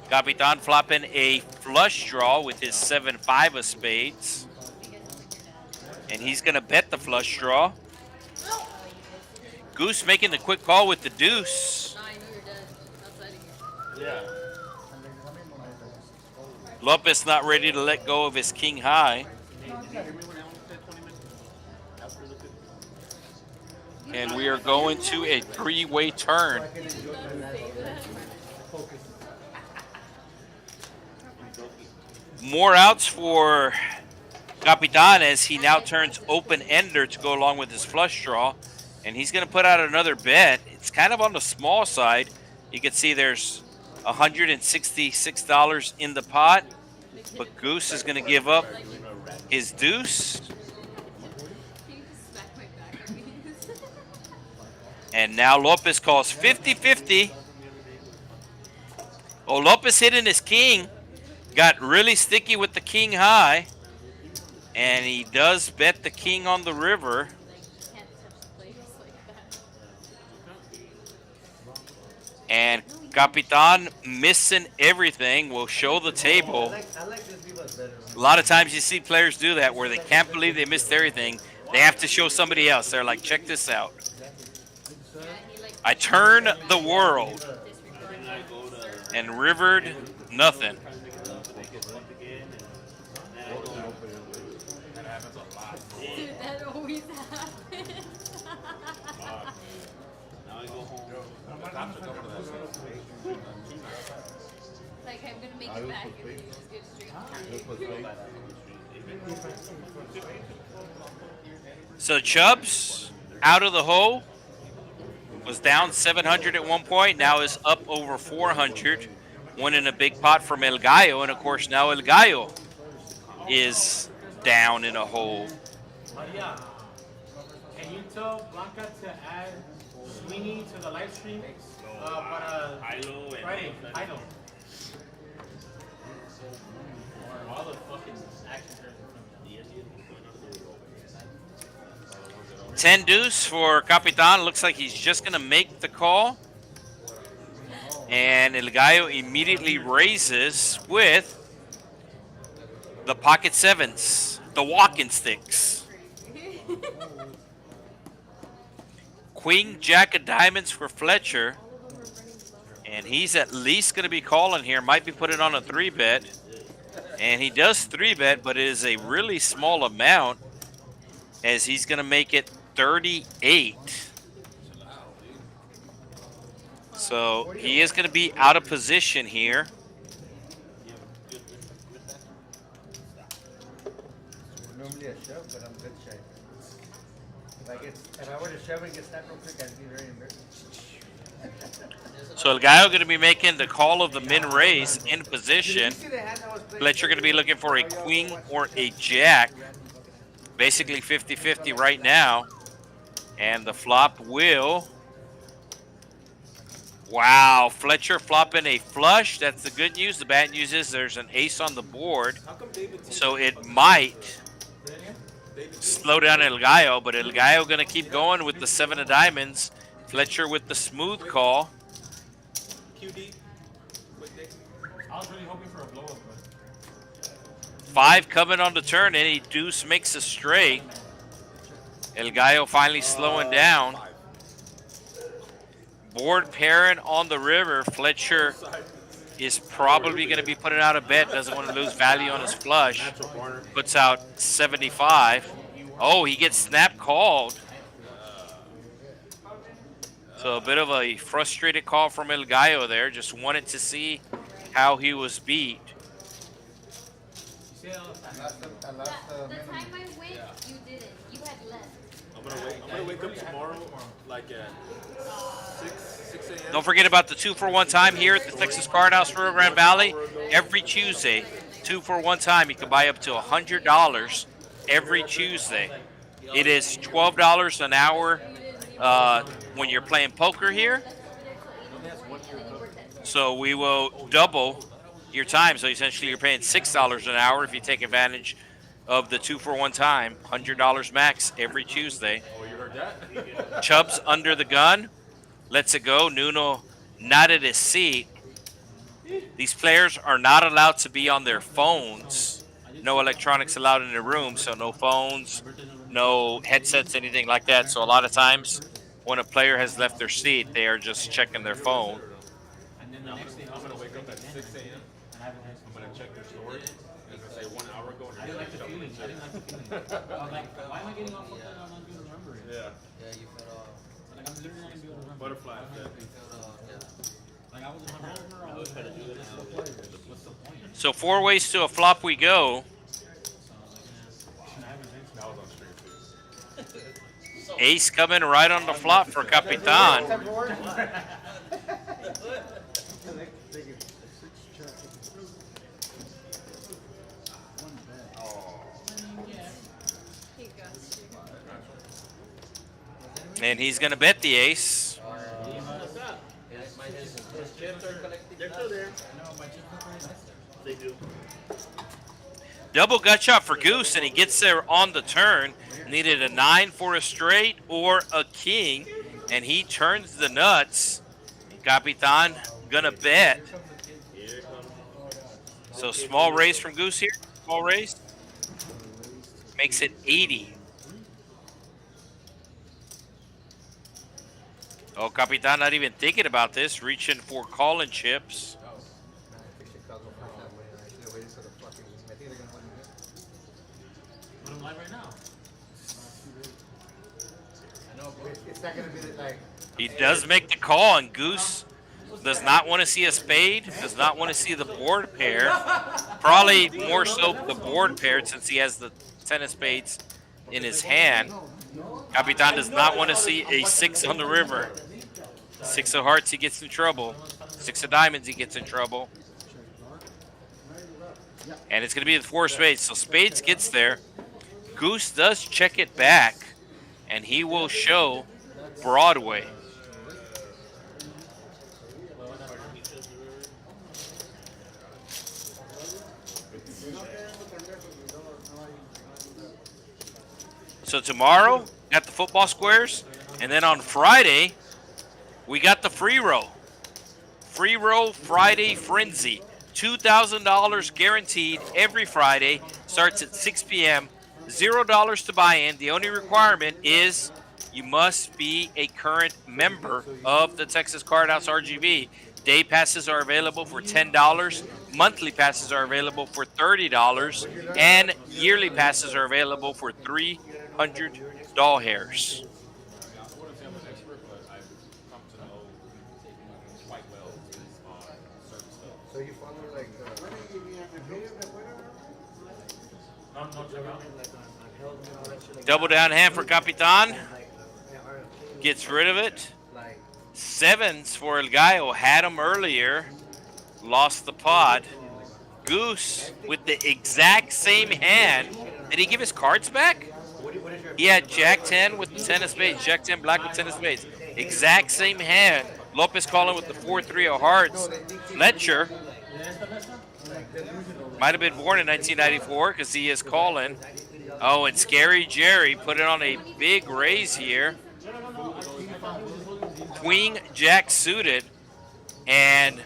A: Capitan flopping a flush draw with his 7-5 of spades. And he's going to bet the flush draw. Goose making the quick call with the deuce.
G: I know you're dead. Outside of here.
D: Yeah.
A: Lopez not ready to let go of his king high. And we are going to a 3-way turn. More outs for Capitan as he now turns open-ender to go along with his flush draw. And he's going to put out another bet. It's kind of on the small side. You can see there's $166 in the pot. But Goose is going to give up his deuce. And now Lopez calls 50-50. Oh, Lopez hitting his king. Got really sticky with the king high. And he does bet the king on the river. And Capitan missing everything will show the table. A lot of times you see players do that where they can't believe they missed everything. They have to show somebody else. They're like, check this out. I turn the world and rivered nothing.
G: Dude, that always happens.
I: Now I go home.
G: Like, I'm gonna make it back and then just get straight.
A: So Chubbs out of the hole. Was down 700 at one point, now is up over 400, winning a big pot from El Gallo, and of course now El Gallo is down in a hole.
E: Maria, can you tell Blanca to add Sweeney to the live stream? Friday, Idol. All the fucking action turns from
A: 10 deuce for Capitan. Looks like he's just going to make the call. And El Gallo immediately raises with the pocket sevens, the walking sticks. Queen Jack of diamonds for Fletcher. And he's at least going to be calling here. Might be putting on a 3-bet. And he does 3-bet, but it is a really small amount, as he's going to make it 38. So he is going to be out of position here.
F: Normally a shove, but I'm good shy. If I were to shove and get snapped real quick, I'd be very embarrassed.
A: So El Gallo going to be making the call of the min raise in position. Fletcher going to be looking for a queen or a jack. Basically 50-50 right now. And the flop will... Wow, Fletcher flopping a flush. That's the good news. The bad news is there's an ace on the board. So it might slow down El Gallo, but El Gallo going to keep going with the 7 of diamonds. Fletcher with the smooth call.
D: QD.
E: I was really hoping for a blow up, but
A: 5 coming on the turn. Any deuce makes a straight. El Gallo finally slowing down. Board pairing on the river. Fletcher is probably going to be putting out a bet. Doesn't want to lose value on his flush. Puts out 75. Oh, he gets snap called. So a bit of a frustrated call from El Gallo there. Just wanted to see how he was beat.
G: The time I went, you didn't. You had left.
D: I'm gonna wake up tomorrow like at 6 a.m.
A: Don't forget about the 2-for-1 time here at the Texas Card House Rio Grande Valley. Every Tuesday, 2-for-1 time. You can buy up to $100 every Tuesday. It is $12 an hour when you're playing poker here. So we will double your time. So essentially you're paying $6 an hour if you take advantage of the 2-for-1 time. $100 max every Tuesday.
D: Oh, you heard that?
A: Chubbs under the gun. Lets it go. Nuno not at his seat. These players are not allowed to be on their phones. No electronics allowed in the room, so no phones, no headsets, anything like that. So a lot of times when a player has left their seat, they are just checking their phone.
E: and then the next day
D: I'm gonna wake up at 6 a.m.
E: and I haven't had
D: I'm gonna check their story. And I say 1 hour ago.
E: I didn't like the feeling. I didn't like the feeling. I was like, why am I getting off of that? I'm not going to remember it.
D: Yeah.
I: Yeah, you feel
E: Like, I'm literally not going to be able to remember.
D: Butterfly effect.
E: Like, I was hungover. I was trying to do this. What's the point?
A: So 4 ways to a flop we go.
D: That was on stream too.
A: Ace coming right on the flop for Capitan. And he's going to bet the ace.
I: They're still there.
D: They do.
A: Double gut shot for Goose, and he gets there on the turn. Needed a 9 for a straight or a king, and he turns the nuts. Capitan gonna bet. So small raise from Goose here. Small raise. Makes it 80. Oh, Capitan not even thinking about this, reaching for calling chips.
E: But I'm live right now.
F: It's not gonna be like.
A: He does make the call, and Goose does not want to see a spade, does not want to see the board pair. Probably more so the board pair since he has the 10 of spades in his hand. Capitan does not want to see a 6 on the river. 6 of hearts, he gets in trouble. 6 of diamonds, he gets in trouble. And it's going to be the 4 of spades. So spades gets there. Goose does check it back, and he will show Broadway. So tomorrow, got the football squares, and then on Friday, we got the free roll. Free roll Friday frenzy. $2,000 guaranteed every Friday. Starts at 6 p.m. $0 to buy in. The only requirement is you must be a current member of the Texas Card House RGV. Day passes are available for $10. Monthly passes are available for $30. And yearly passes are available for $300 doll hairs.
F: So you follow like
A: Double down hand for Capitan. Gets rid of it. 7s for El Gallo. Had him earlier. Lost the pot. Goose with the exact same hand. Did he give his cards back? He had Jack 10 with the 10 of spades. Jack 10 black with 10 of spades. Exact same hand. Lopez calling with the 4-3 of hearts. Fletcher might have been born in 1994 because he is calling. Oh, and Scary Jerry put it on a big raise here. Queen Jack suited, and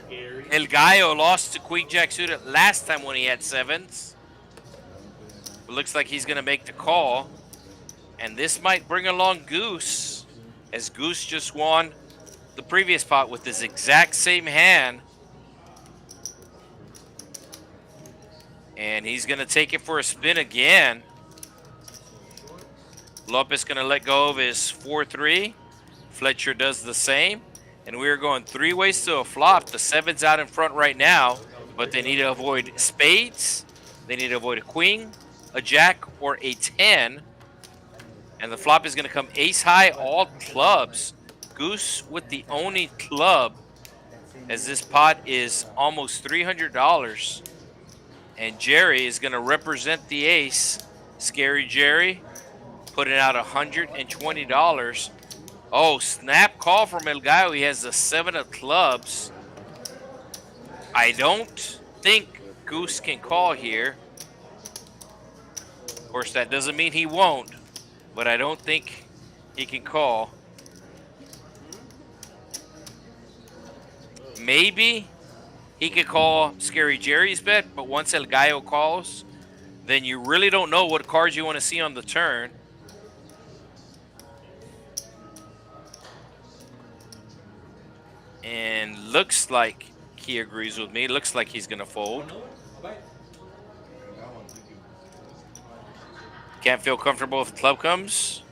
A: El Gallo lost to Queen Jack suited last time when he had 7s. It looks like he's going to make the call, and this might bring along Goose, as Goose just won the previous pot with this exact same hand. And he's going to take it for a spin again. Lopez going to let go of his 4-3. Fletcher does the same. And we're going 3 ways to a flop. The 7's out in front right now, but they need to avoid spades. They need to avoid a queen, a jack, or a 10. And the flop is going to come ace high, all clubs. Goose with the only club, as this pot is almost $300. And Jerry is going to represent the ace. Scary Jerry putting out $120. Oh, snap call from El Gallo. He has the 7 of clubs. I don't think Goose can call here. Of course, that doesn't mean he won't, but I don't think he can call. Maybe he could call Scary Jerry's bet, but once El Gallo calls, then you really don't know what cards you want to see on the turn. And looks like he agrees with me. Looks like he's going to fold. Can't feel comfortable if the club comes.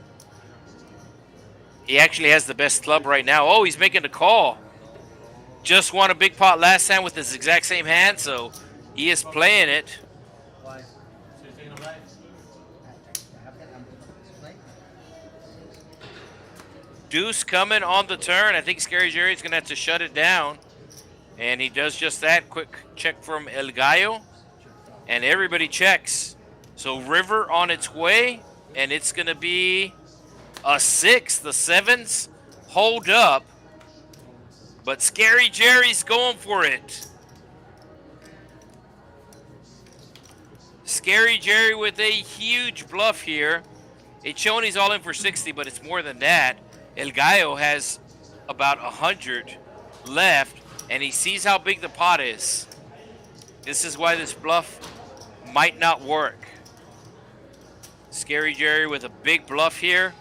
A: He actually has the best club right now. Oh, he's making the call. Just won a big pot last time with this exact same hand, so he is playing it. Deuce coming on the turn. I think Scary Jerry's going to have to shut it down. And he does just that. Quick check from El Gallo. And everybody checks. So river on its way. And it's going to be a 6. The 7s hold up. But Scary Jerry's going for it. Scary Jerry with a huge bluff here. It's showing he's all in for 60, but it's more than that. El Gallo has about 100 left, and he sees how big the pot is. This is why this bluff might not work. Scary Jerry with a big bluff here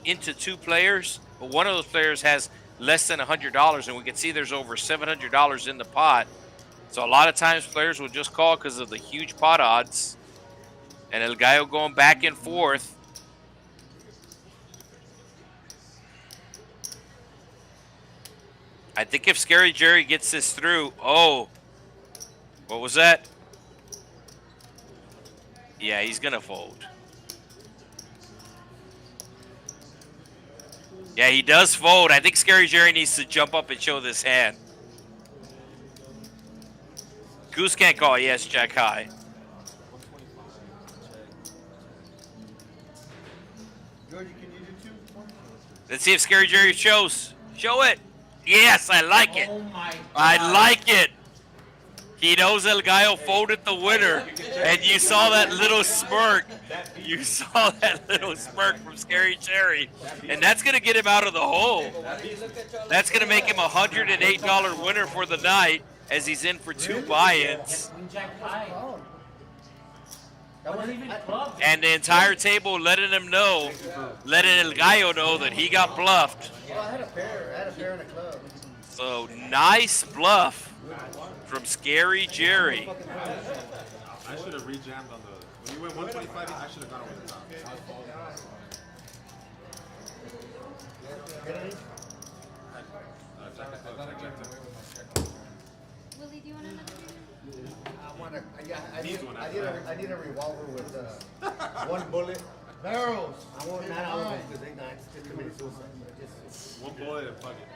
A: into 2 players, but one of those players has less than $100, and we can see there's over $700 in the pot. So a lot of times players will just call because of the huge pot odds. And El Gallo going back and forth. I think if Scary Jerry gets this through, oh, what was that? Yeah, he's going to fold. Yeah, he does fold. I think Scary Jerry needs to jump up and show this hand. Goose can't call. Yes, jack high.
F: Georgie, can you do two?
A: Let's see if Scary Jerry shows. Show it. Yes, I like it.
E: Oh my God.
A: I like it. He knows El Gallo folded the winner, and you saw that little smirk. You saw that little smirk from Scary Jerry, and that's going to get him out of the hole. That's going to make him a $108 winner for the night, as he's in for 2 buy-ins.
E: Queen jack high. That wasn't even clubbed.
A: And the entire table letting him know, letting El Gallo know that he got bluffed.
F: Well, I had a pair and a club.
A: So nice bluff from Scary Jerry.
D: I should have rejammed on the. When you went 125, I should have gone over the top.
G: Willie, do you want another drink?
F: I need a revolver with one bullet. Barrels. I want not all of them because they just committed suicide. Just,
D: One bullet and fuck it.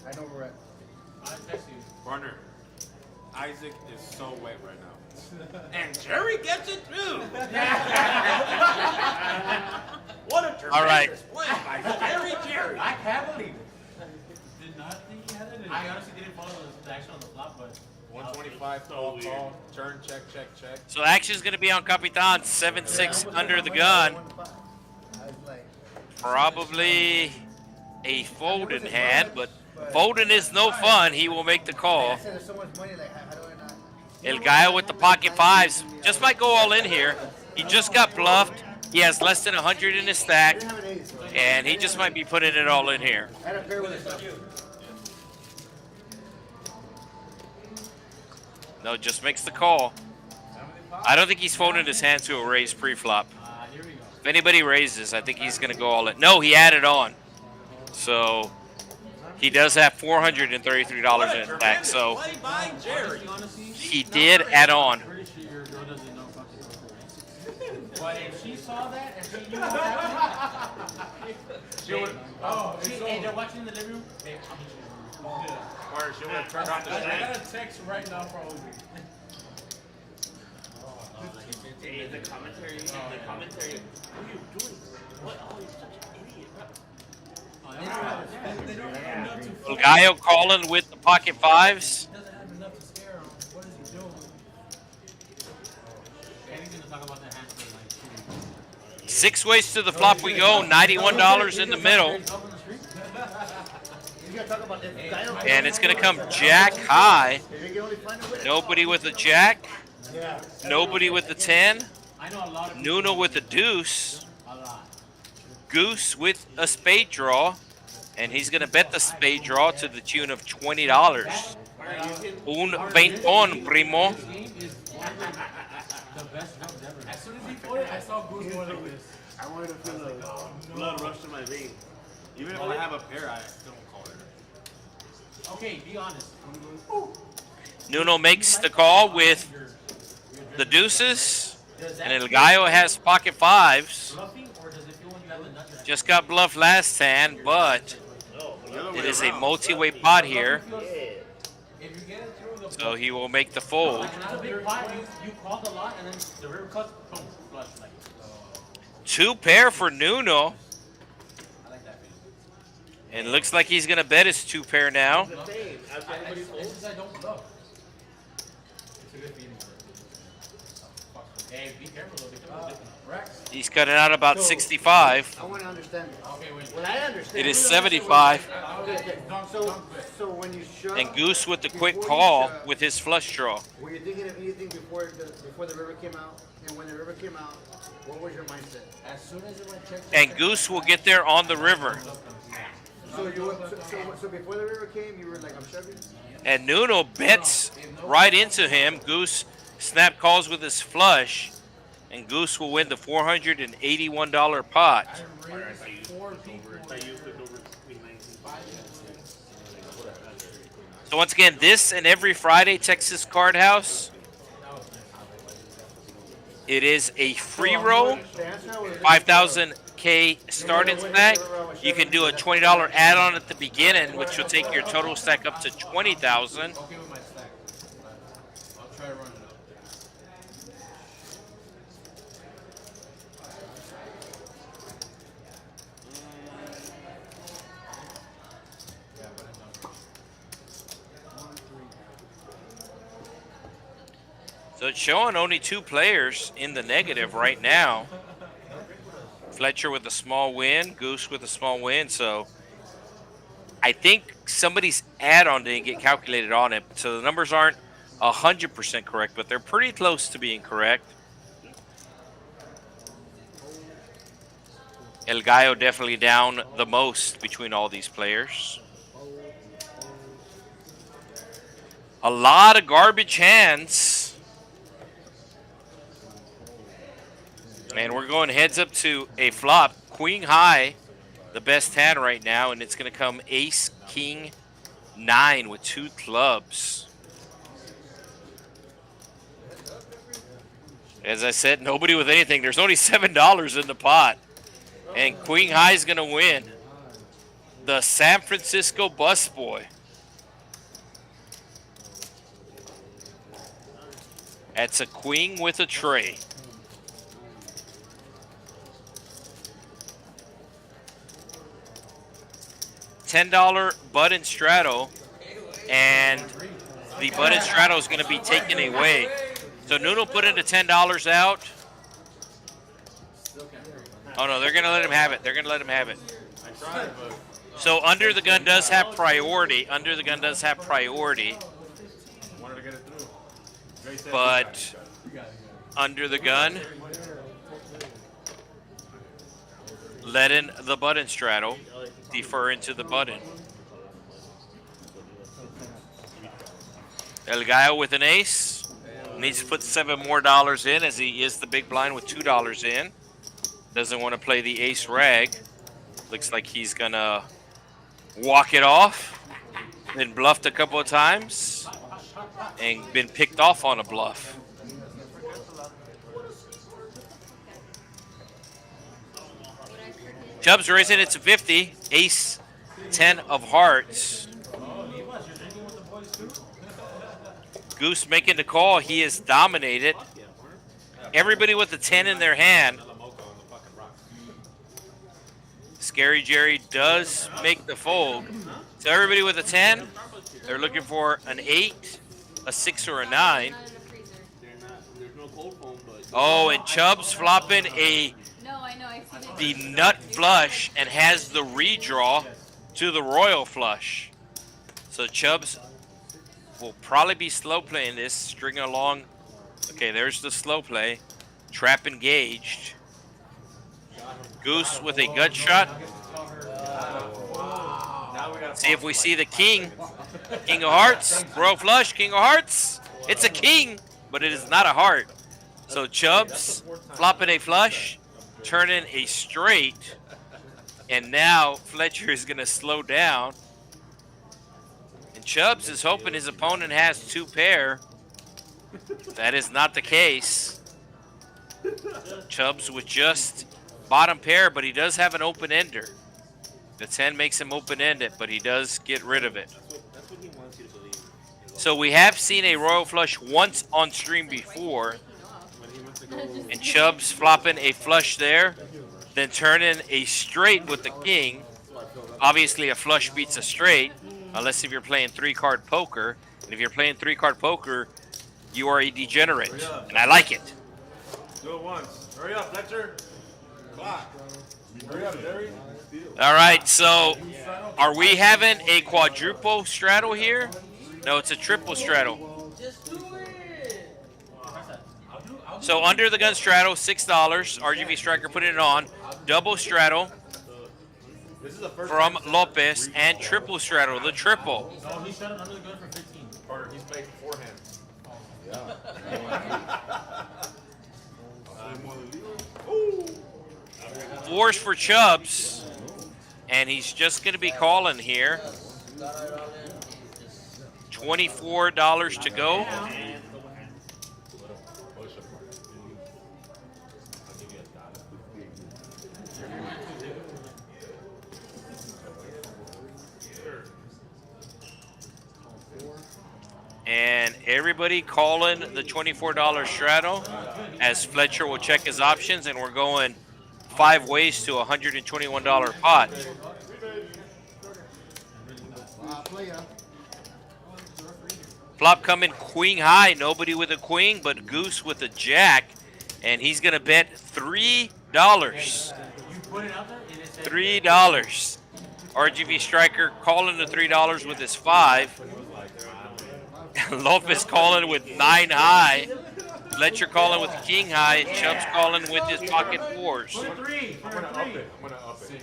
F: I know we're at.
E: I text you.
D: Partner, Isaac is so wet right now.
I: And Jerry gets it too. What a tremendous
A: All right.
I: play by Scary Jerry.
E: I can't believe it. Did not think he had it. I honestly didn't follow the action on the flop, but
D: 125, call, turn, check, check, check.
A: So action's going to be on Capitan, 7-6 under the gun. Probably a folding hand, but folding is no fun. He will make the call. El Gallo with the pocket fives. Just might go all in here. He just got bluffed. He has less than 100 in his stack, and he just might be putting it all in here. No, just makes the call. I don't think he's folding his hand to a raise pre-flop.
E: here we go.
A: If anybody raises, I think he's going to go all in. No, he added on. So he does have $433 in his stack. So
I: Play by Jerry.
A: he did add on.
E: Pretty sure your girl doesn't know fucking poker. But if she saw that and she knew what happened, she would. Oh, hey, they're watching in the living room. Hey, I'll meet you.
D: Or she would have turned off the
E: I
D: stand.
E: got a text right now from Obi.
I: The commentary. What are you doing? What? Oh, you're such an idiot.
A: El Gallo calling with the pocket fives.
E: Doesn't have enough to scare him. What is he doing? And he's gonna talk about the hand for like 2 weeks.
A: 6 ways to the flop we go. $91 in the middle. And it's going to come jack high. Nobody with a jack. Nobody with a 10.
E: I know a lot of
A: Nuno with a deuce.
E: a lot.
A: Goose with a spade draw. And he's going to bet the spade draw to the tune of $20. Un veinton, primo.
E: This game is the best jump ever. As soon as he put it, I saw Goose going like this.
D: I wanted to feel the blood rush to my veins. Even if I have a pair, I still don't call it.
E: Okay, be honest.
A: Nuno makes the call with the deuces. And El Gallo has pocket fives.
E: Bluffing, or does it feel when you have the nuts?
A: Just got bluffed last hand, but it is a multi-way pot here.
E: If you get it through the
A: So he will make the fold.
E: like it's a big pot, you called a lot, and then the river cuts, boom, flush like.
A: 2 pair for Nuno.
E: I like that feeling.
A: And looks like he's going to bet his 2 pair now.
E: Since I don't bluff. It's a good feeling. Hey, be careful though, because it's
A: He's cutting out about 65.
F: I want to understand it.
E: okay, wait.
F: Well, I understand.
A: It is 75.
F: So when you shove.
A: And Goose with the quick call with his flush draw.
F: Were you thinking of anything before the river came out? And when the river came out, what was your mindset?
E: As soon as it went check.
A: And Goose will get there on the river.
F: So before the river came, you were like, I'm shoving?
A: And Nuno bets right into him. Goose snap calls with his flush. And Goose will win the $481 pot. So once again, this and every Friday, Texas Card House. It is a free roll, 5,000 $10K starting stack, you can do a $20 add-on at the beginning, which will take your total stack up to $20,000.
E: Okay with my stack. I'll try running it up.
A: So it's showing only 2 players in the negative right now. Fletcher with a small win, Goose with a small win. So I think somebody's add-on didn't get calculated on it. So the numbers aren't 100% correct, but they're pretty close to being correct. El Gallo definitely down the most between all these players. A lot of garbage hands. And we're going heads up to a flop. Queen high, the best hand right now, and it's going to come ace, king, 9 with 2 clubs. As I said, nobody with anything. There's only $7 in the pot. And queen high is going to win. The San Francisco busboy. That's a queen with a tray. $10 button straddle, and the button straddle is going to be taken away. So Nuno put in the $10 out. Oh no, they're going to let him have it. They're going to let him have it. So under the gun does have priority. Under the gun does have priority. But under the gun, let in the button straddle. Defer into the button. El Gallo with an ace. Needs to put $7 more in, as he is the big blind with $2 in. Doesn't want to play the ace rag. Looks like he's gonna walk it off. Been bluffed a couple of times and been picked off on a bluff. Chubbs raising it to 50. Ace, 10 of hearts. Goose making the call. He is dominated. Everybody with a 10 in their hand. Scary Jerry does make the fold. So everybody with a 10, they're looking for an 8, a 6, or a 9. Oh, and Chubbs flopping the nut flush and has the redraw to the royal flush. So Chubbs will probably be slow playing this, stringing along. Okay, there's the slow play. Trap engaged. Goose with a gut shot. See if we see the king. King of hearts, royal flush, king of hearts. It's a king, but it is not a heart. So Chubbs flopping a flush, turning a straight, and now Fletcher is going to slow down. And Chubbs is hoping his opponent has 2 pair. That is not the case. Chubbs with just bottom pair, but he does have an open ender. The 10 makes him open-ended, but he does get rid of it. So we have seen a royal flush once on stream before. And Chubbs flopping a flush there, then turning a straight with the king. Obviously a flush beats a straight, unless if you're playing 3-card poker. And if you're playing 3-card poker, you are a degenerate, and I like it.
D: Do it once. Hurry up, Fletcher. Clock. Hurry up, Jerry.
A: All right, so are we having a quadruple straddle here? No, it's a triple straddle. So under the gun straddle, $6. RGV Striker putting it on. Double straddle from Lopez, and triple straddle, the triple.
E: No, he shot it under the gun for 15.
D: Or he's playing 4 hands.
A: Fours for Chubbs, and he's just going to be calling here. $24 to go. everybody calling the $24 straddle as Fletcher will check his options, and we're going 5 ways to a $121 pot. Flop coming queen high, nobody with a queen, but Goose with a jack, and he's gonna bet $3. $3. RGV striker calling the $3 with his 5. Lopez calling with 9 high. Fletcher calling with king high, and Chubbs calling with his pocket 4s.
D: I'm gonna up it.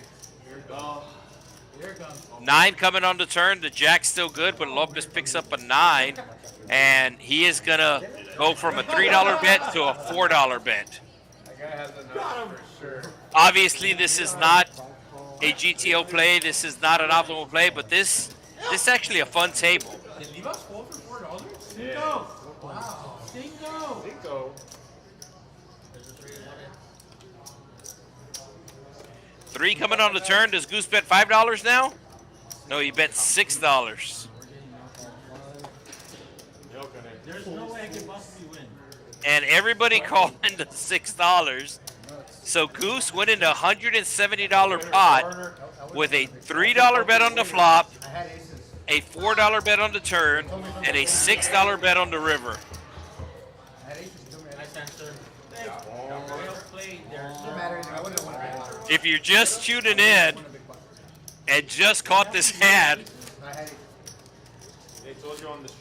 A: 9 coming on the turn. The jack's still good, but Lopez picks up a 9, and he is gonna go from a $3 bet to a $4 bet. Obviously, this is not a GTO play. This is not an optimal play, but this is actually a fun table.
E: Did Levi's call for $4? Cinco. Wow. Cinco.
A: 3 coming on the turn. Does Goose bet $5 now? No, he bet $6.
E: There's no way I can possibly win.
A: And everybody calling the $6. So Goose went into a $170 pot with a $3 bet on the flop, a $4 bet on the turn, and a $6 bet on the river. If you're just tuning in and just caught this hand,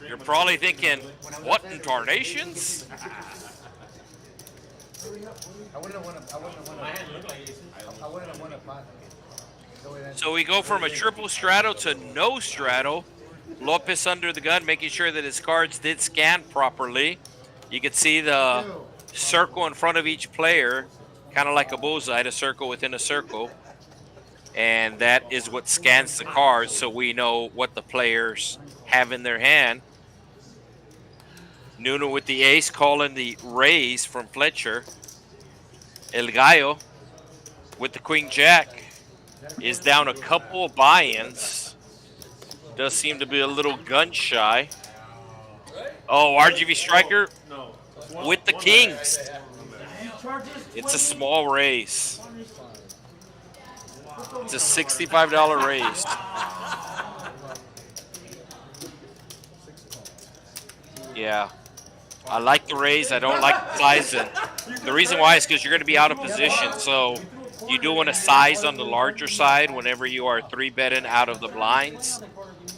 A: you're probably thinking, what in tarnations? So we go from a triple straddle to no straddle. Lopez under the gun, making sure that his cards did scan properly. You can see the circle in front of each player, kind of like a bullseye, a circle within a circle. And that is what scans the cards, so we know what the players have in their hand. Nuno with the ace, calling the raise from Fletcher. El Gallo with the queen jack is down a couple of buy-ins. Does seem to be a little gun shy. Oh, RGV striker with the kings. It's a small raise. It's a $65 raise. Yeah. I like the raise. I don't like the size. And the reason why is because you're going to be out of position. So you do want to size on the larger side whenever you are 3-betting out of the blinds.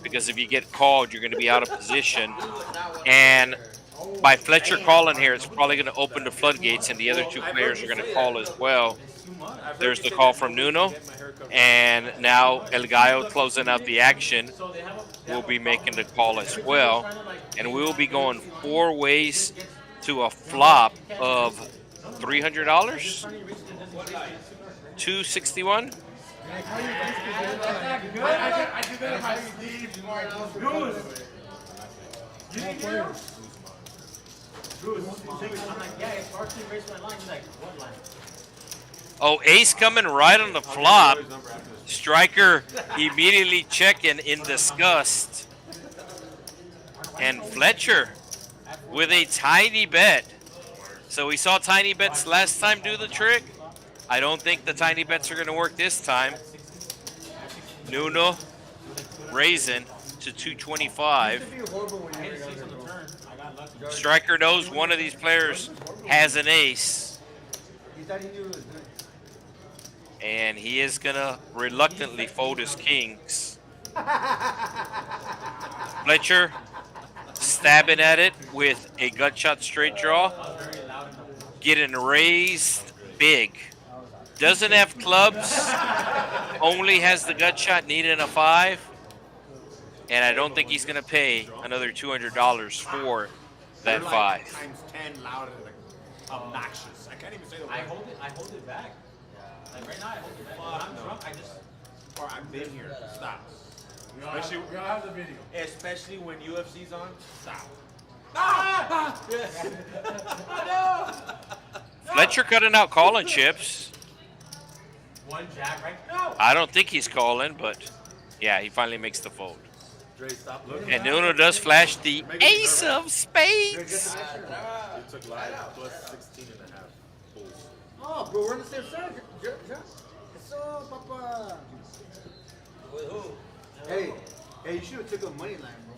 A: Because if you get called, you're going to be out of position. And by Fletcher calling here, it's probably going to open the floodgates, and the other 2 players are going to call as well. There's the call from Nuno. And now El Gallo closing out the action will be making the call as well. And we will be going 4 ways to a flop of $300? $261? Oh, ace coming right on the flop. Striker immediately checking in disgust. And Fletcher with a tiny bet. So we saw tiny bets last time do the trick. I don't think the tiny bets are going to work this time. Nuno raising to 225. Striker knows one of these players has an ace. And he is going to reluctantly fold his kings. Fletcher stabbing at it with a gut shot straight draw. Getting raised big. Doesn't have clubs. Only has the gut shot, needing a 5. And I don't think he's going to pay another $200 for that 5.
D: Times 10 loud and obnoxious. I can't even say the word.
E: I hold it back. Like right now, I hold it back. When I'm drunk, I just.
D: Or I've been here. Stop.
H: We all have the video.
I: Especially when UFC's on.
D: Stop.
A: Fletcher cutting out calling chips.
E: One jack, right? No.
A: I don't think he's calling, but yeah, he finally makes the fold.
D: Dre, stop looking.
A: And Nuno does flash the ace of spades.
D: It took live plus 16 and a half bulls.
F: Oh, bro, we're on the same side. Eso, papa. With who? Hey, you should have took a money line, bro.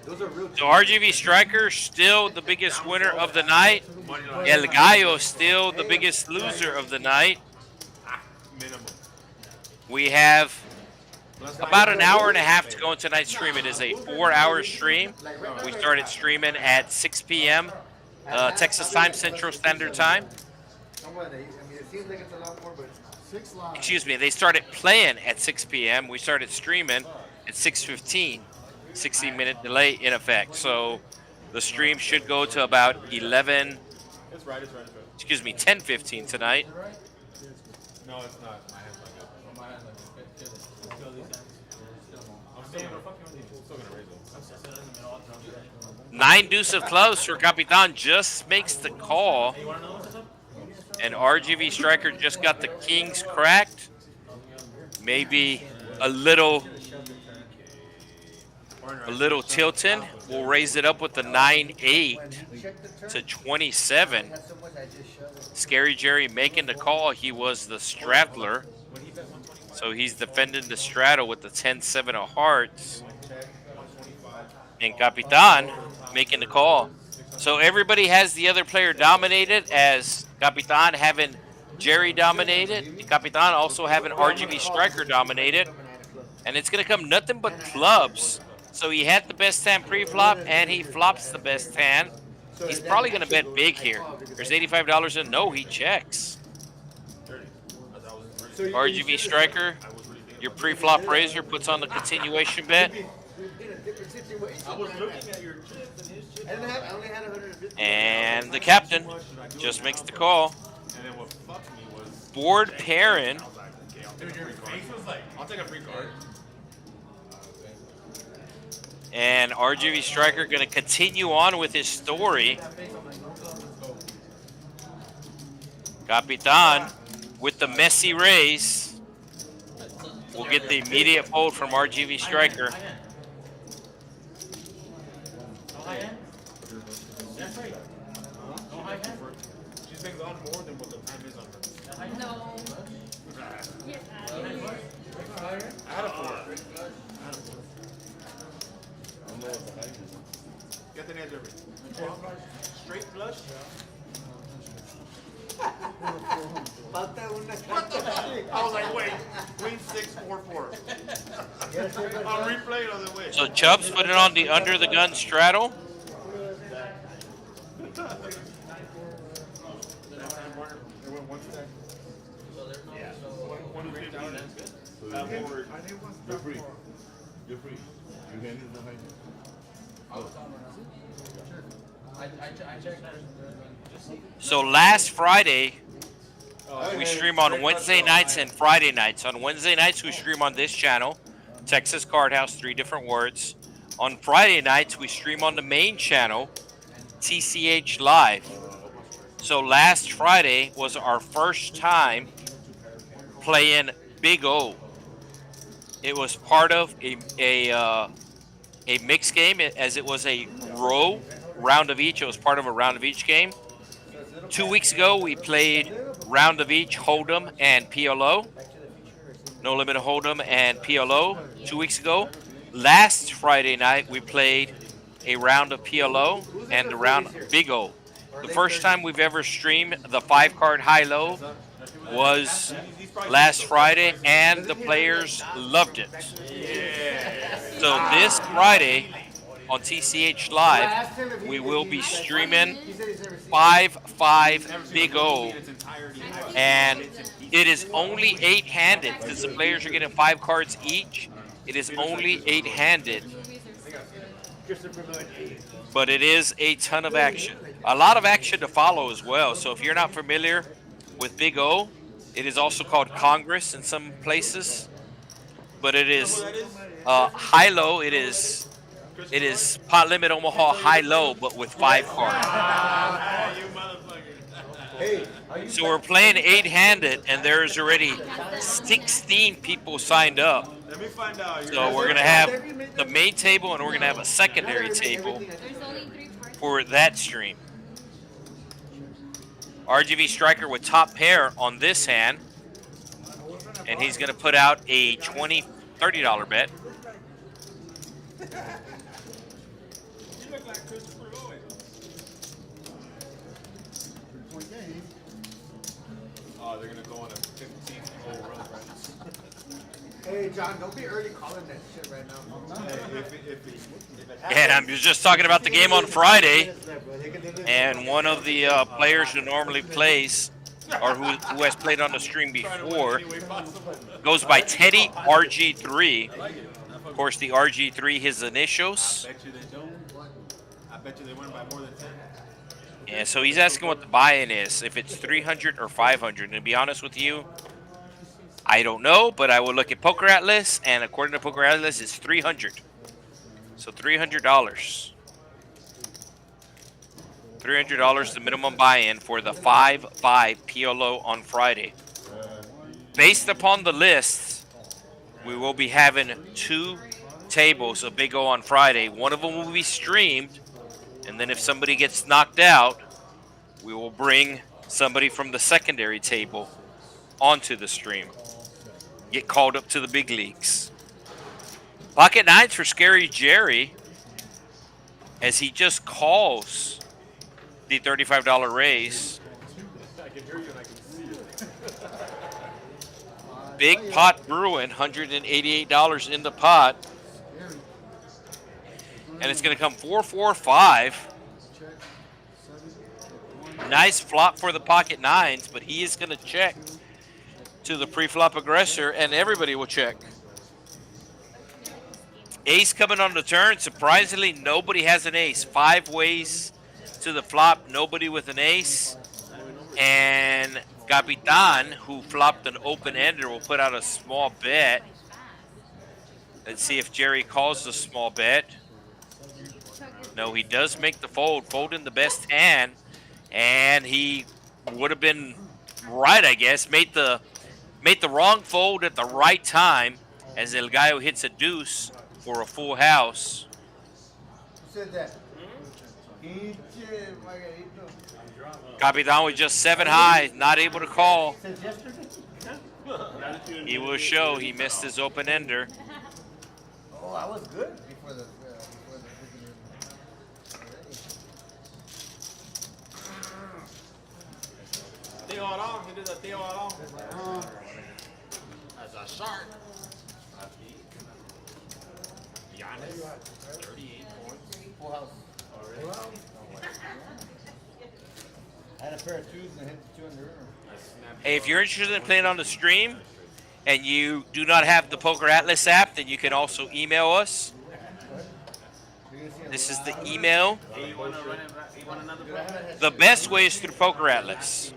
F: Those are real.
A: So RGV Striker still the biggest winner of the night. El Gallo still the biggest loser of the night.
D: Minimum.
A: We have about an hour and a half to go in tonight's stream. It is a 4-hour stream. We started streaming at 6 p.m. Texas time, Central Standard Time.
F: I mean, it seems like it's a lot more, but
A: Excuse me, they started playing at 6 p.m. We started streaming at 6:15. 60-minute delay in effect. So the stream should go to about 11.
D: It's right.
A: Excuse me, 10:15 tonight.
D: No, it's not. My hand's like that.
E: My hand like this.
D: I'm still gonna raise them.
A: 9 deuce of clubs for Capitan just makes the call. And RGV Striker just got the kings cracked. Maybe a little tilting. We'll raise it up with the 9-8 to 27. Scary Jerry making the call. He was the straddler. So he's defending the straddle with the 10-7 of hearts. And Capitan making the call. So everybody has the other player dominated, as Capitan having Jerry dominated. Capitan also having RGV Striker dominated. And it's going to come nothing but clubs. So he had the best hand pre-flop, and he flops the best hand. He's probably going to bet big here. There's $85 in. No, he checks. RGV Striker, your pre-flop raiser, puts on the continuation bet.
F: I was looking at your chips and his chips. I only had 150.
A: And the captain just makes the call.
D: And then what fucked me was
A: Board pairing.
D: I was like, okay, I'll take a free card.
A: And RGV Striker going to continue on with his story. Capitan with the messy raise. We'll get the immediate fold from RGV Striker.
D: She thinks on more than what the time is on her.
G: No.
D: I had a 4. Get the nails over. Straight flush. What the shit? I was like, wait, Queen 6, 4, 4. I'll replay it on the way.
A: So Chubbs put it on the under the gun straddle.
K: You're free. You're free. You can use the hand.
A: So last Friday, we stream on Wednesday nights and Friday nights. On Wednesday nights, we stream on this channel, Texas Card House, 3 different words. On Friday nights, we stream on the main channel, TCH Live. So last Friday was our first time playing Big O. It was part of a mixed game, as it was a round of each. It was part of a round of each game. 2 weeks ago, we played round of each Hold'em and PLO. No Limit Hold'em and PLO 2 weeks ago. Last Friday night, we played a round of PLO and a round of Big O. The first time we've ever streamed the 5-card high-low was last Friday, and the players loved it. So this Friday on TCH Live, we will be streaming 5-5 Big O, and it is only 8-handed because the players are getting 5 cards each. It is only 8-handed, but it is a ton of action. A lot of action to follow as well. So if you're not familiar with Big O, it is also called Congress in some places, but it is high-low. It is pot limit Omaha high-low, but with 5 cards. So we're playing 8-handed, and there's already 16 people signed up.
D: Let me find out.
A: So we're going to have the main table and we're going to have a secondary table
G: There's only 3 parts.
A: for that stream. RGV striker with top pair on this hand. And he's going to put out a $20, $30 bet.
D: Oh, they're gonna go on a 15-hole run, right?
F: Hey, John, don't be early calling that shit right now.
A: And I'm just talking about the game on Friday. And one of the players who normally plays, or who has played on the stream before, goes by Teddy RG3. Of course, the RG3, his initials.
D: I bet you they don't. I bet you they win by more than 10.
A: Yeah, so he's asking what the buy-in is, if it's 300 or 500. And to be honest with you, I don't know, but I will look at Poker Atlas, and according to Poker Atlas, it's 300. So $300. $300 the minimum buy-in for the 5-5 PLO on Friday. Based upon the lists, we will be having 2 tables of Big O on Friday. One of them will be streamed, and then if somebody gets knocked out, we will bring somebody from the secondary table onto the stream. Get called up to the big leagues. Pocket nines for Scary Jerry, as he just calls the $35 raise.
D: I can hear you and I can see you.
A: Big pot brewing, $188 in the pot. And it's going to come 4-4-5. Nice flop for the pocket nines, but he is going to check to the pre-flop aggressor, and everybody will check. Ace coming on the turn. Surprisingly, nobody has an ace. 5 ways to the flop, nobody with an ace. And Capitan, who flopped an open-ender, will put out a small bet. Let's see if Jerry calls the small bet. No, he does make the fold. Fold in the best hand. And he would have been right, I guess. Made the wrong fold at the right time as El Gallo hits a deuce for a full house.
F: Who said that?
A: Capitan was just 7 high, not able to call. He will show he missed his open ender.
F: Oh, I was good before the
I: Theo Aron, he did a Theo Aron. As a shark. Giannis, 38 points.
F: full house. I had a pair of 2s and hit the 2 in the river.
A: Hey, if you're interested in playing on the stream and you do not have the Poker Atlas app, then you can also email us. This is the email. The best way is through Poker Atlas.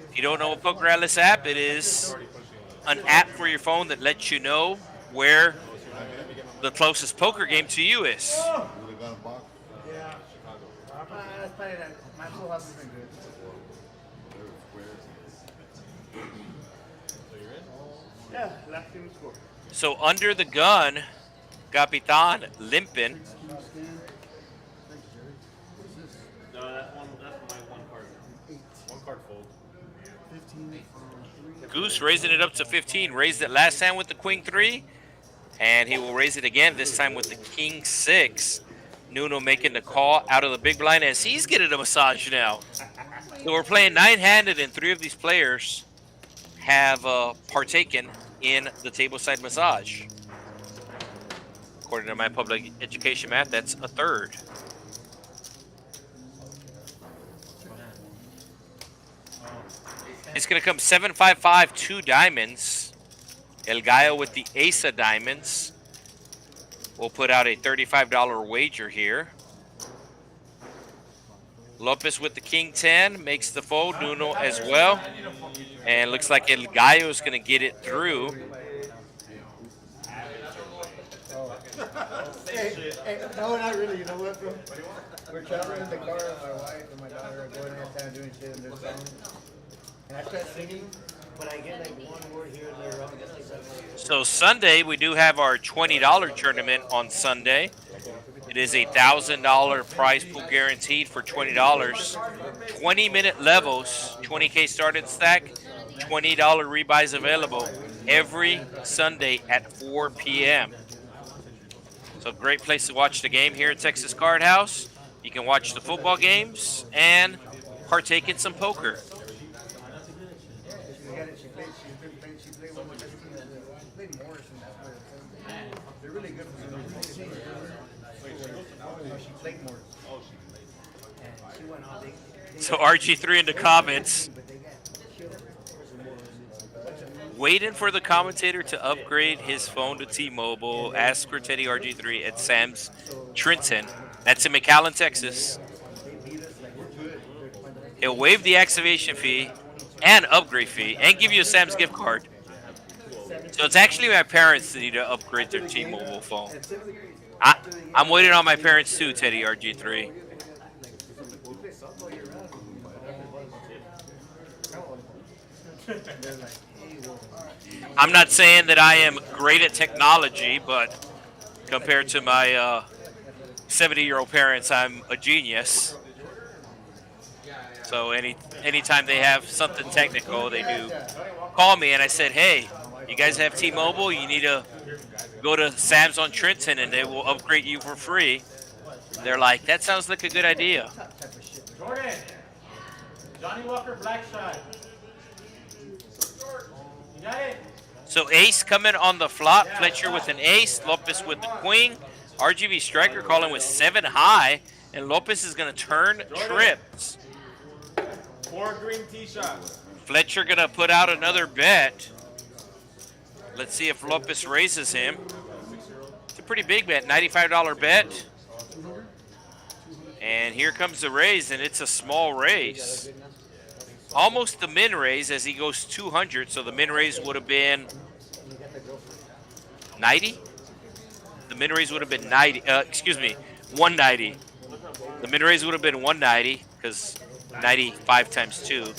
A: If you don't know what Poker Atlas app, it is an app for your phone that lets you know where the closest poker game to you is.
F: Yeah. That's probably that. My full house has been good. Yeah, last team score.
A: So under the gun, Capitan limping.
I: No, that's my one card. One card fold.
A: Goose raising it up to 15. Raised it last time with the Queen 3. And he will raise it again, this time with the King 6. Nuno making the call out of the big blind as he's getting a massage now. So we're playing 9-handed, and 3 of these players have partaken in the tableside massage. According to my public education math, that's a third. It's going to come 7-5-5, 2 diamonds. El Gallo with the ace of diamonds. We'll put out a $35 wager here. Lopez with the King 10 makes the fold. Nuno as well. And looks like El Gallo is going to get it through.
F: Hey, no, not really. You know what, bro? We're traveling in the car, and my wife and my daughter are going out town doing shit in their song. And I start singing, But I get like one word here and there wrong. Just like that.
A: So Sunday, we do have our $20 tournament on Sunday. It is a $1,000 prize pool guaranteed for $20. 20-minute levels, 20K started stack, $20 rebuys available every Sunday at 4 p.m. So great place to watch the game here at Texas Card House. You can watch the football games and partake in some poker.
F: They're really good for
A: So RG3 in the comments, waiting for the commentator to upgrade his phone to T-Mobile. Ask for Teddy RG3 at Sam's Trenton. That's in McAllen, Texas. He'll waive the activation fee and upgrade fee and give you a Sam's gift card. So it's actually my parents that need to upgrade their T-Mobile phone. I'm waiting on my parents too, Teddy RG3. I'm not saying that I am great at technology, but compared to my 70-year-old parents, I'm a genius. So anytime they have something technical, they do call me, and I said, hey, you guys have T-Mobile? You need to go to Sam's on Trenton, and they will upgrade you for free. They're like, that sounds like a good idea.
E: Jordan, Johnny Walker, black shot. You got it?
A: So ace coming on the flop. Fletcher with an ace. Lopez with the queen. RGV striker calling with 7 high. And Lopez is going to turn trips.
D: 4 green tee shots.
A: Fletcher going to put out another bet. Let's see if Lopez raises him. It's a pretty big bet. $95 bet. And here comes the raise, and it's a small raise. Almost the min raise as he goes 200, so the min raise would have been 90? The min raise would have been 90, 190. The min raise would have been 190 because 95 times 2.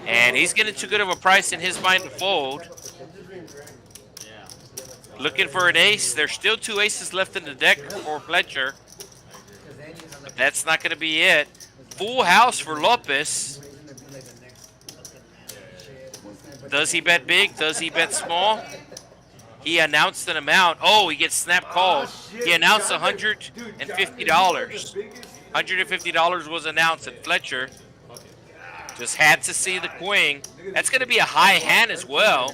A: And he's getting too good of a price in his mind to fold. Looking for an ace. There's still 2 aces left in the deck for Fletcher. But that's not going to be it. Full house for Lopez. Does he bet big? Does he bet small? He announced an amount. Oh, he gets snap called. He announced $150. $150 was announced, and Fletcher just had to see the queen. That's going to be a high hand as well.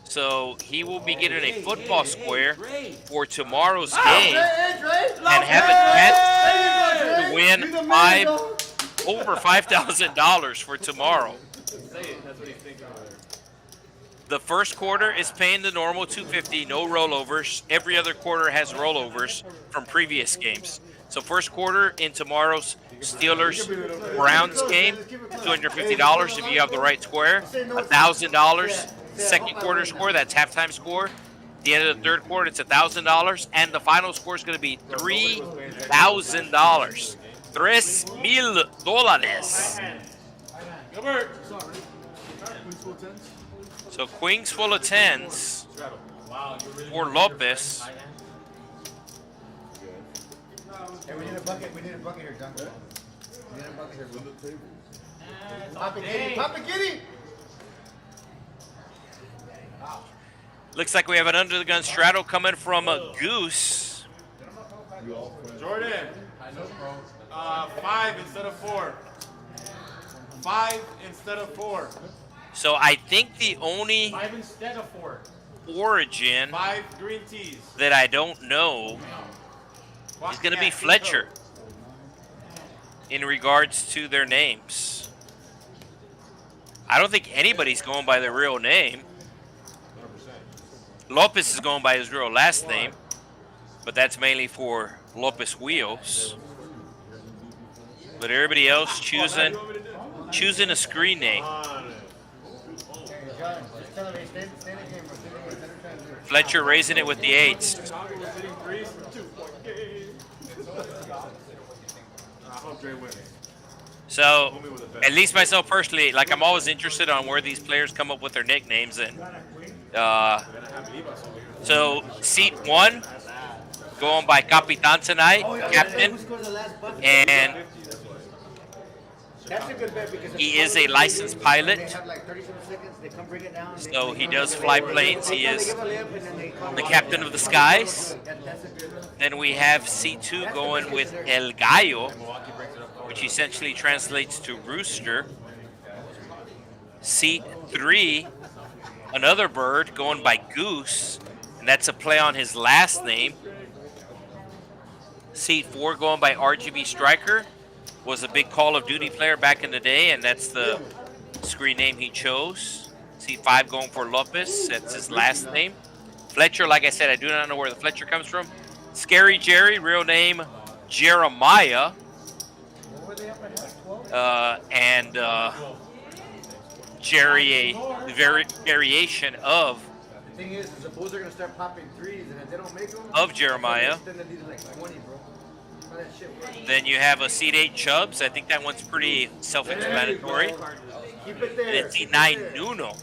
A: So he will be getting a football square for tomorrow's game and have a chance to win over $5,000 for tomorrow. The first quarter is paying the normal $250, no rollovers. Every other quarter has rollovers from previous games. So first quarter in tomorrow's Steelers-Browns game, $250 if you have the right square, $1,000. Second quarter score, that's halftime score. At the end of the third quarter, it's $1,000, and the final score is going to be $3,000. $3,000. So queens full of 10s for Lopez.
F: Hey, we need a bucket here, Duncan. We need a bucket here. Pop it, kitty. Pop it, kitty.
A: Looks like we have an under-the-gun straddle coming from a Goose.
D: Jordan, 5 instead of 4. 5 instead of 4.
A: So I think the only
E: 5 instead of 4.
A: origin
D: 5 green tees
A: that I don't know is going to be Fletcher in regards to their names. I don't think anybody's going by their real name. Lopez is going by his real last name, but that's mainly for Lopez Wheels. But everybody else choosing a screen name. Fletcher raising it with the 8s. So, at least myself personally, like I'm always interested on where these players come up with their nicknames. And so, seat 1, going by Capitan tonight, captain, and
F: That's a good bet because
A: he is a licensed pilot.
F: they have like 37 seconds, they come bring it down.
A: So he does fly planes. He is the captain of the skies. Then we have seat 2 going with El Gallo, which essentially translates to rooster. Seat 3, another bird going by Goose, and that's a play on his last name. Seat 4 going by RGV Striker, was a big Call of Duty player back in the day, and that's the screen name he chose. Seat 5 going for Lopez, that's his last name. Fletcher, like I said, I do not know where the Fletcher comes from. Scary Jerry, real name Jeremiah. Jerry, a variation of
F: The thing is the Bulls are gonna start popping threes, and if they don't make them,
A: of Jeremiah.
F: then they need like 20, bro. How that shit works.
A: Then you have a seat 8 Chubbs. I think that one's pretty self-explanatory.
F: Keep it there.
A: And it's seat 9 Nuno.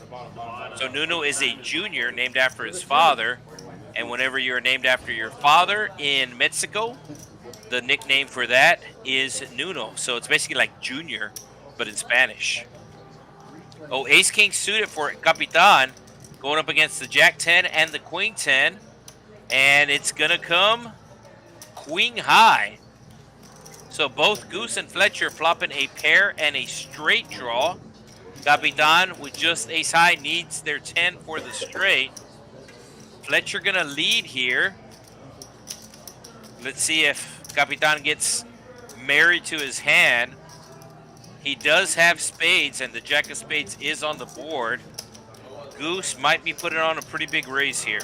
A: So Nuno is a junior named after his father. And whenever you're named after your father in Mexico, the nickname for that is Nuno. So it's basically like junior, but in Spanish. Oh, Ace King suited for Capitan, going up against the Jack 10 and the Queen 10. And it's going to come Queen High. So both Goose and Fletcher flopping a pair and a straight draw. Capitan with just Ace High needs their 10 for the straight. Fletcher gonna lead here. Let's see if Capitan gets married to his hand. He does have spades, and the Jack of Spades is on the board. Goose might be putting on a pretty big raise here.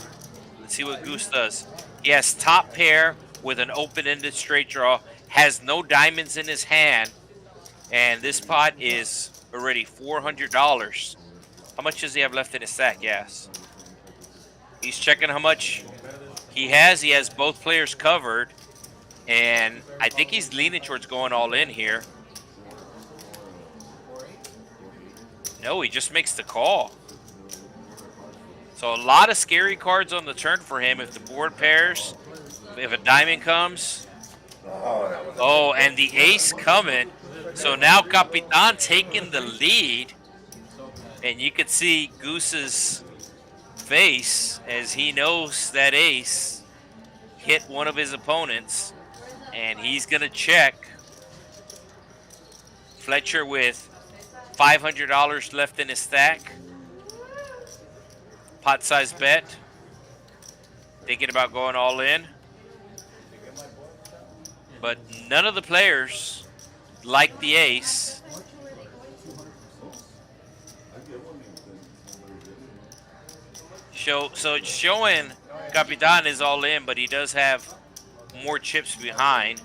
A: Let's see what Goose does. He has top pair with an open-ended straight draw, has no diamonds in his hand, and this pot is already $400. How much does he have left in his stack? Yes. He's checking how much he has. He has both players covered, and I think he's leaning towards going all in here. No, he just makes the call. So a lot of scary cards on the turn for him if the board pairs, if a diamond comes. Oh, and the ace coming. So now Capitan taking the lead, and you can see Goose's face as he knows that ace hit one of his opponents, and he's gonna check. Fletcher with $500 left in his stack. Pot size bet. Thinking about going all in. But none of the players like the ace. So it's showing Capitan is all in, but he does have more chips behind.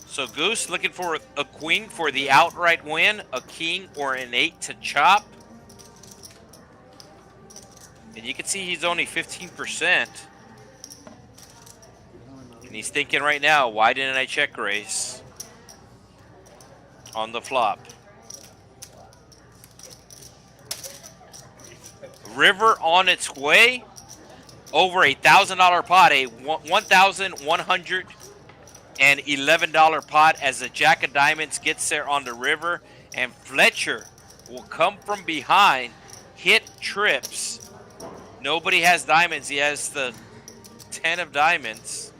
A: So Goose looking for a queen for the outright win, a king or an 8 to chop. And you can see he's only 15%. And he's thinking right now, why didn't I check raise on the flop? River on its way. Over $1,000 pot, a $1,111 pot as the Jack of Diamonds gets there on the river. And Fletcher will come from behind, hit trips. Nobody has diamonds. He has the 10 of diamonds.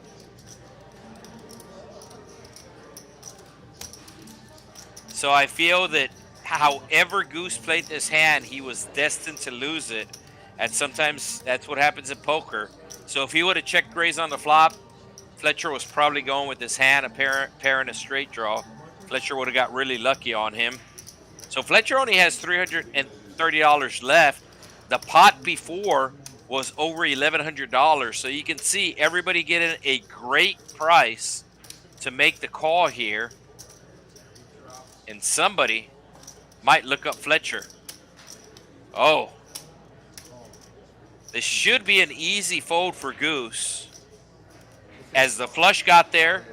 A: So I feel that however Goose played this hand, he was destined to lose it. And sometimes that's what happens in poker. So if he would have checked raise on the flop, Fletcher was probably going with his hand, a pair and a straight draw. Fletcher would have got really lucky on him. So Fletcher only has $330 left. The pot before was over $1,100. So you can see everybody getting a great price to make the call here. And somebody might look up Fletcher. Oh. This should be an easy fold for Goose. As the flush got there,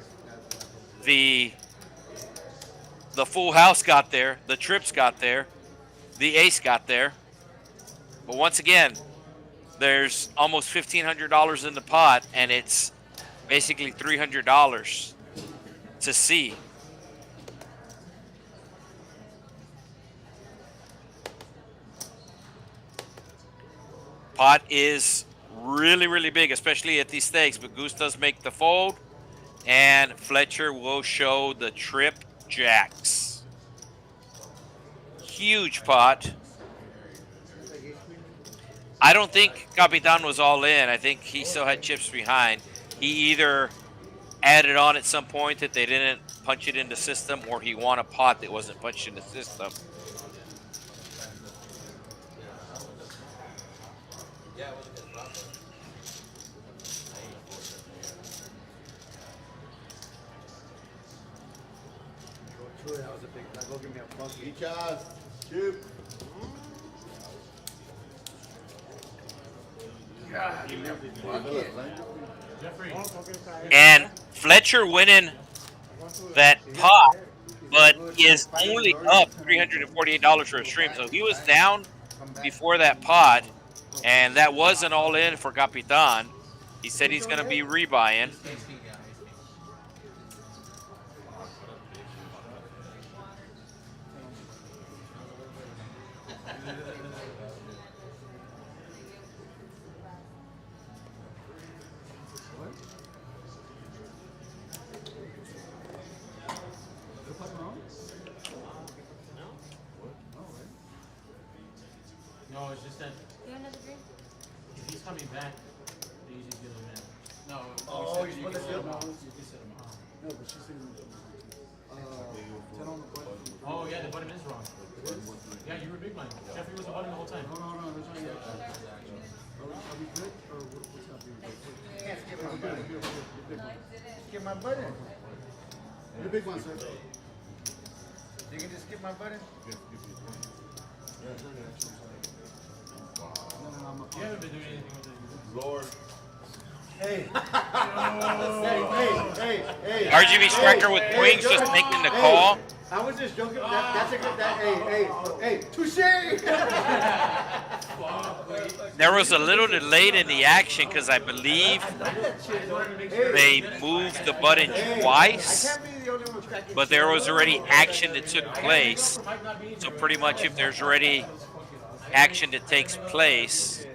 A: the full house got there, the trips got there, the ace got there. But once again, there's almost $1,500 in the pot, and it's basically $300 to see. Pot is really, really big, especially at these stakes, but Goose does make the fold, and Fletcher will show the trip jacks. Huge pot. I don't think Capitan was all in. I think he still had chips behind. He either added on at some point that they didn't punch it in the system, or he won a pot that wasn't punched in the system. And Fletcher winning that pot, but is only up $348 for a stream. So he was down before that pot, and that was an all-in for Capitan. He said he's going to be rebuying.
E: No, it's just that
G: You want another drink?
E: if he's coming back, they usually give him in. No.
F: Oh, he's supposed to sit him
E: No,
F: out.
E: but she's saying oh, yeah, the button is wrong. Yeah, you were big blind. Jeffrey was the button the whole time. No, that's right. Are we good? Or what's happening?
F: You can't skip my button. Skip my button.
E: You're the big one, sir.
F: You can just skip my button.
E: You haven't been doing anything with it.
K: Lord.
F: Hey. Hey.
A: RGV striker with Queens just making the call.
F: I was just joking. That's a good. Hey. Touche.
A: There was a little delay in the action because I believe they moved the button twice, but there was already action that took place. So pretty much if there's already action that takes place,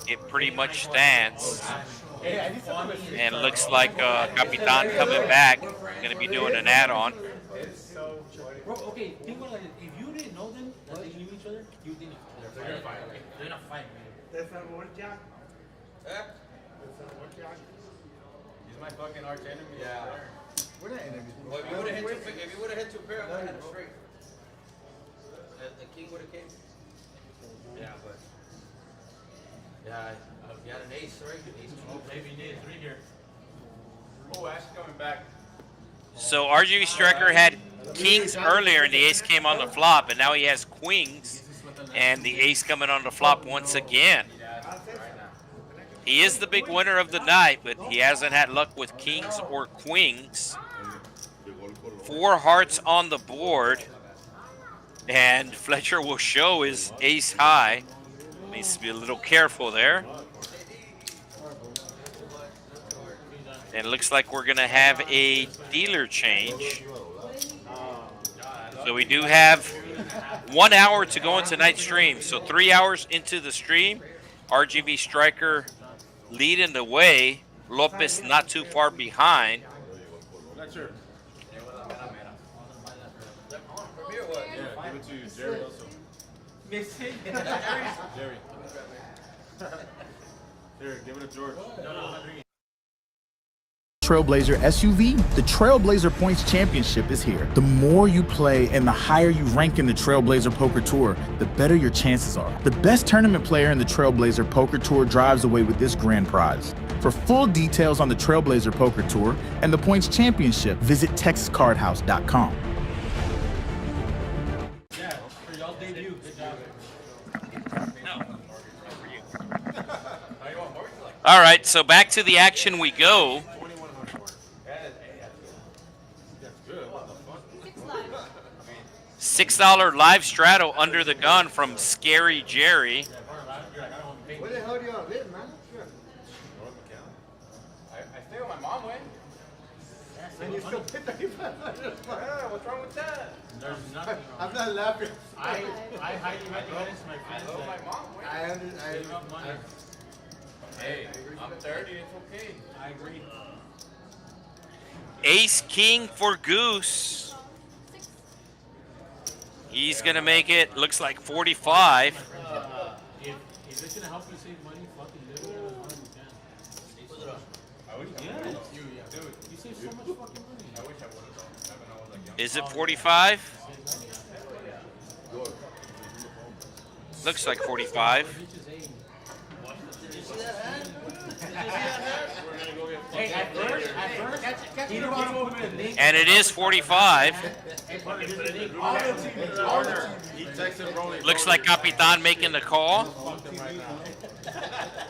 A: it pretty much stands. And it looks like Capitan coming back, going to be doing an add-on.
E: Bro, okay, think about it. If you didn't know them, that they knew each other, you think they're gonna fight. They're gonna fight, man.
F: That's not one jack.
H: He's my fucking arch enemy.
I: Yeah.
F: We're not enemies.
I: Well, if you would have hit two pair, I would have had him straight. The king would have came. Yeah, but you had an ace, right? Ace two.
E: Maybe you need 3 here.
H: Oh, Ash coming back.
A: So RGV striker had kings earlier, and the ace came on the flop, and now he has queens, and the ace coming on the flop once again. He is the big winner of the night, but he hasn't had luck with kings or queens. 4 hearts on the board, and Fletcher will show his ace high. Needs to be a little careful there. And it looks like we're going to have a dealer change. So we do have 1 hour to go into tonight's stream. So 3 hours into the stream, RGV striker leading the way. Lopez not too far behind.
D: Fletcher.
I: From here, what?
D: Yeah, give it to Jerry also.
E: Missing.
D: Jerry. Here, give it to George.
B: Trailblazer SUV, the Trailblazer Points Championship is here. The more you play and the higher you rank in the Trailblazer Poker Tour, the better your chances are. The best tournament player in the Trailblazer Poker Tour drives away with this grand prize. For full details on the Trailblazer Poker Tour and the Points Championship, visit TexasCardHouse.com.
E: Yeah, for y'all debut. Good job.
A: No, for All right, so back to the action we go. $6 live straddle under the gun from Scary Jerry.
F: Where the hell do y'all live, man?
H: I stay with my mom, way.
F: And you still pay 35.
H: What's wrong with that?
E: There's nothing
F: I'm not laughing.
E: I highly recommend it to my
H: I
E: friends.
H: love my mom, way.
E: Save up money.
H: Hey, I'm 30, it's okay.
E: I agree.
A: Ace King for Goose. He's going to make it, looks like 45.
E: If it's gonna help you save money, fucking live it as hard as you can.
H: I wish I
E: Yeah.
H: would.
E: Dude, you save so much fucking money.
H: I wish I would have done. When I was like young.
A: Is it 45? Looks like 45.
E: Hey, at first, he didn't want to open the link.
A: And it is 45. Looks like Capitan making the call.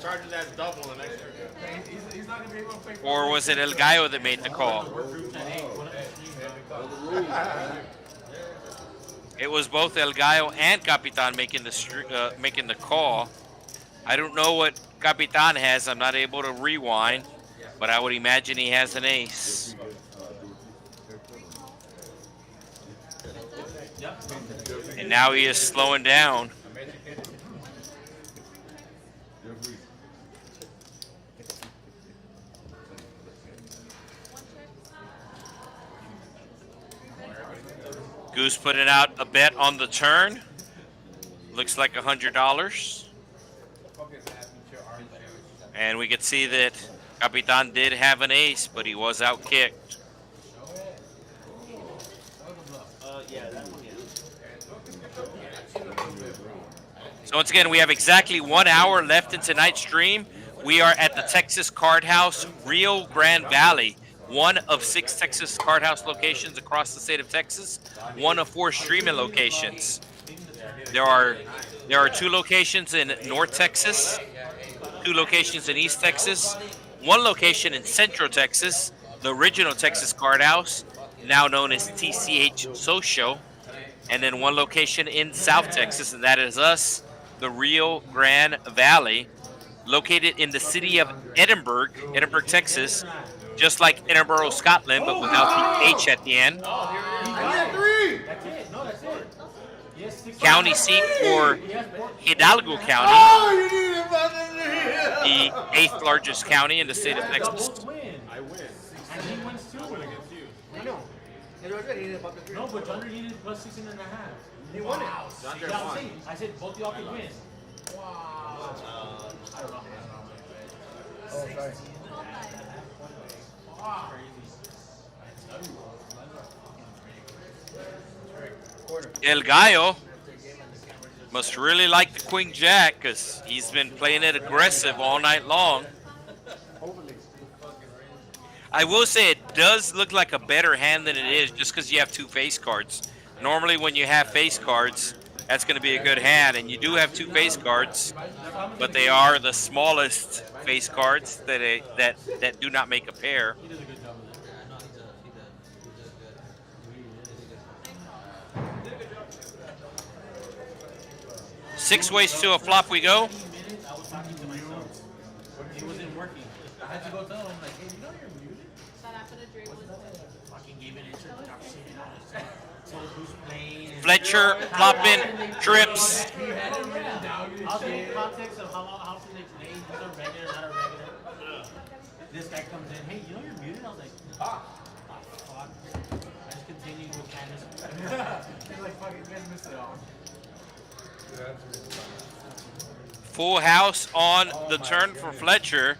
D: Charging that double and extra.
E: He's not gonna be able to pay for
A: Or was it El Gallo that made the call? It was both El Gallo and Capitan making the call. I don't know what Capitan has. I'm not able to rewind, but I would imagine he has an ace. And now he is slowing down. Goose putting out a bet on the turn. Looks like $100. And we can see that Capitan did have an ace, but he was outkicked. So once again, we have exactly 1 hour left in tonight's stream. We are at the Texas Card House, Rio Grande Valley. One of 6 Texas Card House locations across the state of Texas. One of 4 streaming locations. There are 2 locations in North Texas, 2 locations in East Texas, 1 location in Central Texas, the original Texas Card House, now known as TCH Social, and then 1 location in South Texas, and that is us, the Rio Grande Valley, located in the city of Edinburg, Texas, just like Edinburgh, Scotland, but without the H at the end. County seat for Hidalgo County, the 8th largest county in the state of Texas.
E: I win. And he wins too. Against you. I know. No, but John needed plus 16.5. He won it. I said both y'all could win. Wow. I don't know.
F: Oh, sorry.
A: El Gallo must really like the Queen Jack because he's been playing it aggressive all night long. I will say it does look like a better hand than it is just because you have 2 face cards. Normally when you have face cards, that's going to be a good hand, and you do have 2 face cards, but they are the smallest face cards that do not make a pair. Six ways to a flop we go.
E: I was talking to myself. It wasn't working. I had to go tell him, like, hey, you know you're muted? Fucking gave an introduction. Told who's playing.
A: Fletcher flopping trips.
E: I'll give you context of how often they play. Who's a regular, not a regular. This guy comes in, hey, you know you're muted? I was like, fuck. I just continued with Candace. He's like, fuck, you guys missed it all.
A: Full house on the turn for Fletcher.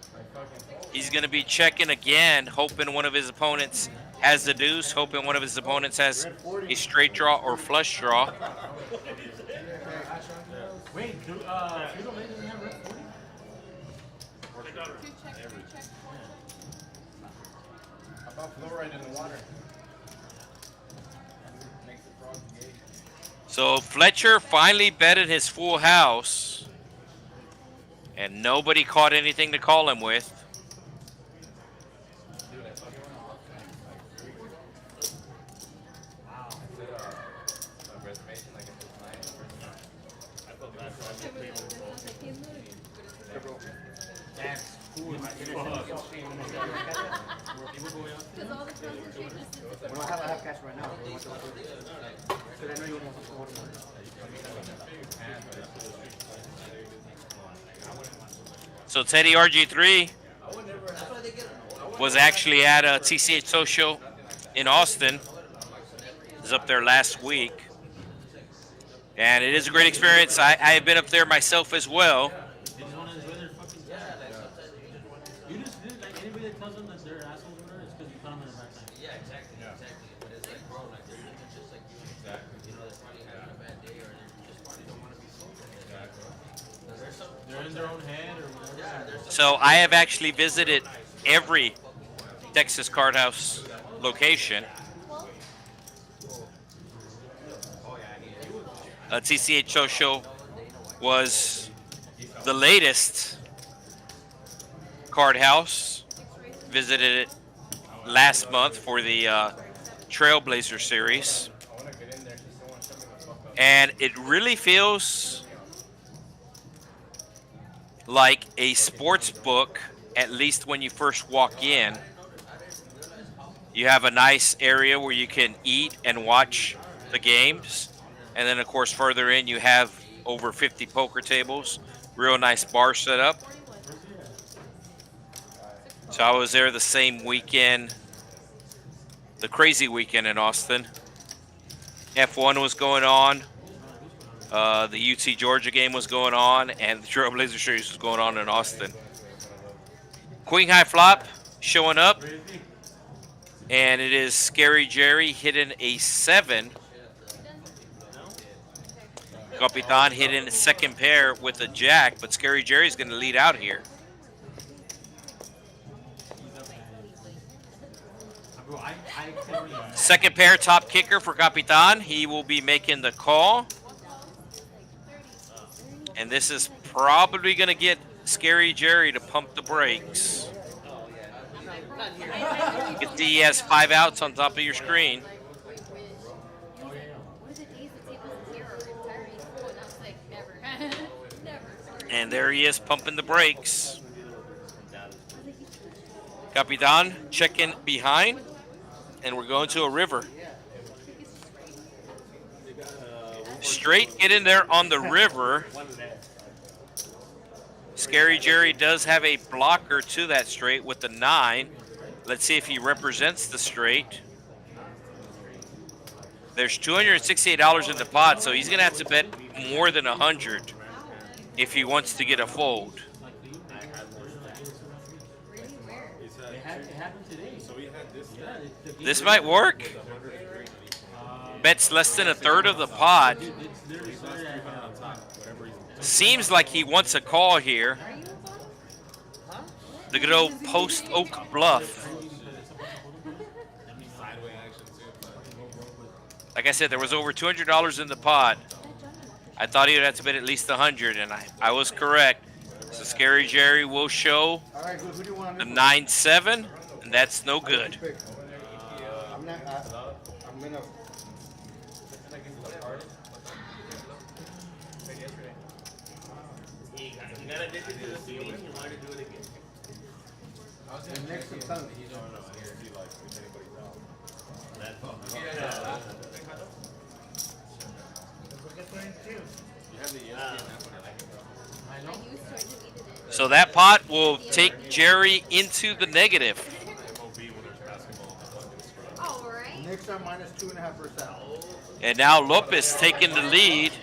A: He's going to be checking again, hoping one of his opponents has the deuce, hoping one of his opponents has a straight draw or flush draw.
E: Wait, Frito-Lay doesn't have red 40?
H: How about fluoride in the water?
A: So Fletcher finally betted his full house. And nobody caught anything to call him with.
F: I have cash right now. So I know you want to.
A: So Teddy RG3 was actually at a TCH Social in Austin. Was up there last week. And it is a great experience. I have been up there myself as well. So I have actually visited every Texas Card House location. TCH Social was the latest card house. Visited it last month for the Trailblazer series. And it really feels like a sports book, at least when you first walk in. You have a nice area where you can eat and watch the games. And then, of course, further in, you have over 50 poker tables. Real nice bar setup. So I was there the same weekend, the crazy weekend in Austin. F1 was going on. The UT Georgia game was going on, and the Trailblazer series was going on in Austin. Queen high flop showing up, and it is Scary Jerry hitting a 7. Capitan hitting the second pair with a jack, but Scary Jerry's going to lead out here. Second pair top kicker for Capitan. He will be making the call. And this is probably going to get Scary Jerry to pump the brakes. You can see he has 5 outs on top of your screen. And there he is pumping the brakes. Capitan checking behind. And we're going to a river. Straight get in there on the river. Scary Jerry does have a blocker to that straight with the 9. Let's see if he represents the straight. There's $268 in the pot, so he's going to have to bet more than 100 if he wants to get a fold. This might work. Bets less than a third of the pot. Seems like he wants a call here. The good old post Oak Bluff. Like I said, there was over $200 in the pot. I thought he would have to bet at least 100, and I was correct. So Scary Jerry will show the 9-7, and that's no good. So that pot will take Jerry into the negative.
F: Next time minus 2.5%.
A: And now Lopez taking the lead.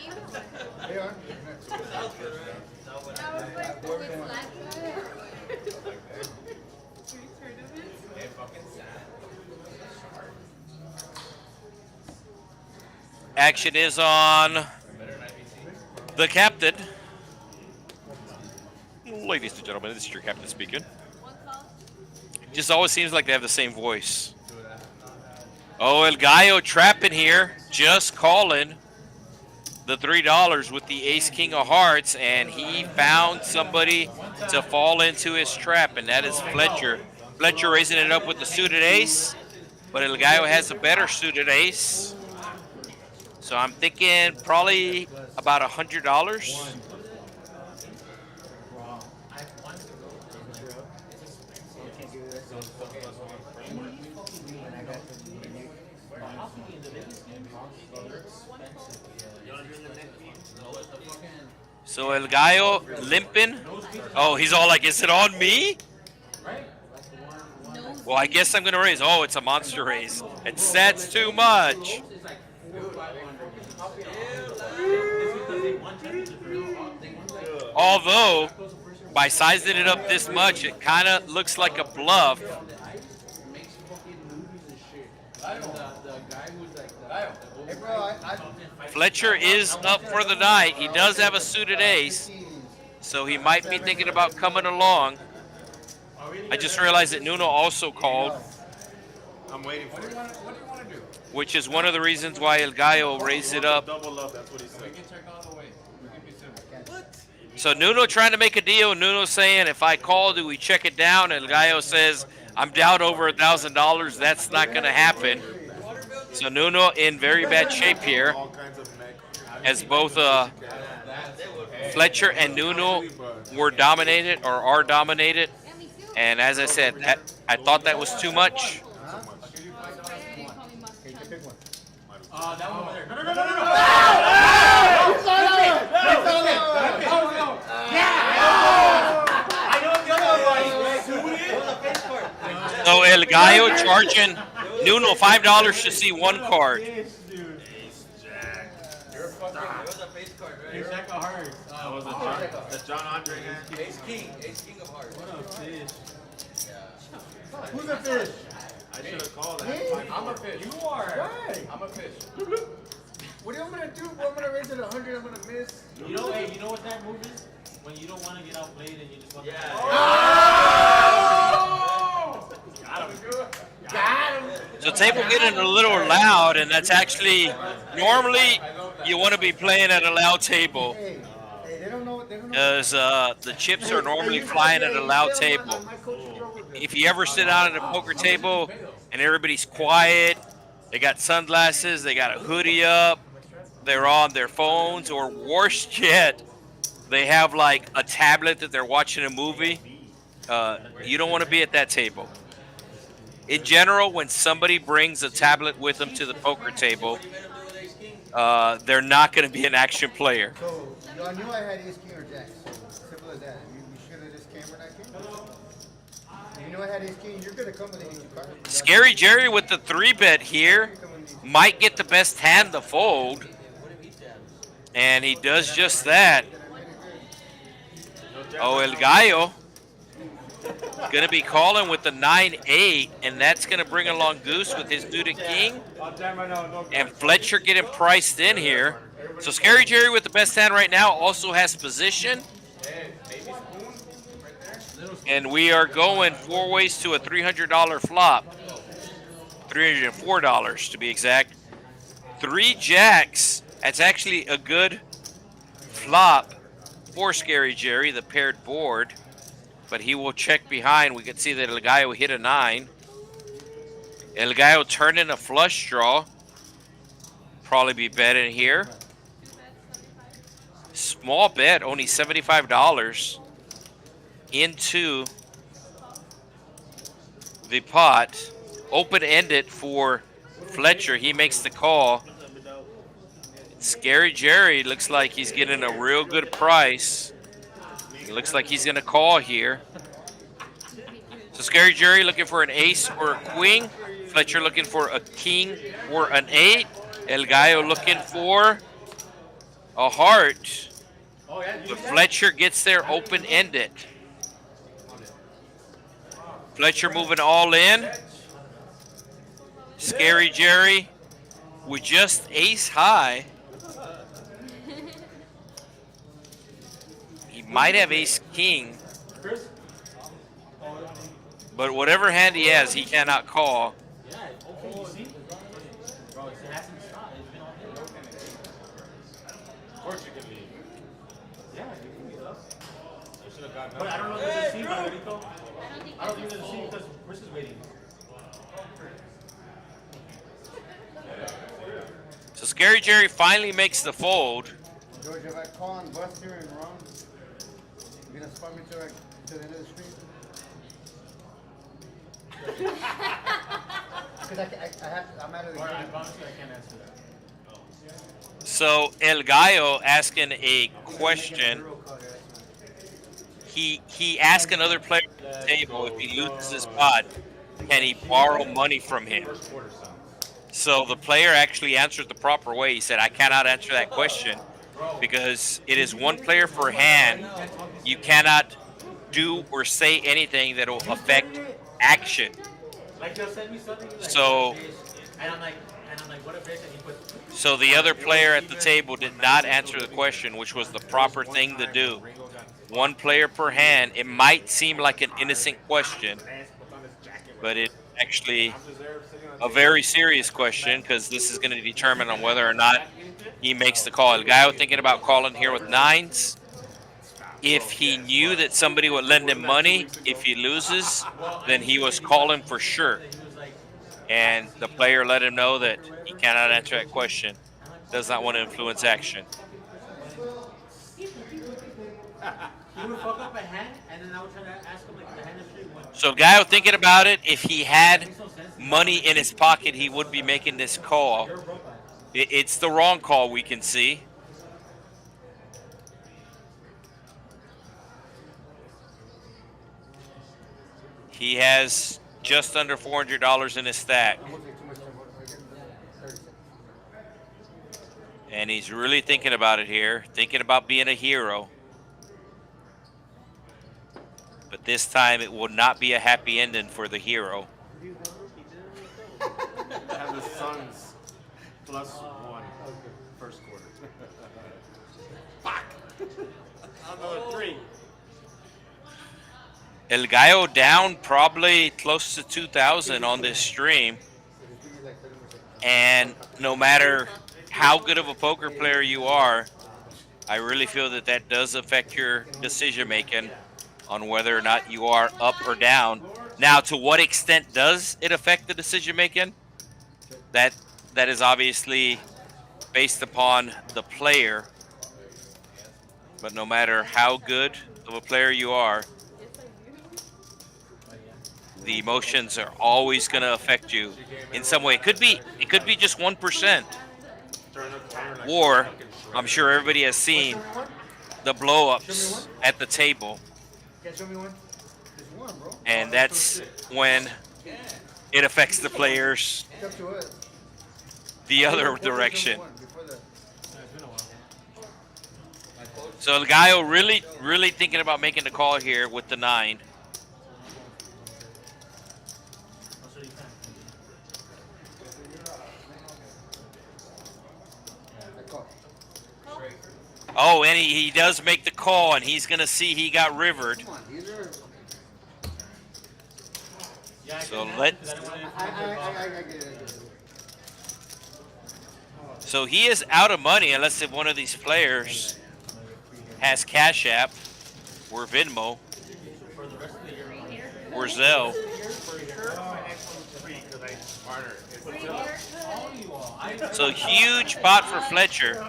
A: Action is on the captain. Ladies and gentlemen, this is your captain speaking. Just always seems like they have the same voice. Oh, El Gallo trapping here, just calling. the $3 with the ace king of hearts, and he found somebody to fall into his trap, and that is Fletcher. Fletcher raising it up with the suited ace, but El Gallo has a better suited ace. So I'm thinking probably about $100. So El Gallo limping. Oh, he's all like, is it on me? Well, I guess I'm going to raise. Oh, it's a monster raise. That's too much. Although, by sizing it up this much, it kind of looks like a bluff. Fletcher is up for the night. He does have a suited ace, so he might be thinking about coming along. I just realized that Nuno also called.
D: I'm waiting for it.
H: What do you want to do?
A: Which is one of the reasons why El Gallo raised it up.
D: Double up, that's what he said.
H: We can check all the way. We can be simple.
A: So Nuno trying to make a deal. Nuno saying, if I call, do we check it down? El Gallo says, I'm down over $1,000. That's not going to happen. So Nuno in very bad shape here, as both Fletcher and Nuno were dominated or are dominated. And as I said, I thought that was too much.
E: That one over there. No.
A: So El Gallo charging Nuno $5 to see one card.
I: It was a face card, right?
E: Ace jack of hearts.
D: That was the John Andre hand.
I: Ace king of hearts.
E: What a fish.
F: Who's a fish?
D: I should have called that.
H: I'm a fish.
E: You are.
F: Why?
H: I'm a fish.
F: What am I gonna do? I'm gonna raise it 100. I'm gonna miss.
E: You know, hey, you know what that move is? When you don't want to get outplayed and you just want to.
F: Got him.
A: So table getting a little loud, and that's actually, normally you want to be playing at a loud table.
F: Hey, they don't know.
A: Because the chips are normally flying at a loud table. If you ever sit down at a poker table and everybody's quiet, they got sunglasses, they got a hoodie up, they're on their phones, or worse yet, they have like a tablet that they're watching a movie, you don't want to be at that table. In general, when somebody brings a tablet with them to the poker table, they're not going to be an action player.
F: So I knew I had ace king or jack. So simple as that. You should have just cambered that king. You know I had ace king. You're gonna come with an ace card.
A: Scary Jerry with the 3-bet here might get the best hand to fold, and he does just that. Oh, El Gallo gonna be calling with the 9-8, and that's gonna bring along Goose with his suited king, and Fletcher getting priced in here. So Scary Jerry with the best hand right now also has position. And we are going 4 ways to a $300 flop. $304 to be exact. 3 jacks. That's actually a good flop for Scary Jerry, the paired board. But he will check behind. We can see that El Gallo hit a 9. El Gallo turned in a flush draw. Probably be betting here. Small bet, only $75 into the pot. Open-ended for Fletcher. He makes the call. Scary Jerry looks like he's getting a real good price. It looks like he's going to call here. So Scary Jerry looking for an ace or a queen. Fletcher looking for a king or an 8. El Gallo looking for a heart. But Fletcher gets there open-ended. Fletcher moving all in. Scary Jerry with just ace high. He might have ace king. But whatever hand he has, he cannot call.
D: course you can leave.
E: Yeah, you can be up.
D: I should have gotten
E: But I don't know if there's a seat, Margarito.
G: I don't think
E: there's a seat because Chris is waiting.
A: So Scary Jerry finally makes the fold.
F: George, if I call and bust here and wrong, you gonna spot me to the end of the stream? Because I'm out of the
E: Or I
F: game.
E: promise you I can't answer that.
A: So El Gallo asking a question. He asked another player at the table if he loses his pot, can he borrow money from him? So the player actually answered the proper way. He said, I cannot answer that question because it is one player per hand. You cannot do or say anything that will affect action.
E: Like they'll send me something like
A: So,
E: and I'm like, what if this? And he puts.
A: so the other player at the table did not answer the question, which was the proper thing to do. One player per hand. It might seem like an innocent question, but it actually a very serious question because this is going to determine on whether or not he makes the call. The guy was thinking about calling here with nines. If he knew that somebody would lend him money, if he loses, then he was calling for sure. And the player let him know that he cannot answer that question. Does not want to influence action.
E: He would fuck up a hand, and then I would try to ask him like the hand is straight one.
A: So the guy was thinking about it. If he had money in his pocket, he would be making this call. It's the wrong call, we can see. He has just under $400 in his stack. And he's really thinking about it here, thinking about being a hero. But this time it will not be a happy ending for the hero.
D: I have the Suns +1 first quarter. Fuck! Another 3.
A: El Gallo down probably close to 2,000 on this stream. And no matter how good of a poker player you are, I really feel that that does affect your decision making on whether or not you are up or down. Now, to what extent does it affect the decision making? That is obviously based upon the player. But no matter how good of a player you are, the emotions are always going to affect you in some way. It could be just 1%. Or I'm sure everybody has seen the blow-ups at the table. And that's when it affects the players the other direction. So the guy really thinking about making the call here with the 9. Oh, and he does make the call, and he's going to see he got rivered. So So he is out of money unless if one of these players has Cash App or Venmo or Zelle. So huge pot for Fletcher.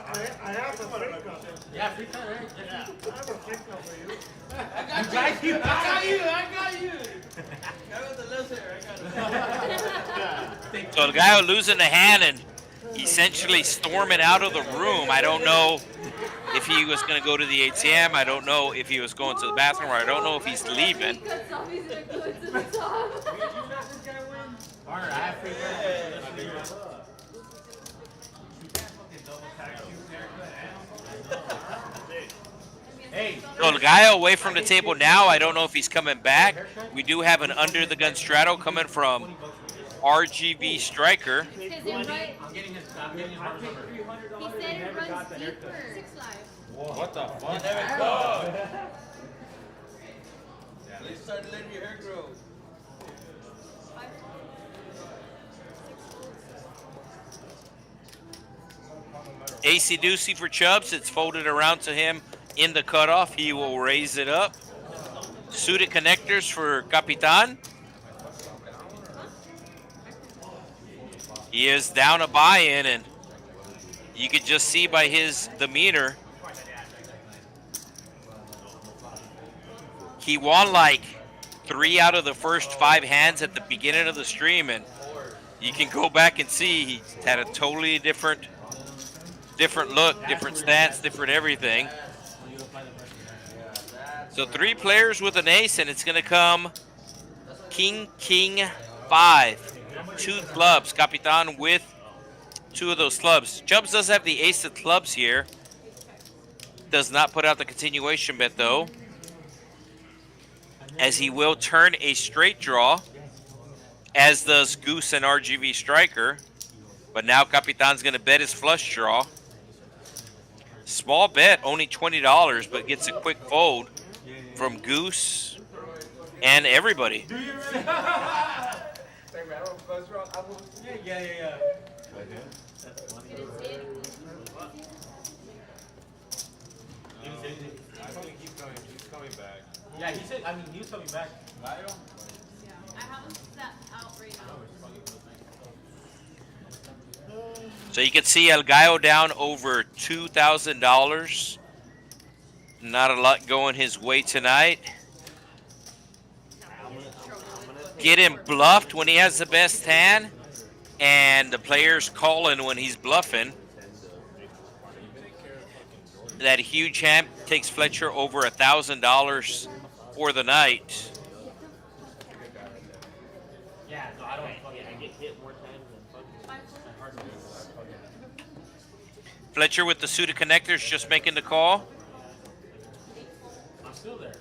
E: Yeah, free cut, right? Yeah. I have a free cut for you. I got you. Guy with the left hair, I got it.
A: So the guy losing the hand and essentially storming out of the room. I don't know if he was going to go to the ATM. I don't know if he was going to the bathroom, or I don't know if he's leaving. So the guy away from the table now. I don't know if he's coming back. We do have an under the gun straddle coming from RGV Striker.
G: I'm getting his number. He said it runs deeper. 6 Live.
I: What the fuck? Please start letting your hair grow.
A: Acey Deucey for Chubbs. It's folded around to him in the cutoff. He will raise it up. Suited connectors for Capitan. He is down a buy-in, and you could just see by his demeanor, he won like 3 out of the first 5 hands at the beginning of the stream, and you can go back and see he had a totally different look, different stance, different everything. So 3 players with an ace, and it's going to come King, King, 5. 2 clubs. Capitan with 2 of those clubs. Chubbs does have the ace of clubs here. Does not put out the continuation bet, though, as he will turn a straight draw, as does Goose and RGV Striker. But now Capitan's going to bet his flush draw. Small bet, only $20, but gets a quick fold from Goose and everybody.
E: Yeah.
H: He's coming back.
E: Yeah, he said, I mean, he was coming back.
H: Gallo?
G: I haven't set out right now.
A: So you can see El Gallo down over $2,000. Not a lot going his way tonight. Get him bluffed when he has the best hand, and the players calling when he's bluffing. That huge hand takes Fletcher over $1,000 for the night.
E: Yeah, no, I don't get hit more times than
A: Fletcher with the suited connectors, just making the call.
E: I'm still there.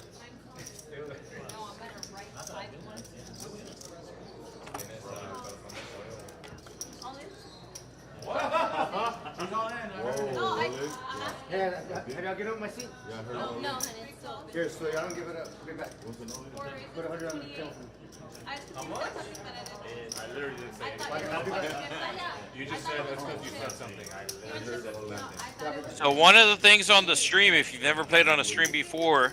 E: He's all in.
F: Hey, have y'all get up my seat?
G: No, honey, it's still.
F: Here, so y'all don't give it up. Give it back. Put 100 on the telephone.
G: How much?
D: I literally didn't say anything. You just said that's because you said something. I heard that.
A: So one of the things on the stream, if you've never played on a stream before,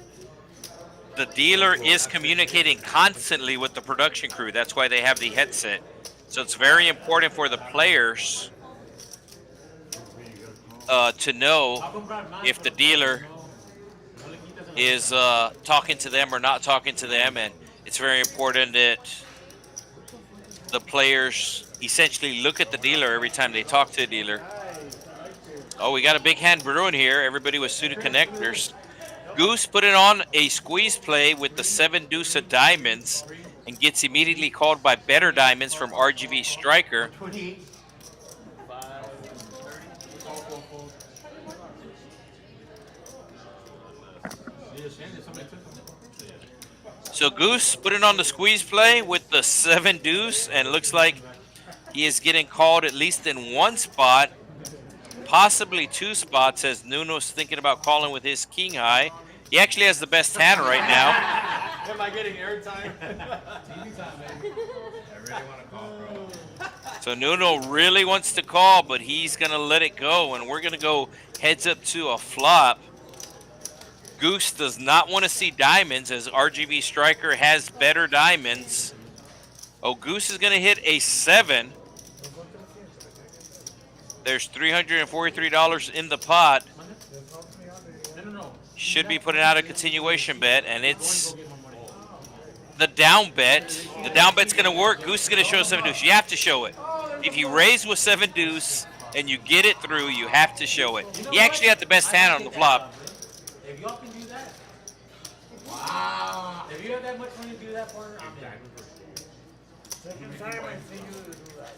A: the dealer is communicating constantly with the production crew. That's why they have the headset. So it's very important for the players to know if the dealer is talking to them or not talking to them, and it's very important that the players essentially look at the dealer every time they talk to the dealer. Oh, we got a big hand brewing here. Everybody with suited connectors. Goose put it on a squeeze play with the 7 deuce of diamonds and gets immediately called by better diamonds from RGV Striker. So Goose put it on the squeeze play with the 7 deuce, and it looks like he is getting called at least in one spot, possibly 2 spots, as Nuno's thinking about calling with his king high. He actually has the best hand right now.
E: Am I getting airtime? TV time, baby.
H: I really want to call, bro.
A: So Nuno really wants to call, but he's going to let it go, and we're going to go heads up to a flop. Goose does not want to see diamonds, as RGV Striker has better diamonds. Oh, Goose is going to hit a 7. There's $343 in the pot. Should be putting out a continuation bet, and it's the down bet. The down bet's going to work. Goose is going to show 7 deuce. You have to show it. If you raise with 7 deuce and you get it through, you have to show it. He actually had the best hand on the flop.
E: If y'all can do that, wow. If you have that much money to do that for her, I'm in. Second time I see you do that.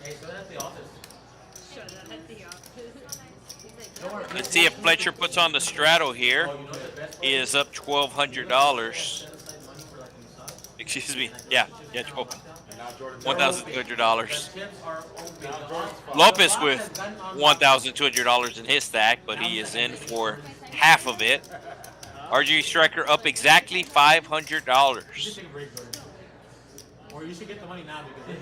E: Hey, show that at the office.
G: Show that at the office.
A: Let's see if Fletcher puts on the straddle here. He is up $1,200. Excuse me. Yeah, $1,200. Lopez with $1,200 in his stack, but he is in for half of it. RGV Striker up exactly $500.
E: Or you should get the money now because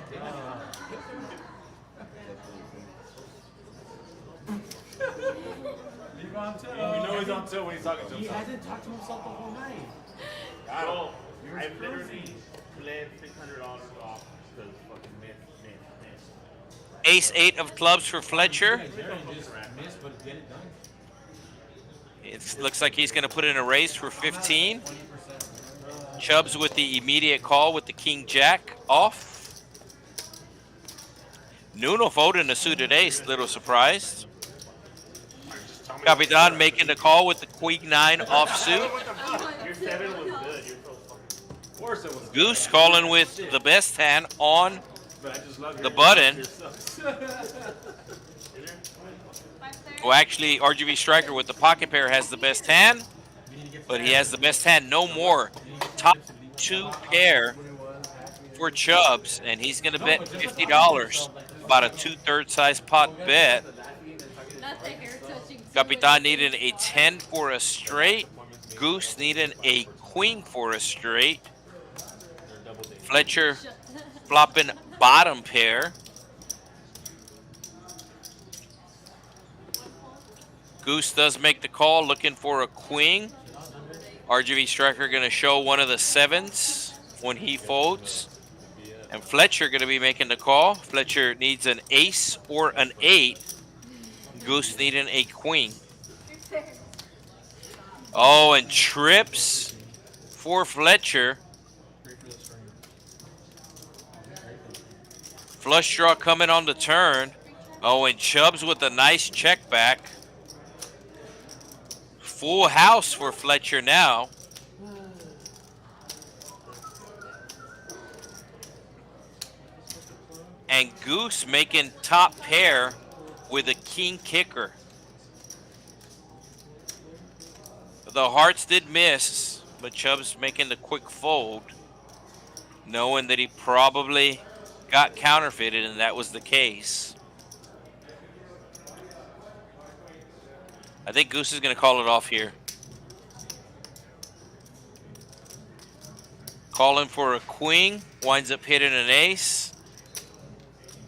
E: on tilt.
D: We know he's on tilt when he's talking to
E: He
D: himself.
E: hasn't talked to himself the whole night.
K: Bro, I literally bled $600 off because fucking man.
A: Ace 8 of clubs for Fletcher.
E: Jaron just missed, but get it done.
A: It looks like he's going to put in a raise for 15. Chubbs with the immediate call with the king jack off. Nuno folding a suited ace, little surprised. Capitan making the call with the queen 9 offsuit.
K: Your 7 was good. You're so fucking.
D: Of course it was.
A: Goose calling with the best hand on
D: But I just love
A: the
D: hearing
A: button.
D: yourself.
A: Well, actually, RGV Striker with the pocket pair has the best hand, but he has the best hand no more. Top 2 pair for Chubbs, and he's going to bet $50. About a 2/3 size pot bet.
G: Not the hair touching.
A: Capitan needing a 10 for a straight. Goose needing a queen for a straight. Fletcher flopping bottom pair. Goose does make the call, looking for a queen. RGV Striker going to show one of the 7s when he folds. And Fletcher going to be making the call. Fletcher needs an ace or an 8. Goose needing a queen. Oh, and trips for Fletcher. Flush draw coming on the turn. Oh, and Chubbs with a nice check back. Full house for Fletcher now. And Goose making top pair with a king kicker. The hearts did miss, but Chubbs making the quick fold, knowing that he probably got counterfeited, and that was the case. I think Goose is going to call it off here. Calling for a queen, winds up hitting an ace.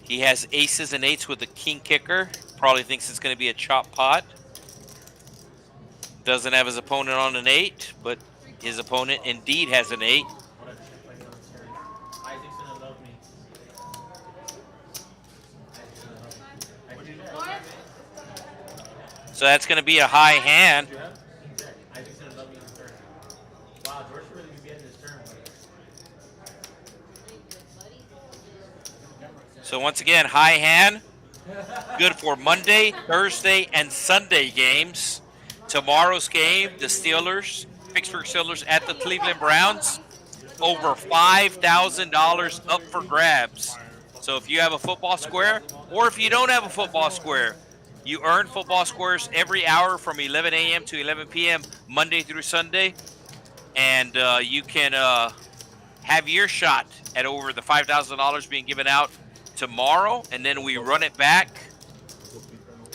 A: He has aces and 8s with a king kicker. Probably thinks it's going to be a chop pot. Doesn't have his opponent on an 8, but his opponent indeed has an 8. So that's going to be a high hand. So once again, high hand. Good for Monday, Thursday, and Sunday games. Tomorrow's game, the Steelers, Pittsburgh Steelers at the Cleveland Browns. Over $5,000 up for grabs. So if you have a football square, or if you don't have a football square, you earn football squares every hour from 11 a.m. to 11 p.m. Monday through Sunday. And you can have your shot at over the $5,000 being given out tomorrow. And then we run it back.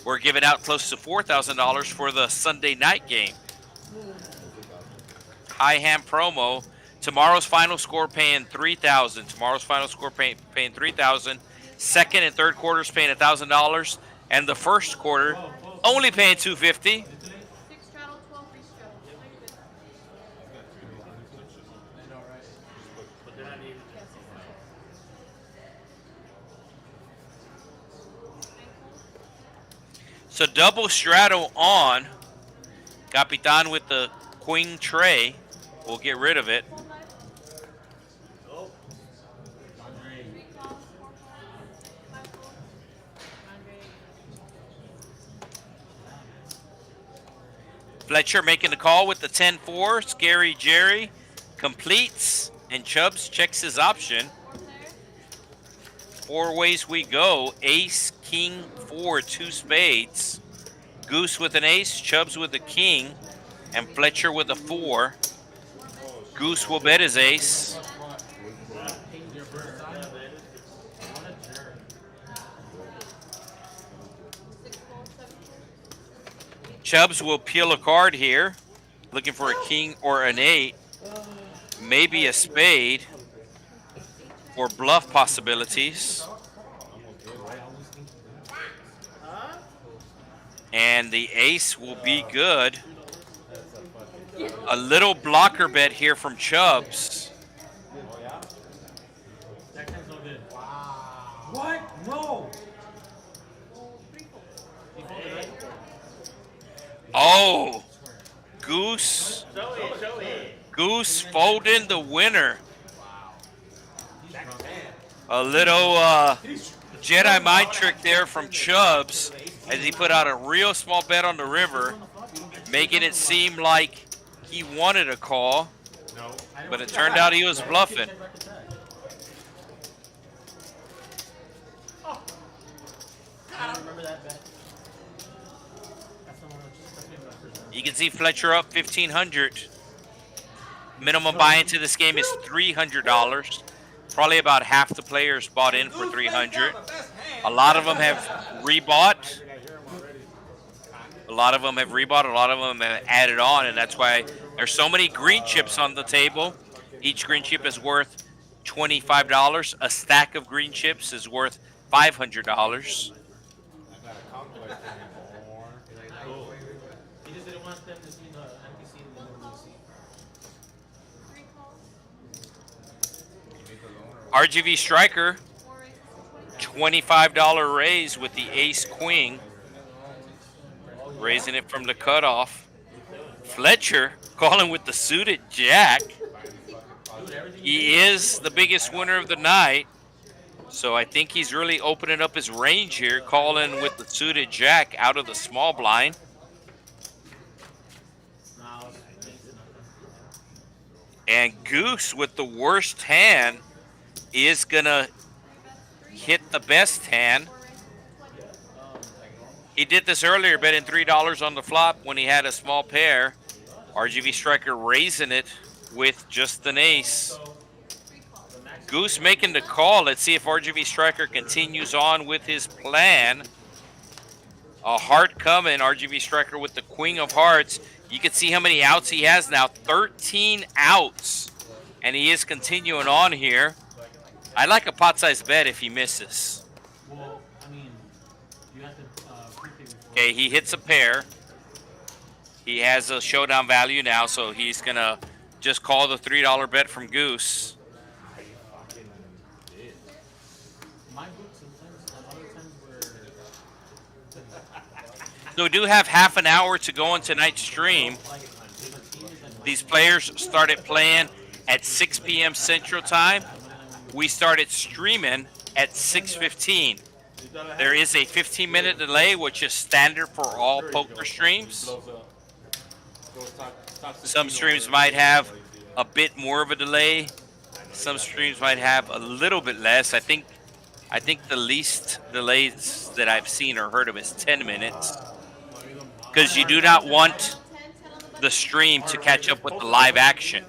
A: We're giving out close to $4,000 for the Sunday night game. High hand promo. Tomorrow's final score paying $3,000. Tomorrow's final score paying $3,000. Second and third quarters paying $1,000. And the first quarter only paying $250. So double straddle on. Capitan with the queen tray. We'll get rid of it. Fletcher making the call with the 10-4. Scary Jerry completes, and Chubbs checks his option. 4 ways we go. Ace, king, 4, 2 spades. Goose with an ace, Chubbs with a king, and Fletcher with a 4. Goose will bet his ace. Chubbs will peel a card here, looking for a king or an 8, maybe a spade for bluff possibilities. And the ace will be good. A little blocker bet here from Chubbs.
E: That time's no good. Wow. What? No. He folded, right?
A: Oh, Goose. Goose folding the winner. A little Jedi mind trick there from Chubbs as he put out a real small bet on the river, making it seem like he wanted a call, but it turned out he was bluffing.
E: I don't remember that bet.
A: You can see Fletcher up $1,500. Minimum buy into this game is $300. Probably about half the players bought in for $300. A lot of them have rebought. A lot of them have added on, and that's why there's so many green chips on the table. Each green chip is worth $25. A stack of green chips is worth $500.
E: He just didn't want them to see the empty seat in the middle of the seat.
A: RGV Striker, $25 raise with the ace queen. Raising it from the cutoff. Fletcher calling with the suited jack. He is the biggest winner of the night. So I think he's really opening up his range here, calling with the suited jack out of the small blind. And Goose with the worst hand is gonna hit the best hand. He did this earlier, betting $3 on the flop when he had a small pair. RGV Striker raising it with just an ace. Goose making the call. Let's see if RGV Striker continues on with his plan. A heart coming. RGV Striker with the queen of hearts. You can see how many outs he has now. 13 outs. And he is continuing on here. I like a pot-sized bet if he misses.
E: Well, I mean, you have to
A: Okay, he hits a pair. He has a showdown value now, so he's going to just call the $3 bet from Goose. So we do have half an hour to go on tonight's stream. These players started playing at 6 p.m. Central Time. We started streaming at 6:15. There is a 15-minute delay, which is standard for all poker streams. Some streams might have a bit more of a delay. Some streams might have a little bit less. I think the least delays that I've seen or heard of is 10 minutes. Because you do not want the stream to catch up with the live action.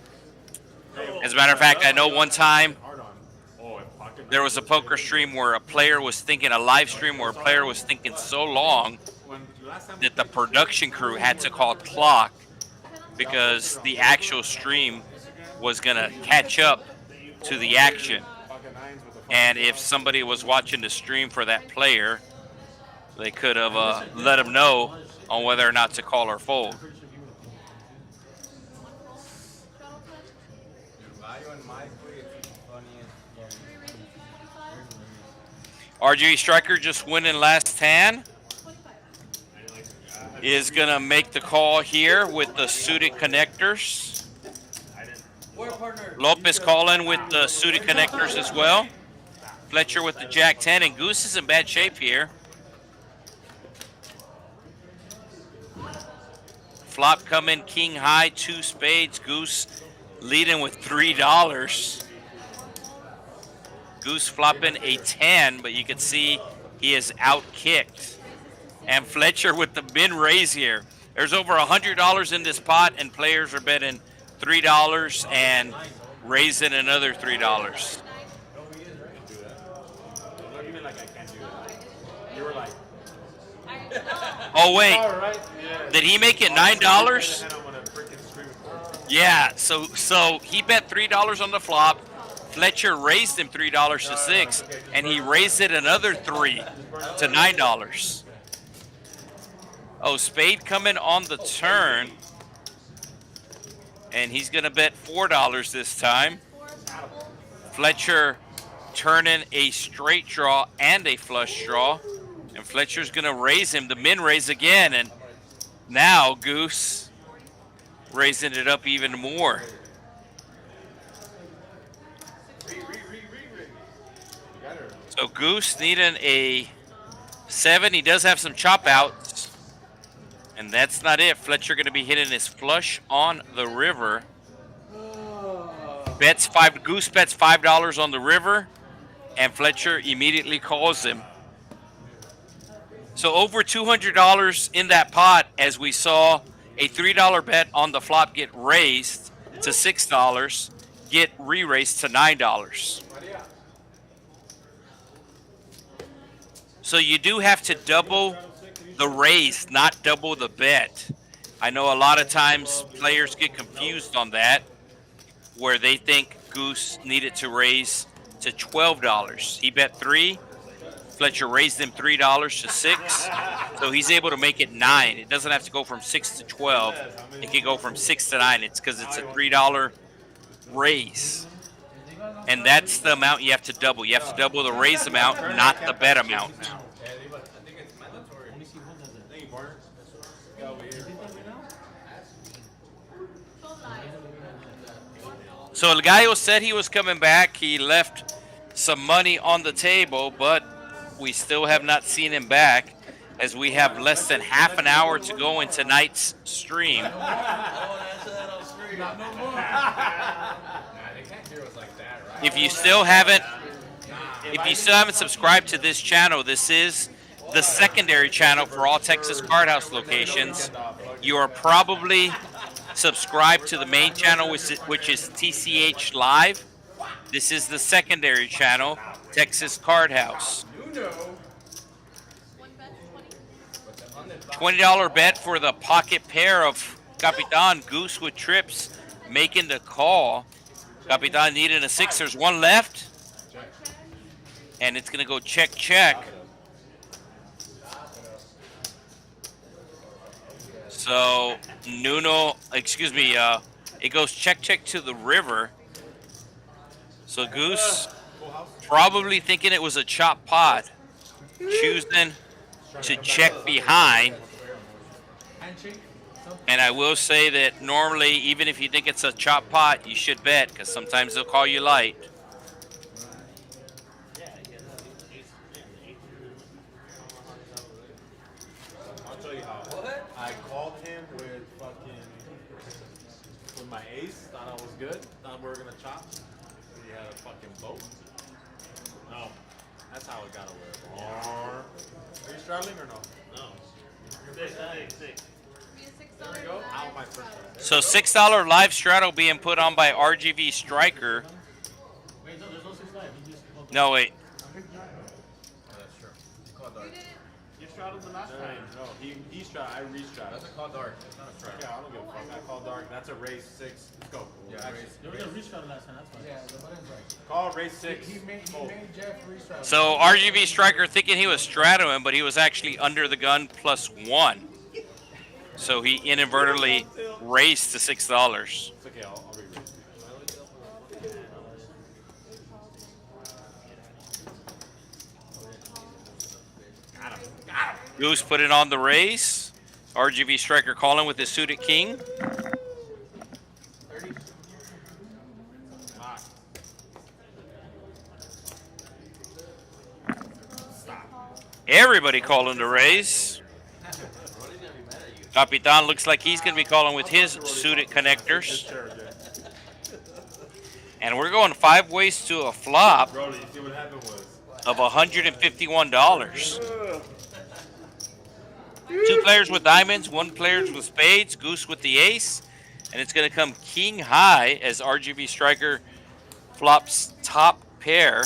A: As a matter of fact, I know one time there was a poker stream where a player was thinking, a live stream where a player was thinking so long that the production crew had to call clock because the actual stream was going to catch up to the action. And if somebody was watching the stream for that player, they could have let them know on whether or not to call or fold. RGV Striker just winning last hand. Is going to make the call here with the suited connectors. Lopez calling with the suited connectors as well. Fletcher with the Jack 10, and Goose is in bad shape here. Flop coming, king high, 2 spades. Goose leading with $3. Goose flopping a 10, but you can see he is out-kicked. And Fletcher with the bin raise here. There's over $100 in this pot, and players are betting $3 and raising another $3. Oh, wait. Did he make it $9? Yeah, so he bet $3 on the flop. Fletcher raised him $3 to $6, and he raised it another $3 to $9. Oh, spade coming on the turn. And he's going to bet $4 this time. Fletcher turning a straight draw and a flush draw. And Fletcher's going to raise him. The min raise again. And now Goose raising it up even more. So Goose needing a 7. He does have some chop outs. And that's not it. Fletcher going to be hitting his flush on the river. Goose bets $5 on the river, and Fletcher immediately calls him. So over $200 in that pot, as we saw a $3 bet on the flop get raised to $6, get re-raised to $9. So you do have to double the raise, not double the bet. I know a lot of times players get confused on that, where they think Goose needed to raise to $12. He bet $3. Fletcher raised him $3 to $6, so he's able to make it $9. It doesn't have to go from 6 to 12. It can go from 6 to 9. It's because it's a $3 raise, and that's the amount you have to double. You have to double the raise amount, not the bet amount. So Gallo said he was coming back. He left some money on the table, but we still have not seen him back, as we have less than half an hour to go in tonight's stream. If you still haven't subscribed to this channel, this is the secondary channel for all Texas Card House locations. You are probably subscribed to the main channel, which is TCH Live. This is the secondary channel, Texas Card House. $20 bet for the pocket pair of Capitan. Goose with trips making the call. Capitan needing a 6. There's one left. And it's going to go check, check. So Nuno, it goes check, check to the river. So Goose probably thinking it was a chop pot, choosing to check behind. And I will say that normally, even if you think it's a chop pot, you should bet, because sometimes they'll call you light.
D: I called him with my ace, thought I was good, thought we were gonna chop. He had a fucking boat. No, that's how it got away. Are you straddling or no? No. Six. There we go. Out my first one.
A: So $6 live straddle being put on by RGV Striker.
E: Wait, no, there's no 6 live.
A: No, wait.
H: That's true. Call dark.
K: You straddled the last time.
D: No, he straddled. I re-straddled.
H: That's a call dark. It's not a straddle.
D: Yeah, I don't give a fuck. I call dark. That's a raise 6. Let's go.
H: Yeah,
E: There was a restraddle last time, that's why.
F: Yeah, the button's right.
D: Call raise 6.
F: He made Jeff restraddle.
A: So RGV Striker thinking he was straddling, but he was actually under the gun +1. So he inadvertently raised to $6.
D: It's okay, I'll re-raise.
A: Goose put it on the raise. RGV Striker calling with his suited king. Everybody calling the raise. Capitan looks like he's going to be calling with his suited connectors. And we're going 5 ways to a flop
D: Brody, you see what happened was?
A: of $151. 2 players with diamonds, 1 player with spades, Goose with the ace. And it's going to come king high as RGV Striker flops top pair.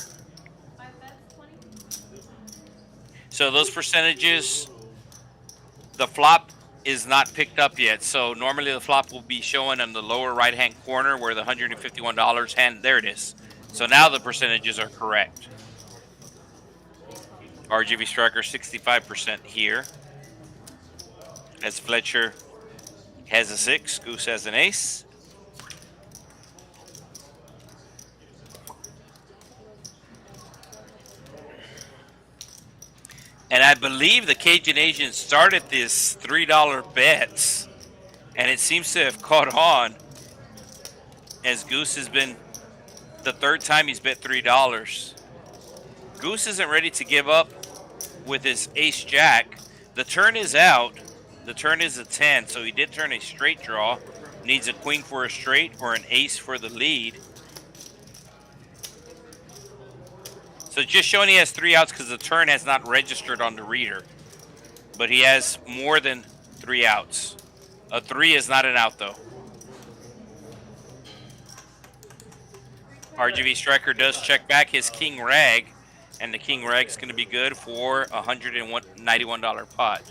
A: So those percentages, the flop is not picked up yet. So normally the flop will be showing in the lower right-hand corner where the $151 hand, there it is. So now the percentages are correct. RGV Striker 65% here. as Fletcher has a 6, Goose has an ace. And I believe the Cajun Asian started this $3 bets, and it seems to have caught on, as Goose has been the 3rd time he's bet $3. Goose isn't ready to give up with his ace jack. The turn is out. The turn is a 10, so he did turn a straight draw. Needs a queen for a straight or an ace for the lead. So just showing he has 3 outs because the turn has not registered on the reader. But he has more than 3 outs. A 3 is not an out, though. RGV Striker does check back his king rag, and the king rag is going to be good for a $191 pot.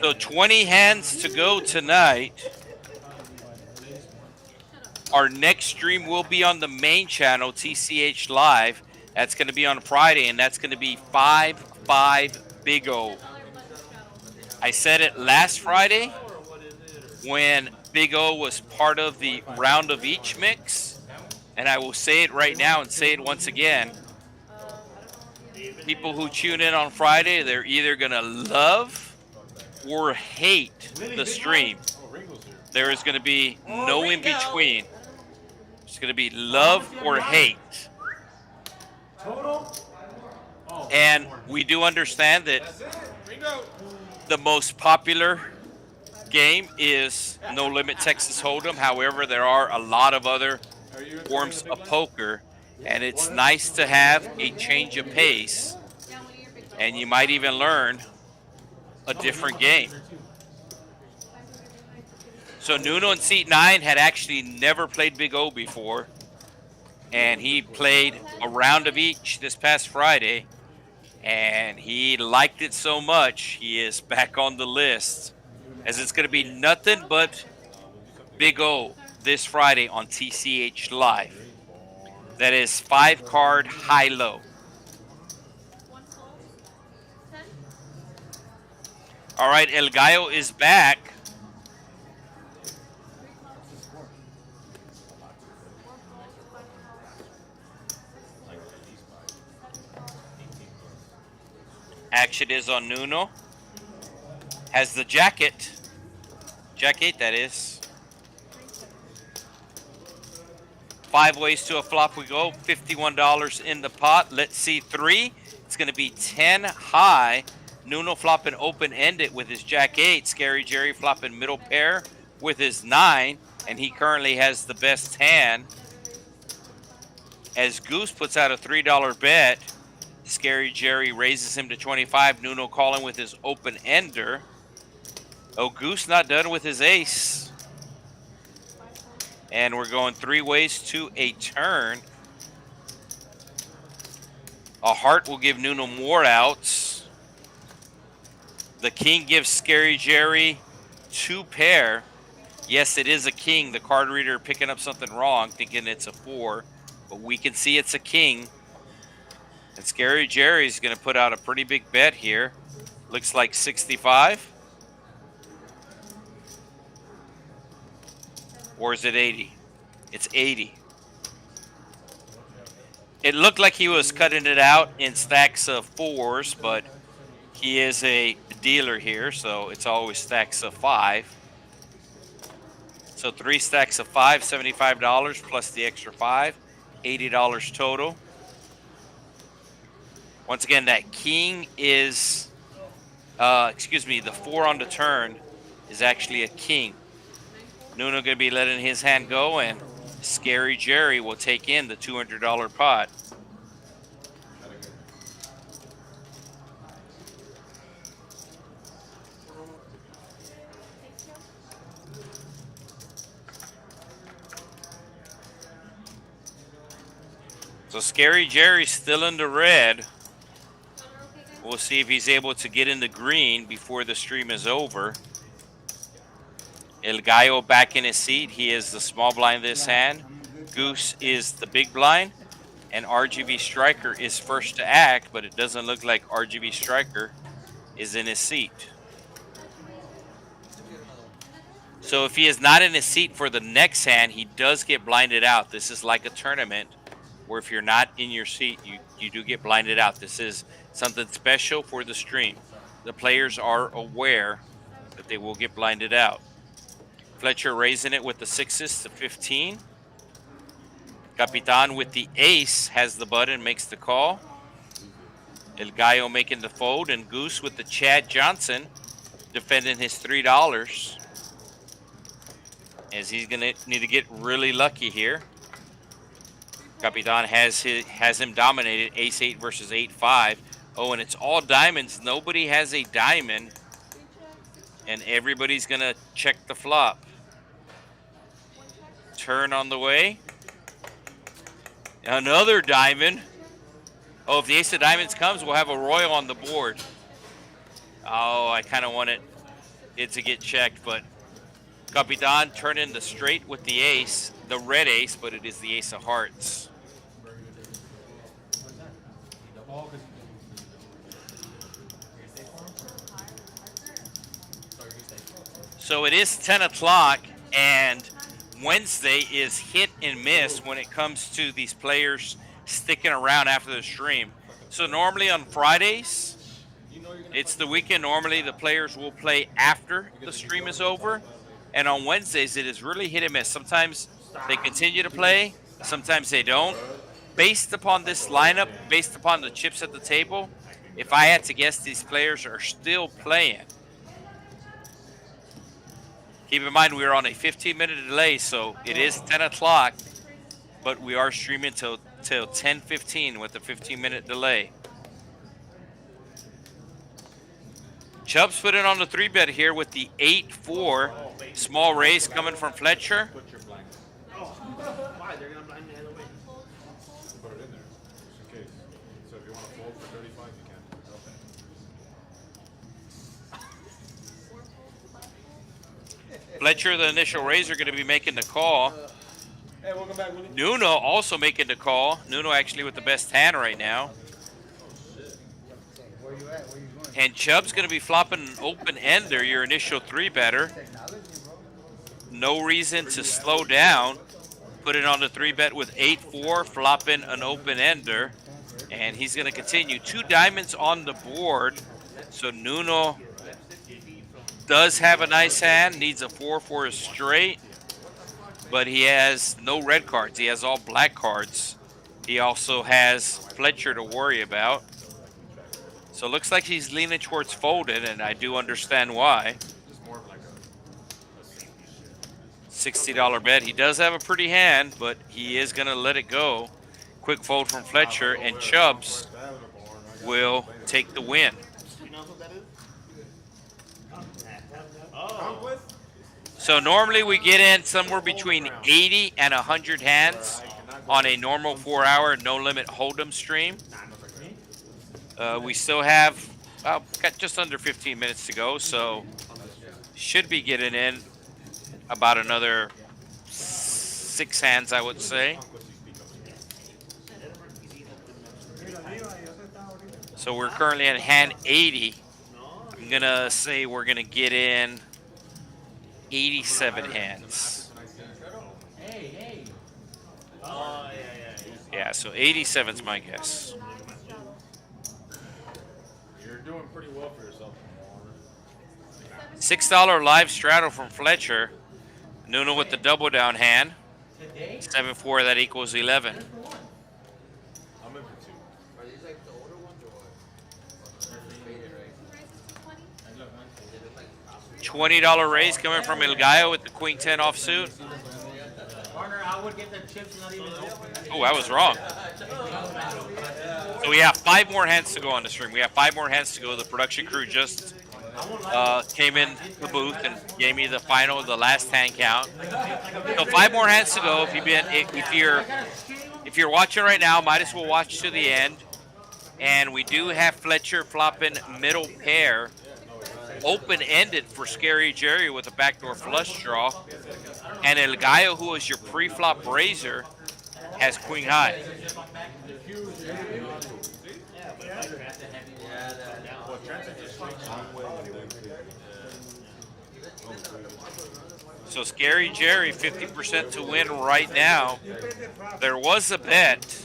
A: So 20 hands to go tonight. Our next stream will be on the main channel, TCH Live. That's going to be on Friday, and that's going to be 5-5 Big O. I said it last Friday when Big O was part of the round of each mix, and I will say it right now and say it once again. People who tune in on Friday, they're either going to love or hate the stream. There is going to be no in between. It's going to be love or hate. And we do understand that the most popular game is No Limit Texas Hold'em. However, there are a lot of other forms of poker, and it's nice to have a change of pace, and you might even learn a different game. So Nuno in seat 9 had actually never played Big O before, and he played a round of each this past Friday, and he liked it so much he is back on the list, as it's going to be nothing but Big O this Friday on TCH Live. That is 5-card high-low. All right, El Gallo is back. Action is on Nuno. Has the jacket. Jack 8, that is. 5 ways to a flop we go. $51 in the pot. Let's see 3. It's going to be 10 high. Nuno flopping open-ended with his Jack 8. Scary Jerry flopping middle pair with his 9. And he currently has the best hand. As Goose puts out a $3 bet, Scary Jerry raises him to 25. Nuno calling with his open-ender. Oh, Goose not done with his ace. And we're going 3 ways to a turn. A heart will give Nuno more outs. The king gives Scary Jerry 2 pair. Yes, it is a king. The card reader picking up something wrong, thinking it's a 4. But we can see it's a king. And Scary Jerry's going to put out a pretty big bet here. Looks like 65. Or is it 80? It's 80. It looked like he was cutting it out in stacks of 4s, but he is a dealer here, so it's always stacks of 5. So 3 stacks of 5, $75 plus the extra 5, $80 total. Once again, that king is, the 4 on the turn is actually a king. Nuno going to be letting his hand go, and Scary Jerry will take in the $200 pot. So Scary Jerry's still in the red. We'll see if he's able to get in the green before the stream is over. El Gallo back in his seat. He is the small blind this hand. Goose is the big blind. And RGV Striker is first to act, but it doesn't look like RGV Striker is in his seat. So if he is not in his seat for the next hand, he does get blinded out. This is like a tournament where if you're not in your seat, you do get blinded out. This is something special for the stream. The players are aware that they will get blinded out. Fletcher raising it with the 6s to 15. Capitan with the ace has the button, makes the call. El Gallo making the fold, and Goose with the Chad Johnson defending his $3. As he's gonna need to get really lucky here. Capitan has him dominated, ace-8 versus 8-5. Oh, and it's all diamonds. Nobody has a diamond, and everybody's gonna check the flop. Turn on the way. Another diamond. Oh, if the ace of diamonds comes, we'll have a royal on the board. Oh, I kind of want it to get checked, but Capitan turning the straight with the ace, the red ace, but it is the ace of hearts. So it is 10 o'clock, and Wednesday is hit and miss when it comes to these players sticking around after the stream. So normally on Fridays, it's the weekend. Normally the players will play after the stream is over. And on Wednesdays, it is really hit and miss. Sometimes they continue to play, sometimes they don't. Based upon this lineup, based upon the chips at the table, if I had to guess, these players are still playing. Keep in mind, we're on a 15-minute delay, so it is 10 o'clock, but we are streaming till 10:15 with a 15-minute delay. Chubbs put in on the 3-bet here with the 8-4. Small raise coming from Fletcher.
K: Why? They're going to blind me either way. Put it in there, just in case. So if you want to fold for 35, you can.
A: Fletcher, the initial raiser, going to be making the call.
K: Hey, welcome back, Willie.
A: Nuno also making the call. Nuno actually with the best hand right now.
F: Where you at? Where you going?
A: And Chubb's going to be flopping an open ender, your initial 3-better. No reason to slow down. Put it on the 3-bet with 8-4, flopping an open ender. And he's going to continue. 2 diamonds on the board. So Nuno does have a nice hand. Needs a 4 for a straight. But he has no red cards. He has all black cards. He also has Fletcher to worry about. So it looks like he's leaning towards folded, and I do understand why. $60 bet. He does have a pretty hand, but he is going to let it go. Quick fold from Fletcher, and Chubbs will take the win. So normally we get in somewhere between 80 and 100 hands on a normal 4-hour no-limit hold'em stream. We still have got just under 15 minutes to go, so should be getting in about another 6 hands, I would say. So we're currently at hand 80. I'm gonna say we're gonna get in 87 hands. Yeah, so 87's my guess.
K: You're doing pretty well for yourself.
A: $6 live straddle from Fletcher. Nuno with the double down hand. 7-4, that equals 11.
K: I'm in for 2.
I: Are these like the older ones or what?
A: $20 raise coming from El Gallo with the queen 10 offsuit.
E: Partner, I would get the chips not even open.
A: Oh, I was wrong. So we have 5 more hands to go on the stream. We have 5 more hands to go. The production crew just came in the booth and gave me the last hand count. So 5 more hands to go. If you're watching right now, might as well watch to the end. And we do have Fletcher flopping middle pair open-ended for Scary Jerry with a backdoor flush draw. And El Gallo, who is your pre-flop raiser, has queen high. So Scary Jerry, 50% to win right now. There was a bet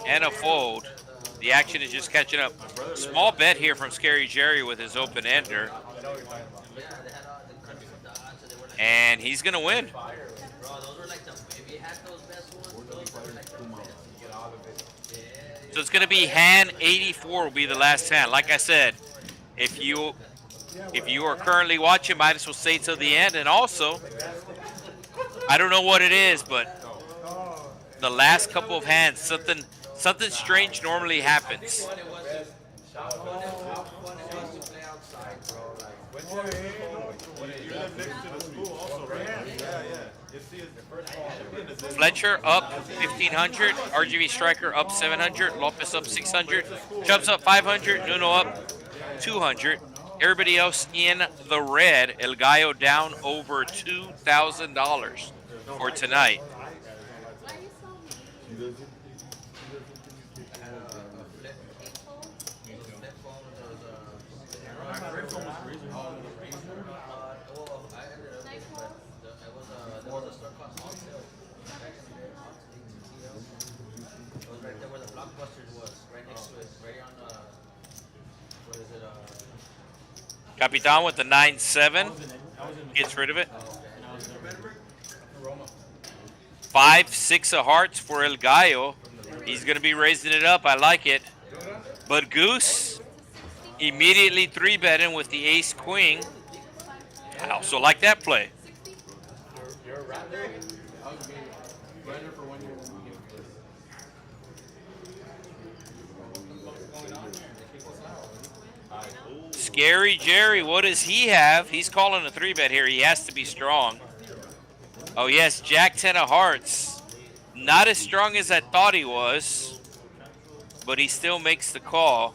A: and a fold. The action is just catching up. Small bet here from Scary Jerry with his open ender. And he's going to win. So it's going to be hand 84 will be the last hand. Like I said, if you are currently watching, might as well stay till the end. And also, I don't know what it is, but the last couple of hands, something strange normally happens. Fletcher up 1,500, RGV Striker up 700, Lopez up 600, Chubbs up 500, Nuno up 200. Everybody else in the red. El Gallo down over $2,000 for tonight. Capitan with the 9-7 gets rid of it. 5-6 of hearts for El Gallo. He's going to be raising it up. I like it. But Goose immediately 3-betting with the ace-queen. I also like that play. Scary Jerry, what does he have? He's calling a 3-bet here. He has to be strong. Oh, yes, Jack 10 of hearts. Not as strong as I thought he was, but he still makes the call.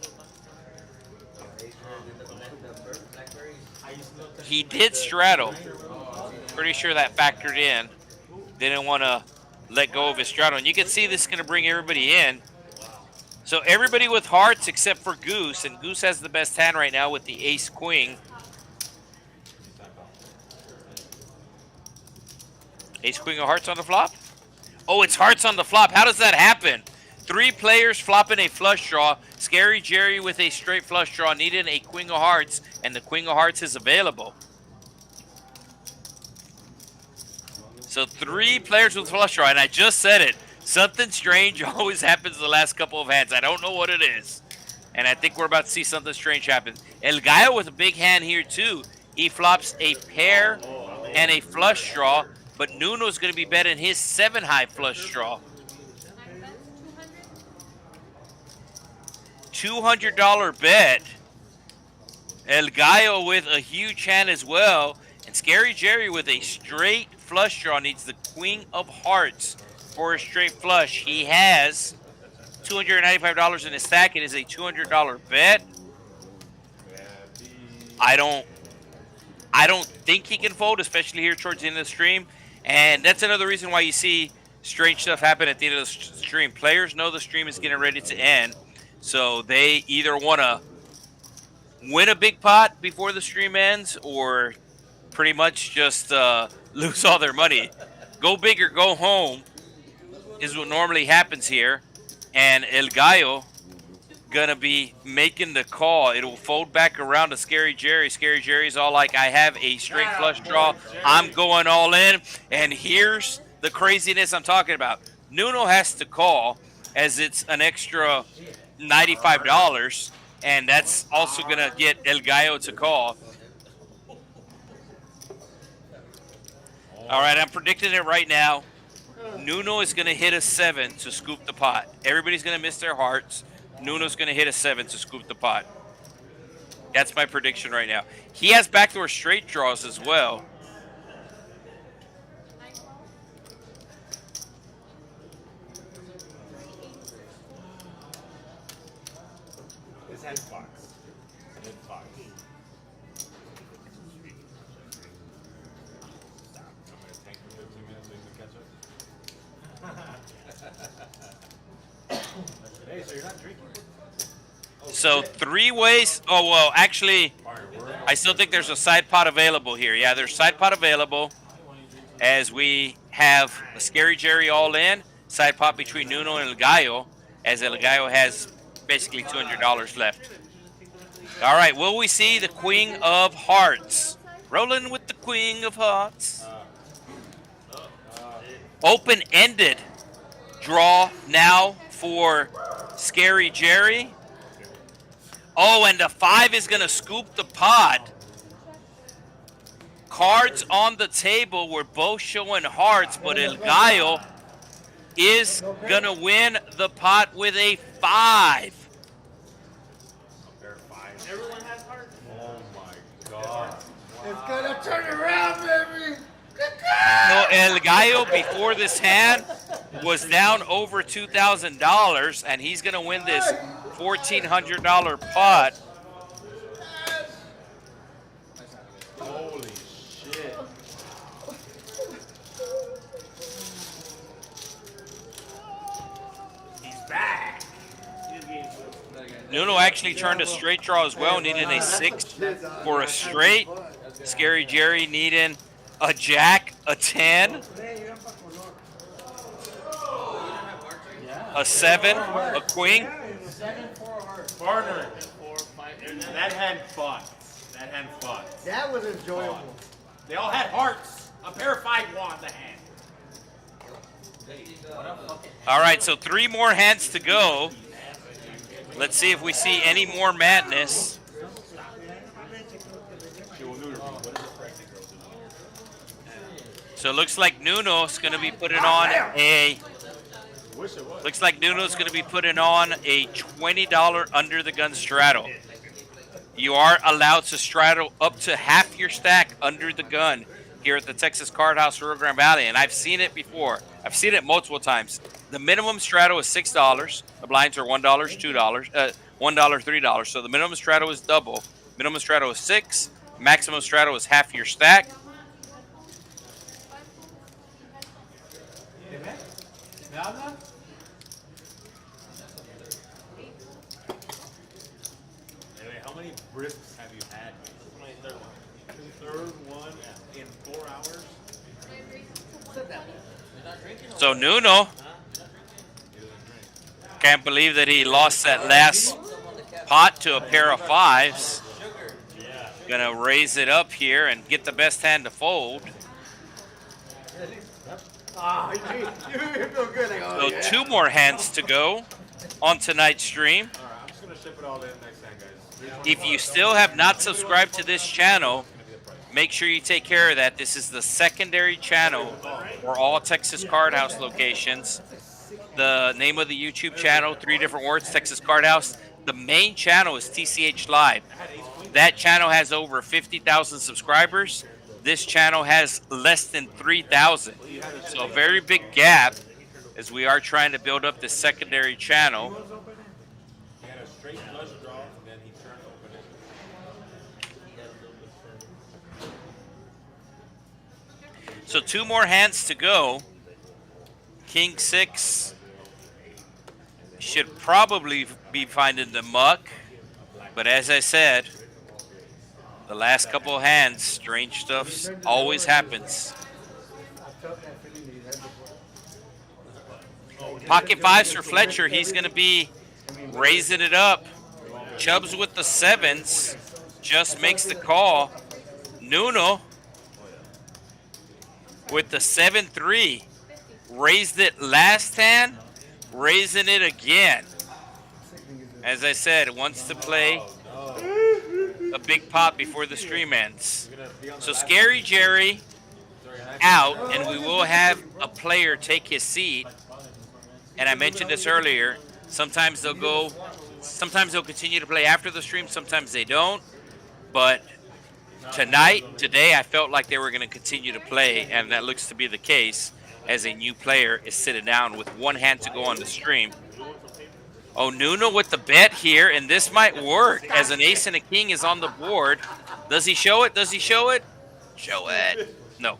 A: He did straddle. Pretty sure that factored in. Didn't want to let go of his straddle. And you can see this is going to bring everybody in. So everybody with hearts except for Goose, and Goose has the best hand right now with the ace-queen. Ace-queen of hearts on the flop? Oh, it's hearts on the flop. How does that happen? 3 players flopping a flush draw. Scary Jerry with a straight flush draw needed a queen of hearts, and the queen of hearts is available. So 3 players with flush draw, and I just said it. Something strange always happens the last couple of hands. I don't know what it is. And I think we're about to see something strange happen. El Gallo with a big hand here too. He flops a pair and a flush draw, but Nuno's going to be betting his 7-high flush draw. $200 bet. El Gallo with a huge hand as well. And Scary Jerry with a straight flush draw needs the queen of hearts for a straight flush. He has $295 in his stack. It is a $200 bet. I don't think he can fold, especially here towards the end of the stream. And that's another reason why you see strange stuff happen at the end of the stream. Players know the stream is getting ready to end, so they either want to win a big pot before the stream ends or pretty much just lose all their money. Go big or go home is what normally happens here. And El Gallo gonna be making the call. It'll fold back around to Scary Jerry. Scary Jerry's all like, I have a straight flush draw. I'm going all in. And here's the craziness I'm talking about. Nuno has to call as it's an extra $95. And that's also gonna get El Gallo to call. All right, I'm predicting it right now. Nuno is going to hit a 7 to scoop the pot. Everybody's going to miss their hearts. Nuno's going to hit a 7 to scoop the pot. That's my prediction right now. He has backdoor straight draws as well.
K: His head fox.
A: So 3 ways. Oh, well, actually, I still think there's a side pot available here. Yeah, there's side pot available as we have a Scary Jerry all in. Side pot between Nuno and El Gallo, as El Gallo has basically $200 left. All right, will we see the Queen of Hearts? Rolling with the Queen of Hearts. Open-ended draw now for Scary Jerry. Oh, and the 5 is going to scoop the pot. Cards on the table were both showing hearts, but El Gallo is going to win the pot with a 5.
K: Everyone has hearts. Oh my god.
F: It's gonna turn around, baby.
A: No, El Gallo before this hand was down over $2,000, and he's going to win this $1,400 pot.
K: Holy shit.
F: He's back.
A: Nuno actually turned a straight draw as well, needing a 6 for a straight. Scary Jerry needing a jack, a 10, a 7, a queen.
E: 7, 4 hearts.
K: Partner. 4, 5. That hand fought. That hand fought.
F: That was enjoyable.
K: They all had hearts. A pair of 5 won the hand.
A: All right, so 3 more hands to go. Let's see if we see any more madness. So it looks like Nuno's going to be putting on a $20 under the gun straddle. You are allowed to straddle up to half your stack under the gun here at the Texas Card House Rio Grande Valley, and I've seen it before. I've seen it multiple times. The minimum straddle is $6. The blinds are $1, $2, $1, $3. So the minimum straddle is double. Minimum straddle is 6. Maximum straddle is half your stack.
K: How many brisks have you had? Third one in 4 hours?
A: So Nuno can't believe that he lost that last pot to a pair of 5s. Gonna raise it up here and get the best hand to fold.
F: You feel good. Like, oh,
A: So
F: yeah.
A: 2 more hands to go on tonight's stream.
K: Alright, I'm just gonna ship it all in next time, guys.
A: If you still have not subscribed to this channel, make sure you take care of that. This is the secondary channel for all Texas Card House locations. The name of the YouTube channel, 3 different words, Texas Card House. The main channel is TCH Live. That channel has over 50,000 subscribers. This channel has less than 3,000. So a very big gap as we are trying to build up this secondary channel.
K: He had a straight flush draw, and then he turned open it.
A: So 2 more hands to go. King 6 should probably be finding the muck. But as I said, the last couple of hands, strange stuff always happens. Pocket 5s for Fletcher. He's going to be raising it up. Chubbs with the 7s. Just makes the call. Nuno with the 7-3. Raised it last hand. Raising it again. As I said, wants to play a big pot before the stream ends. So Scary Jerry out, and we will have a player take his seat. And I mentioned this earlier. Sometimes they'll continue to play after the stream. Sometimes they don't. But today, I felt like they were going to continue to play, and that looks to be the case as a new player is sitting down with 1 hand to go on the stream. Oh, Nuno with the bet here, and this might work as an ace and a king is on the board. Does he show it? Does he show it? Show it. No.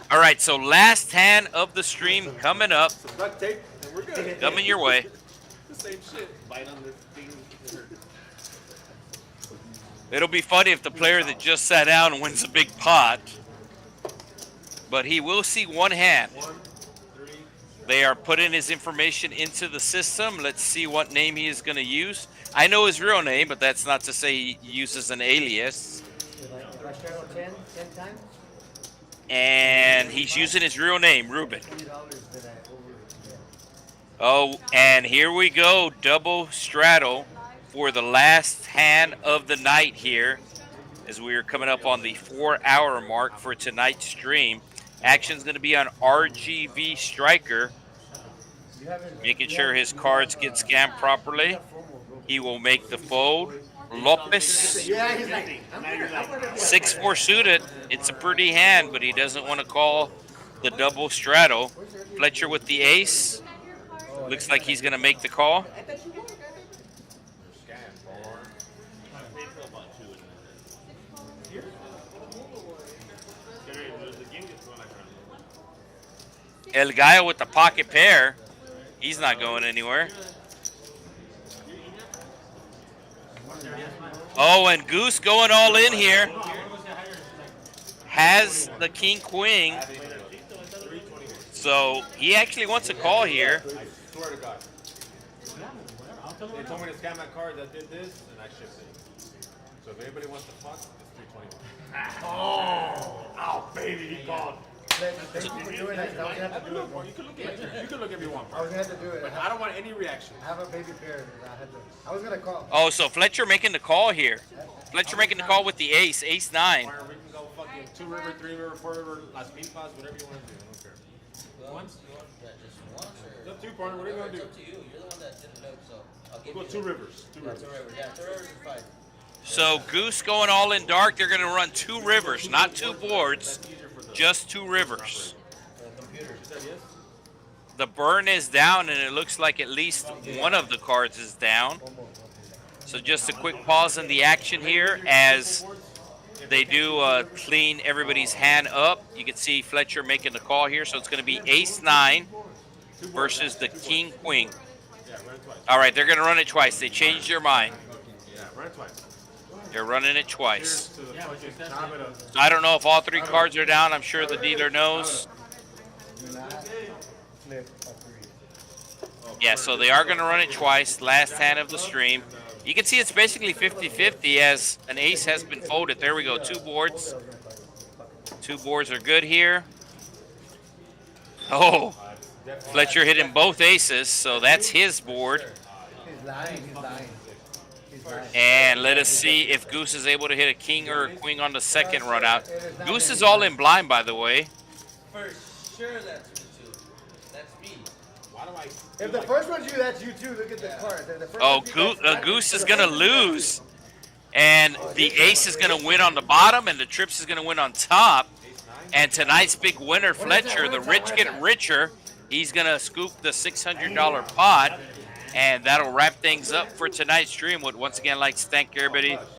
A: All right, so last hand of the stream coming up. Coming your way.
K: same shit. Bite on this thing.
A: It'll be funny if the player that just sat down wins a big pot. But he will see one hand. They are putting his information into the system. Let's see what name he is going to use. I know his real name, but that's not to say he uses an alias.
F: If I straddle 10 times,
A: And he's using his real name, Ruben.
F: $20 that I over.
A: Oh, and here we go. Double straddle for the last hand of the night here, as we are coming up on the 4-hour mark for tonight's stream. Action's going to be on RGV Striker, making sure his cards get scanned properly. He will make the fold. Lopez,
F: Yeah, he's like,
A: 6-4 suited. It's a pretty hand, but he doesn't want to call the double straddle. Fletcher with the ace. Looks like he's going to make the call. El Gallo with the pocket pair. He's not going anywhere. Oh, and Goose going all in here. Has the king queen. So he actually wants a call here.
K: I swear to God. They told me to scan my card that did this, and I shipped it. So if anybody wants to fuck, it's 321. Oh, baby, he called.
F: thank you for doing that. I was gonna have to do it.
K: You can look at it. You can look at me one.
F: I was gonna have to do it.
K: But I don't want any reaction.
F: I have a baby pair. I was gonna call.
A: Oh, so Fletcher making the call here. Fletcher making the call with the ace, ace 9.
K: We can go fucking 2 river, 3 river, 4 river, Las Pipas, whatever you want to do. I don't care.
I: Once? Just once or?
K: It's up to you, partner. What are you going to
I: It's
K: do?
I: up to you. You're the one that did the note, so I'll give
K: We'll
I: you.
K: go 2 rivers. 2 rivers.
I: 2 rivers. Yeah, 2 rivers is fine.
A: So Goose going all in dark. They're going to run 2 rivers, not 2 boards, just 2 rivers.
I: The computer.
A: The burn is down, and it looks like at least one of the cards is down. So just a quick pause in the action here as they do clean everybody's hand up. You can see Fletcher making the call here. So it's going to be ace 9 versus the king queen. All right, they're going to run it twice. They changed their mind.
K: Yeah, run it twice.
A: They're running it twice.
K: To the fucking chop it up.
A: I don't know if all 3 cards are down. I'm sure the dealer knows. Yeah, so they are going to run it twice. Last hand of the stream. You can see it's basically 50-50 as an ace has been folded. There we go, 2 boards. 2 boards are good here. Oh, Fletcher hitting both aces, so that's his board.
F: He's lying. He's lying. He's lying.
A: And let us see if Goose is able to hit a king or a queen on the second run out. Goose is all in blind, by the way.
I: For sure that's you two. That's me.
K: Why do I?
F: If the first one's you, that's you too. Look at the card. The first
A: Oh,
F: one's you, that's
A: Goose is going to lose. And the ace is going to win on the bottom, and the trips is going to win on top. And tonight's big winner, Fletcher, the rich get richer. He's going to scoop the $600 pot. And that'll wrap things up for tonight's stream. Would once again like to thank everybody